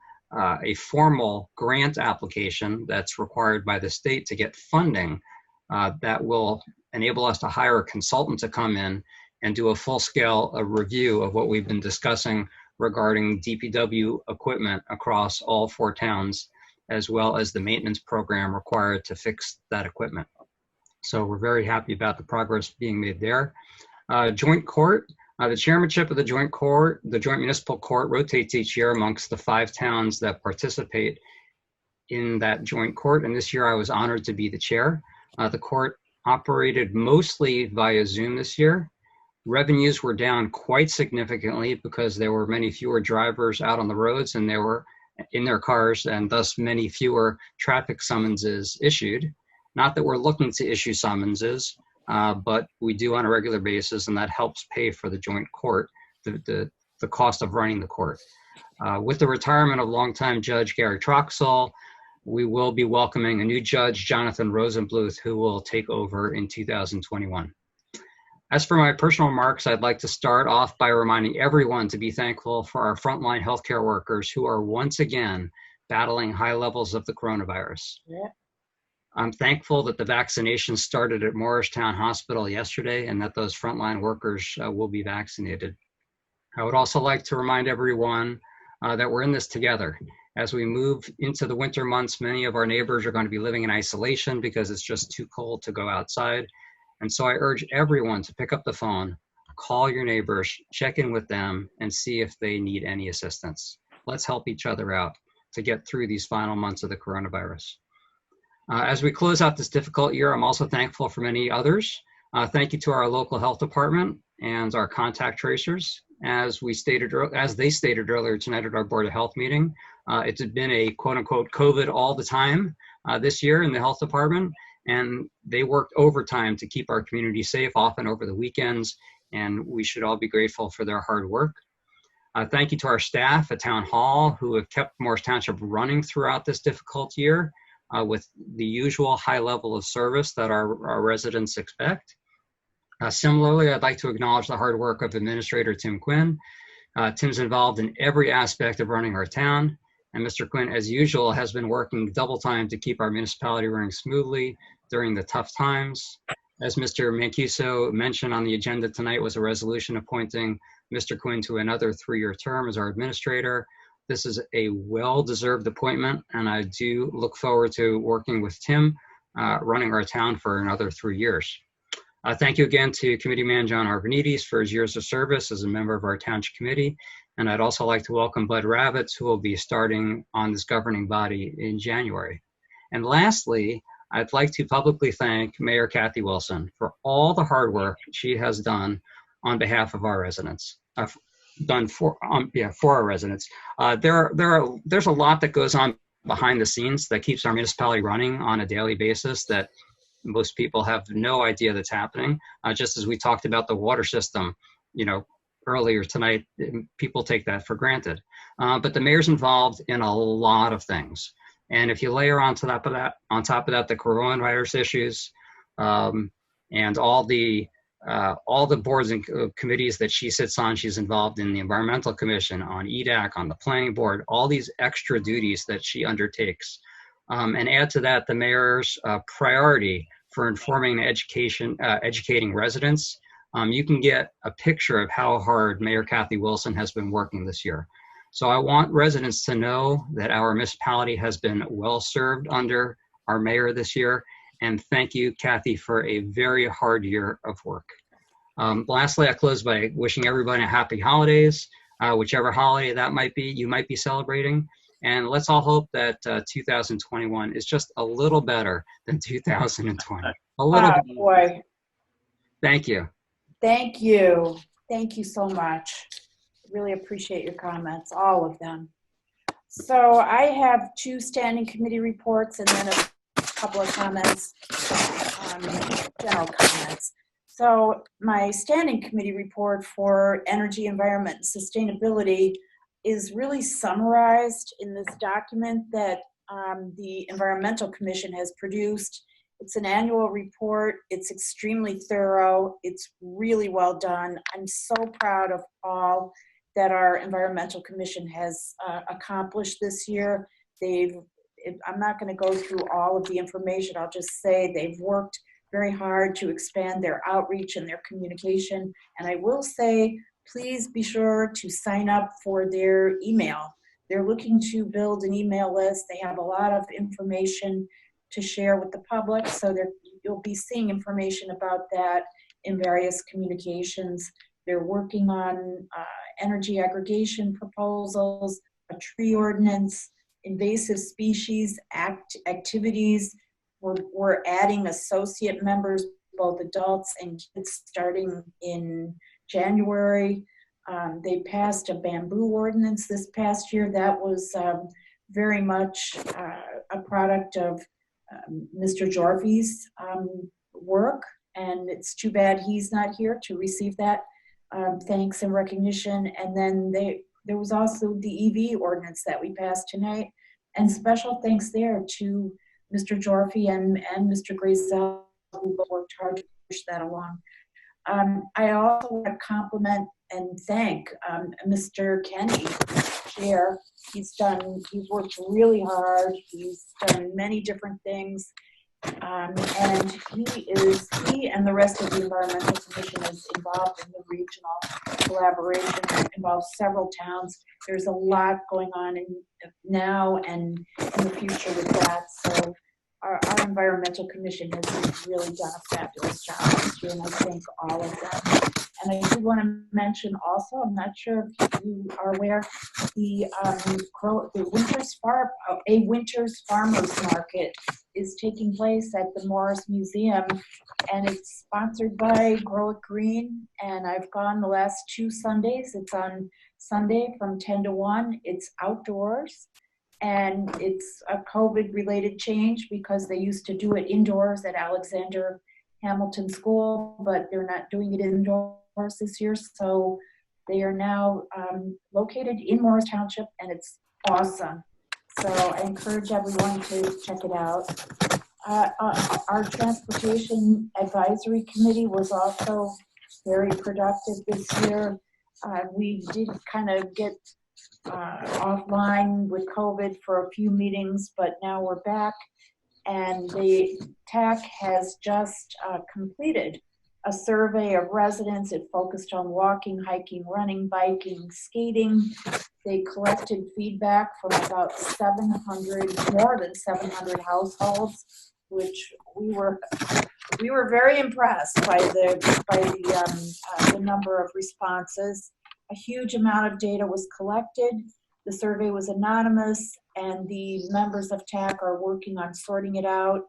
a formal grant application that's required by the state to get funding that will enable us to hire a consultant to come in and do a full-scale review of what we've been discussing regarding DPW equipment across all 4 towns, as well as the maintenance program required to fix that equipment. So we're very happy about the progress being made there. Joint court, the chairmanship of the joint court, the joint municipal court, rotates each year amongst the 5 towns that participate in that joint court. And this year I was honored to be the chair. The court operated mostly via Zoom this year. Revenues were down quite significantly because there were many fewer drivers out on the roads and they were in their cars, and thus many fewer traffic summonses issued. Not that we're looking to issue summonses, but we do on a regular basis, and that helps pay for the joint court, the cost of running the court. With the retirement of longtime Judge Gary Troxell, we will be welcoming a new judge, Jonathan Rosenbluth, who will take over in 2021. As for my personal remarks, I'd like to start off by reminding everyone to be thankful for our frontline healthcare workers who are once again battling high levels of the coronavirus. Yeah. I'm thankful that the vaccination started at Morristown Hospital yesterday and that those frontline workers will be vaccinated. I would also like to remind everyone that we're in this together. As we move into the winter months, many of our neighbors are going to be living in isolation because it's just too cold to go outside. And so I urge everyone to pick up the phone, call your neighbors, check in with them, and see if they need any assistance. Let's help each other out to get through these final months of the coronavirus. As we close out this difficult year, I'm also thankful for many others. Thank you to our local health department and our contact tracers. As they stated earlier tonight at our Board of Health meeting, it's been a quote-unquote COVID all the time this year in the health department, and they worked overtime to keep our community safe, often over the weekends, and we should all be grateful for their hard work. Thank you to our staff at Town Hall who have kept Morris Township running throughout this difficult year with the usual high level of service that our residents expect. Similarly, I'd like to acknowledge the hard work of Administrator Tim Quinn. Tim's involved in every aspect of running our town, and Mr. Quinn, as usual, has been working double time to keep our municipality running smoothly during the tough times. As Mr. Mancuso mentioned on the agenda tonight was a resolution appointing Mr. Quinn to another 3-year term as our administrator. This is a well-deserved appointment, and I do look forward to working with Tim, running our town for another 3 years. Thank you again to Committeeman John Arvanites for his years of service as a member of our Township Committee. And I'd also like to welcome Bud Ravitz, who will be starting on this governing body in January. And lastly, I'd like to publicly thank Mayor Kathy Wilson for all the hard work she has done on behalf of our residents, for our residents. There's a lot that goes on behind the scenes that keeps our municipality running on a daily basis that most people have no idea that's happening. Just as we talked about the water system, earlier tonight, people take that for granted. But the mayor's involved in a lot of things. And if you layer on top of that, the coronavirus issues, and all the boards and committees that she sits on, she's involved in the Environmental Commission, on EDAC, on the Planning Board, all these extra duties that she undertakes. And add to that the mayor's priority for informing and educating residents. You can get a picture of how hard Mayor Kathy Wilson has been working this year. So I want residents to know that our municipality has been well served under our mayor this year. And thank you, Kathy, for a very hard year of work. Lastly, I close by wishing everybody a happy holidays, whichever holiday that might be, you might be celebrating. And let's all hope that 2021 is just a little better than 2020. A little bit. Boy. Thank you. Thank you. Thank you so much. Really appreciate your comments, all of them. So I have 2 standing committee reports and then a couple of comments, general comments. So my standing committee report for energy, environment, and sustainability is really summarized in this document that the Environmental Commission has produced. It's an annual report. It's extremely thorough. It's really well done. I'm so proud of all that our Environmental Commission has accomplished this year. I'm not going to go through all of the information. I'll just say they've worked very hard to expand their outreach and their communication. And I will say, please be sure to sign up for their email. They're looking to build an email list. They have a lot of information to share with the public. So you'll be seeing information about that in various communications. They're working on energy aggregation proposals, a tree ordinance, invasive species activities. We're adding associate members, both adults and kids, starting in January. They passed a bamboo ordinance this past year. That was very much a product of Mr. Jorfe's work, and it's too bad he's not here to receive that thanks and recognition. And then there was also the EV ordinance that we passed tonight, and special thanks there to Mr. Jorfe and Mr. Grazel, who both worked hard to push that along. I also want to compliment and thank Mr. Kenny, Chair. He's worked really hard. He's done many different things. And he and the rest of the Environmental Commission is involved in the regional collaboration. It involves several towns. There's a lot going on now and in the future with that. So our Environmental Commission has really done a fabulous job this year, and I thank all of them. And I do want to mention also, I'm not sure if you are aware, the Winter's Farmers Market is taking place at the Morris Museum, and it's sponsored by Grow It Green. And I've gone the last 2 Sundays. It's on Sunday from 10 to 1. It's outdoors, and it's a COVID-related change because they used to do it indoors at Alexander Hamilton School, but they're not doing it indoors this year. So they are now located in Morris Township, and it's awesome. So I encourage everyone to check it out. Our Transportation Advisory Committee was also very productive this year. We did kind of get offline with COVID for a few meetings, but now we're back. And the TAC has just completed a survey of residents. It focused on walking, hiking, running, biking, skating. They collected feedback from about more than 700 households, which we were very impressed by the number of responses. A huge amount of data was collected. The survey was anonymous, and the members of TAC are working on sorting it out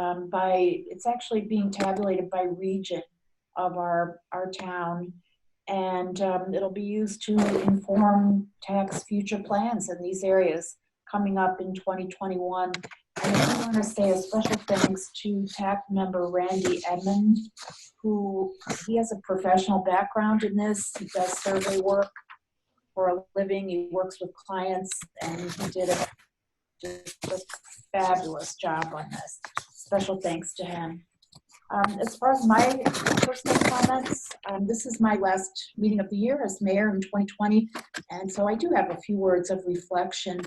it's actually being tabulated by region of our town, and it'll be used to inform TAC's future plans in these areas coming up in 2021. And I want to say a special thanks to TAC member Randy Edmond, he has a professional background in this. He does survey work for a living. He works with clients, and he did just a fabulous job on this. Special thanks to him. As far as my personal comments, this is my last meeting of the year as mayor in 2020, and so I do have a few words of reflection.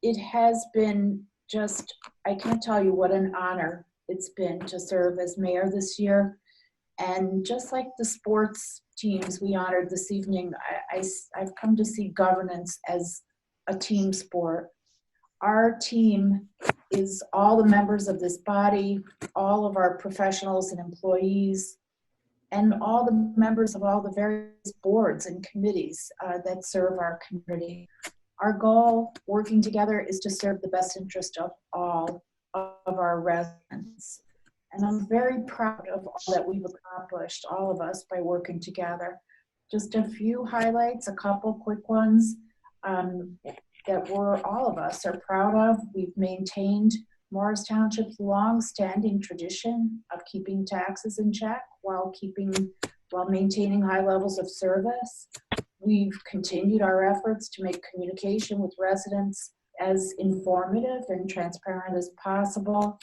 It has been I can't tell you what an honor it's been to serve as mayor this year. And just like the sports teams we honored this evening, I've come to see governance as a team sport. Our team is all the members of this body, all of our professionals and employees, and all the members of all the various boards and committees that serve our community. Our goal, working together, is to serve the best interest of all of our residents. And I'm very proud of all that we've accomplished, all of us, by working together. Just a few highlights, a couple quick ones that all of us are proud of. We've maintained Morris Township's long-standing tradition of keeping taxes in check while maintaining high levels of service. We've continued our efforts to make communication with residents as informative and transparent as possible.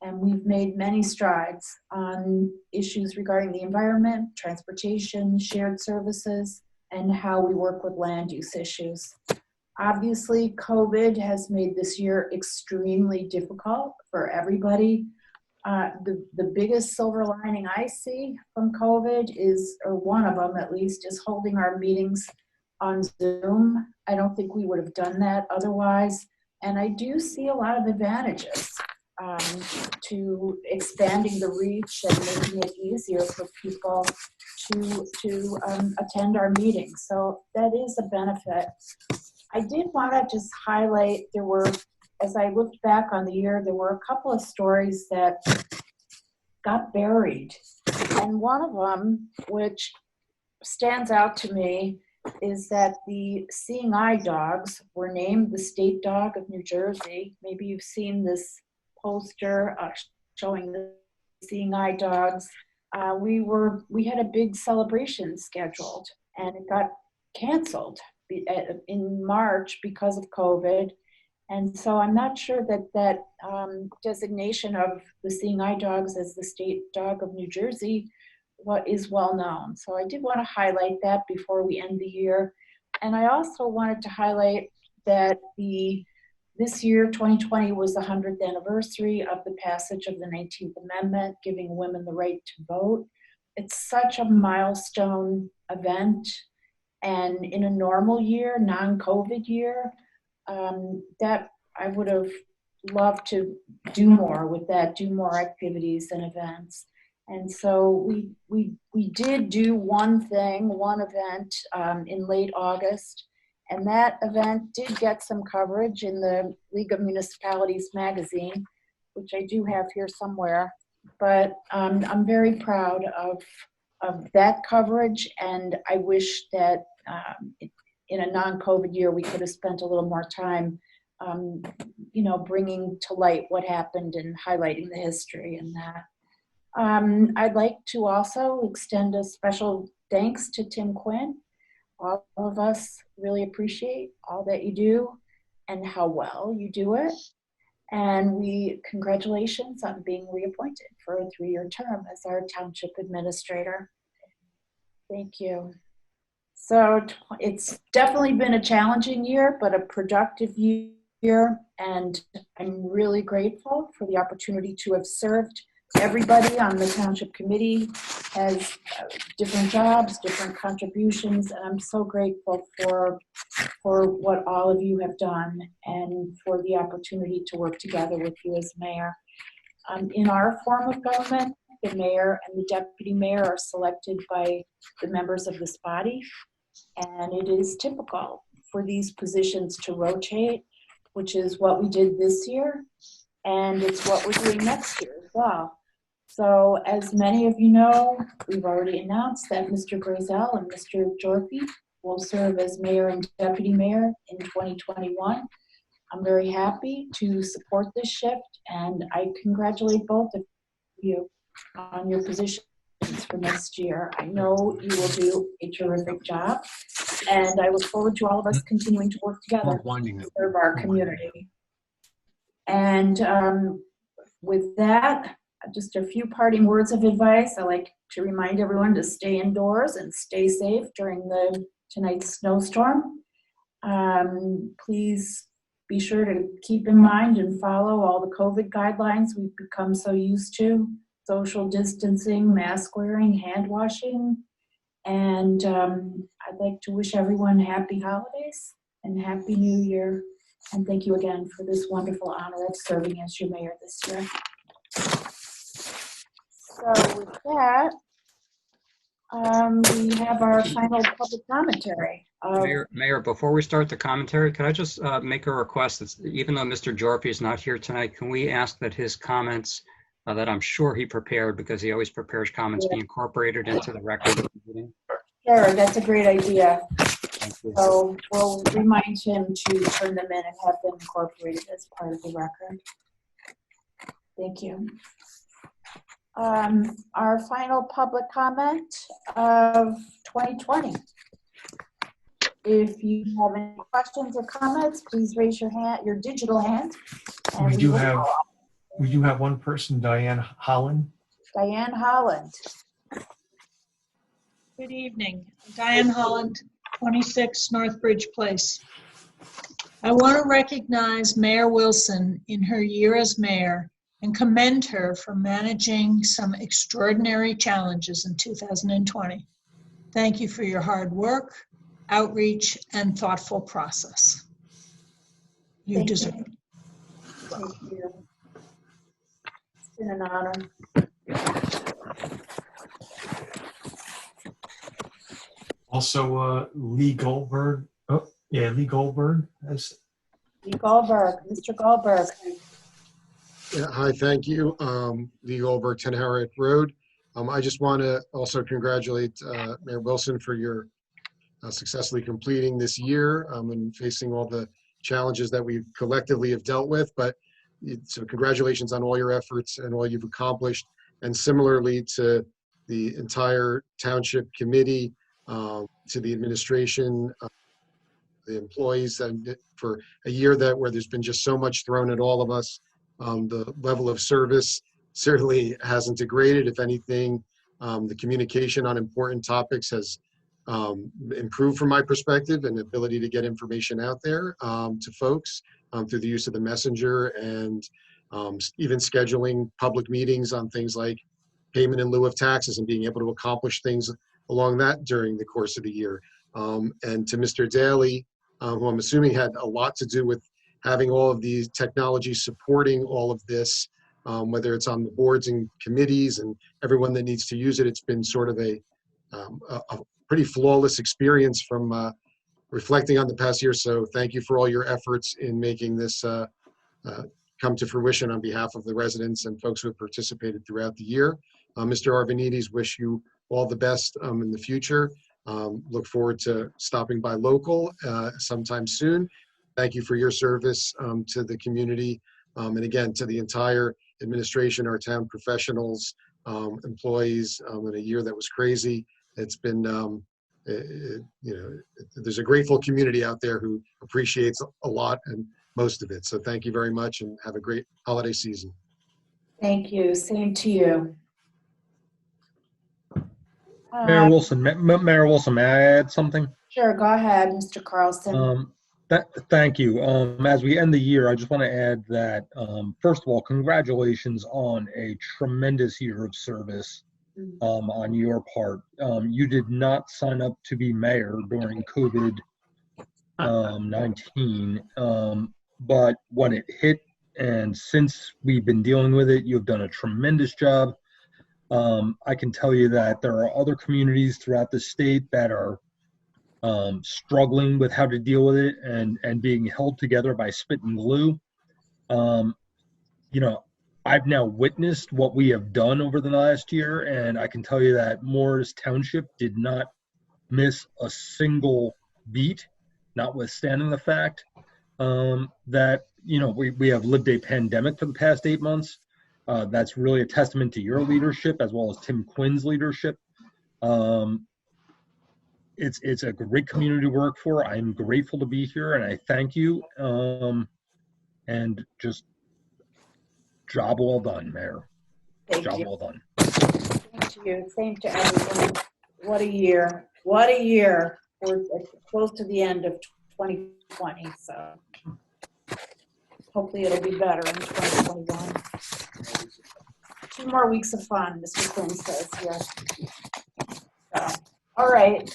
And we've made many strides on issues regarding the environment, transportation, shared services, and how we work with land use issues. Obviously, COVID has made this year extremely difficult for everybody. The biggest silver lining I see from COVID is, or one of them at least, is holding our meetings on Zoom. I don't think we would have done that otherwise. And I do see a lot of advantages to expanding the reach and making it easier for people to attend our meetings. So that is a benefit. I did want to just highlight, as I looked back on the year, there were a couple of stories that got buried. And one of them, which stands out to me, is that the Seeing Eye dogs were named the state dog of New Jersey. Maybe you've seen this poster showing the Seeing Eye dogs. We had a big celebration scheduled, and it got canceled in March because of COVID. And so I'm not sure that designation of the Seeing Eye dogs as the state dog of New Jersey is well known. So I did want to highlight that before we end the year. And I also wanted to highlight that this year, 2020, was the 100th anniversary of the passage of the 19th Amendment, giving women the right to vote. It's such a milestone event. And in a normal year, non-COVID year, that I would have loved to do more with that, do more activities and events. And so we did do one event in late August, and that event did get some coverage in the League of Municipalities magazine, which I do have here somewhere. But I'm very proud of that coverage, and I wish that in a non-COVID year we could have spent a little more time bringing to light what happened and highlighting the history and that. I'd like to also extend a special thanks to Tim Quinn. All of us really appreciate all that you do and how well you do it. And congratulations on being reappointed for a 3-year term as our township administrator. Thank you. So it's definitely been a challenging year, but a productive year. And I'm really grateful for the opportunity to have served. Everybody on the township committee has different jobs, different contributions, and I'm so grateful for what all of you have done and for the opportunity to work together with you as mayor. In our form of government, the mayor and the deputy mayor are selected by the members of this body, and it is typical for these positions to rotate, which is what we did this year, and it's what we're doing next year as well. So as many of you know, we've already announced that Mr. Brazel and Mr. Jorphy will serve as mayor and deputy mayor in 2021. I'm very happy to support this shift, and I congratulate both of you on your positions for next year. I know you will do a terrific job, and I look forward to all of us continuing to work together to serve our community. And with that, just a few parting words of advice. I like to remind everyone to stay indoors and stay safe during tonight's snowstorm. Please be sure to keep in mind and follow all the COVID guidelines we've become so used to. social distancing, mask wearing, hand washing. And I'd like to wish everyone happy holidays and happy new year. And thank you again for this wonderful honor of serving as your mayor this year. So with that, we have our final public commentary. Mayor, before we start the commentary, could I just make a request? That's, even though Mr. Jorpy is not here tonight, can we ask that his comments that I'm sure he prepared, because he always prepares comments, be incorporated into the record of the meeting? Sure, that's a great idea. Thank you. So we'll remind him to turn them in and have them incorporated as part of the record. Thank you. Our final public comment of 2020. If you have any questions or comments, please raise your hand, your digital hand. And We do have one person, Diane Holland. Diane Holland. Good evening. Diane Holland, 26 Northbridge Place. I want to recognize Mayor Wilson in her year as mayor and commend her for managing some extraordinary challenges in 2020. Thank you for your hard work, outreach, and thoughtful process. You deserve it. Thank you. It's been an honor. Also, Lee Goldberg. Oh, yeah, Lee Goldberg. Lee Goldberg, Mr. Goldberg. Yeah, hi, thank you. Lee Goldberg, 10 Harriet Road. I just want to also congratulate Mayor Wilson for your successfully completing this year and facing all the challenges that we collectively have dealt with. But so congratulations on all your efforts and all you've accomplished. And similarly to the entire Township Committee, to the administration, the employees, and for a year where there's been just so much thrown at all of us. The level of service certainly hasn't degraded. If anything, the communication on important topics has improved from my perspective, and ability to get information out there to folks through the use of the messenger, and even scheduling public meetings on things like payment in lieu of taxes and being able to accomplish things along that during the course of the year. And to Mr. Daly, who I'm assuming had a lot to do with having all of these technologies supporting all of this, whether it's on the boards and committees and everyone that needs to use it. It's been sort of a pretty flawless experience from reflecting on the past year. So thank you for all your efforts in making this come to fruition on behalf of the residents and folks who have participated throughout the year. Mr. Arvanites, wish you all the best in the future. Look forward to stopping by local sometime soon. Thank you for your service to the community, and again, to the entire administration, our town professionals, employees, in a year that was crazy. It's been, there's a grateful community out there who appreciates a lot and most of it. So thank you very much and have a great holiday season. Thank you. Same to you. Mayor Wilson, Mayor Wilson, may I add something? Sure, go ahead, Mr. Carlson. Thank you. As we end the year, I just want to add that, first of all, congratulations on a tremendous year of service on your part. You did not sign up to be mayor during COVID-19, but when it hit, and since we've been dealing with it, you've done a tremendous job. I can tell you that there are other communities throughout the state that are struggling with how to deal with it and being held together by spit and glue. I've now witnessed what we have done over the last year, and I can tell you that Morris Township did not miss a single beat, notwithstanding the fact that, we have lived a pandemic for the past 8 months. That's really a testament to your leadership as well as Tim Quinn's leadership. It's a great community to work for. I'm grateful to be here, and I thank you. And just job well done, Mayor. Job well done. Same to you. Same to everyone. What a year. What a year. We're close to the end of 2020, so hopefully it'll be better in 2021. 2 more weeks of fun, Mr. Quinn says here. So, all right,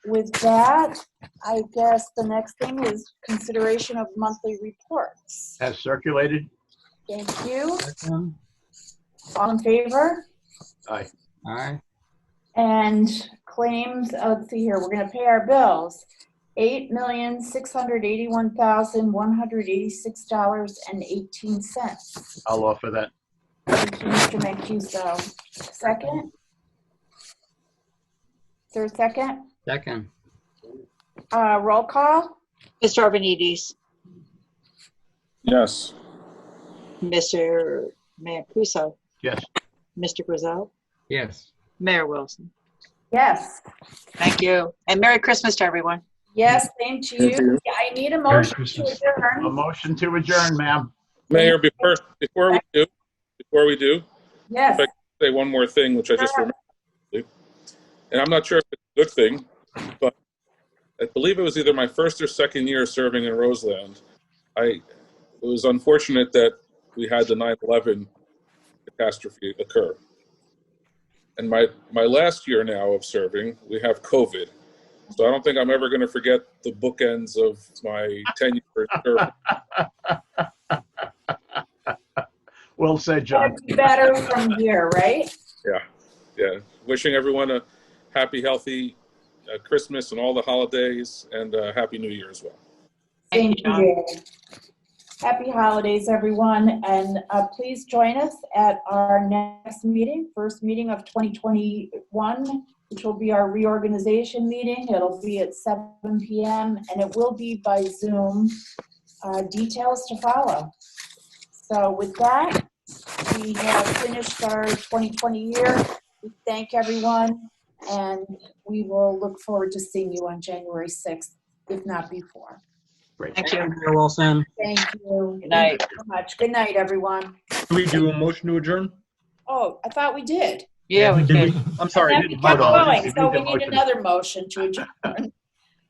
with that, I guess the next thing is consideration of monthly reports. Has circulated. Thank you. All in favor? Aye. Aye. And claims, let's see here, we're gonna pay our bills. $8,681,186.18. I'll offer that. Thank you, Mr. Mancuso. Second? Is there a second? Second. Roll call? Mr. Arvanites, Yes. Mr. Mancuso, Yes. Mr. Grizel, Yes. Mayor Wilson. Yes. Thank you. And Merry Christmas to everyone. Yes, same to Thank you. you. Yeah, I need a Merry motion to Christmas. A adjourn. motion to adjourn, ma'am. Mayor, before we do, Yes. if I could say one more thing, which I just remembered, and I'm not sure if it's a good thing, but I believe it was either my first or second year serving in Roseland. It was unfortunate that we had the 9/11 catastrophe occur. And my last year now of serving, we have COVID. So I don't think I'm ever going to forget the bookends of my tenure in serving. Well said, John. Be better from here, right? Yeah. Wishing everyone a happy, healthy Christmas and all the holidays, and Happy New Year as well. Thank you. Happy holidays, everyone, and please join us at our next meeting, first meeting of 2021, which will be our reorganization meeting. It'll be at 7 p.m. and it will be by Zoom. Details to follow. So with that, we have finished our 2020 year. We thank everyone, and we will look forward to seeing you on January 6th, if not before. Great. Thank you. Mayor Wilson. Thank you. Good night. Thank you so much. Good night, everyone. Do we do a motion to adjourn? Oh, I thought we did. Yeah, we Did did. I'm sorry. And then we didn't- my kept apologies. going, You so need we the need motion. another motion to adjourn.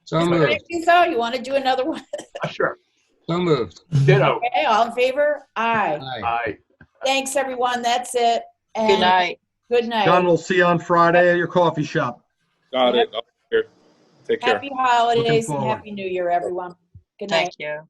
So Mr. moved. Mancuso, you want to do another one? Sure. So moved. Ditto. Okay, all in favor? Aye. Aye. Aye. Thanks, everyone. That's it. And Good night. Good night. John, we'll see you on Friday at your coffee shop. Got it. I'll be here. Take care. Happy holidays and forward. Happy New Year, everyone. Good night. Thank you.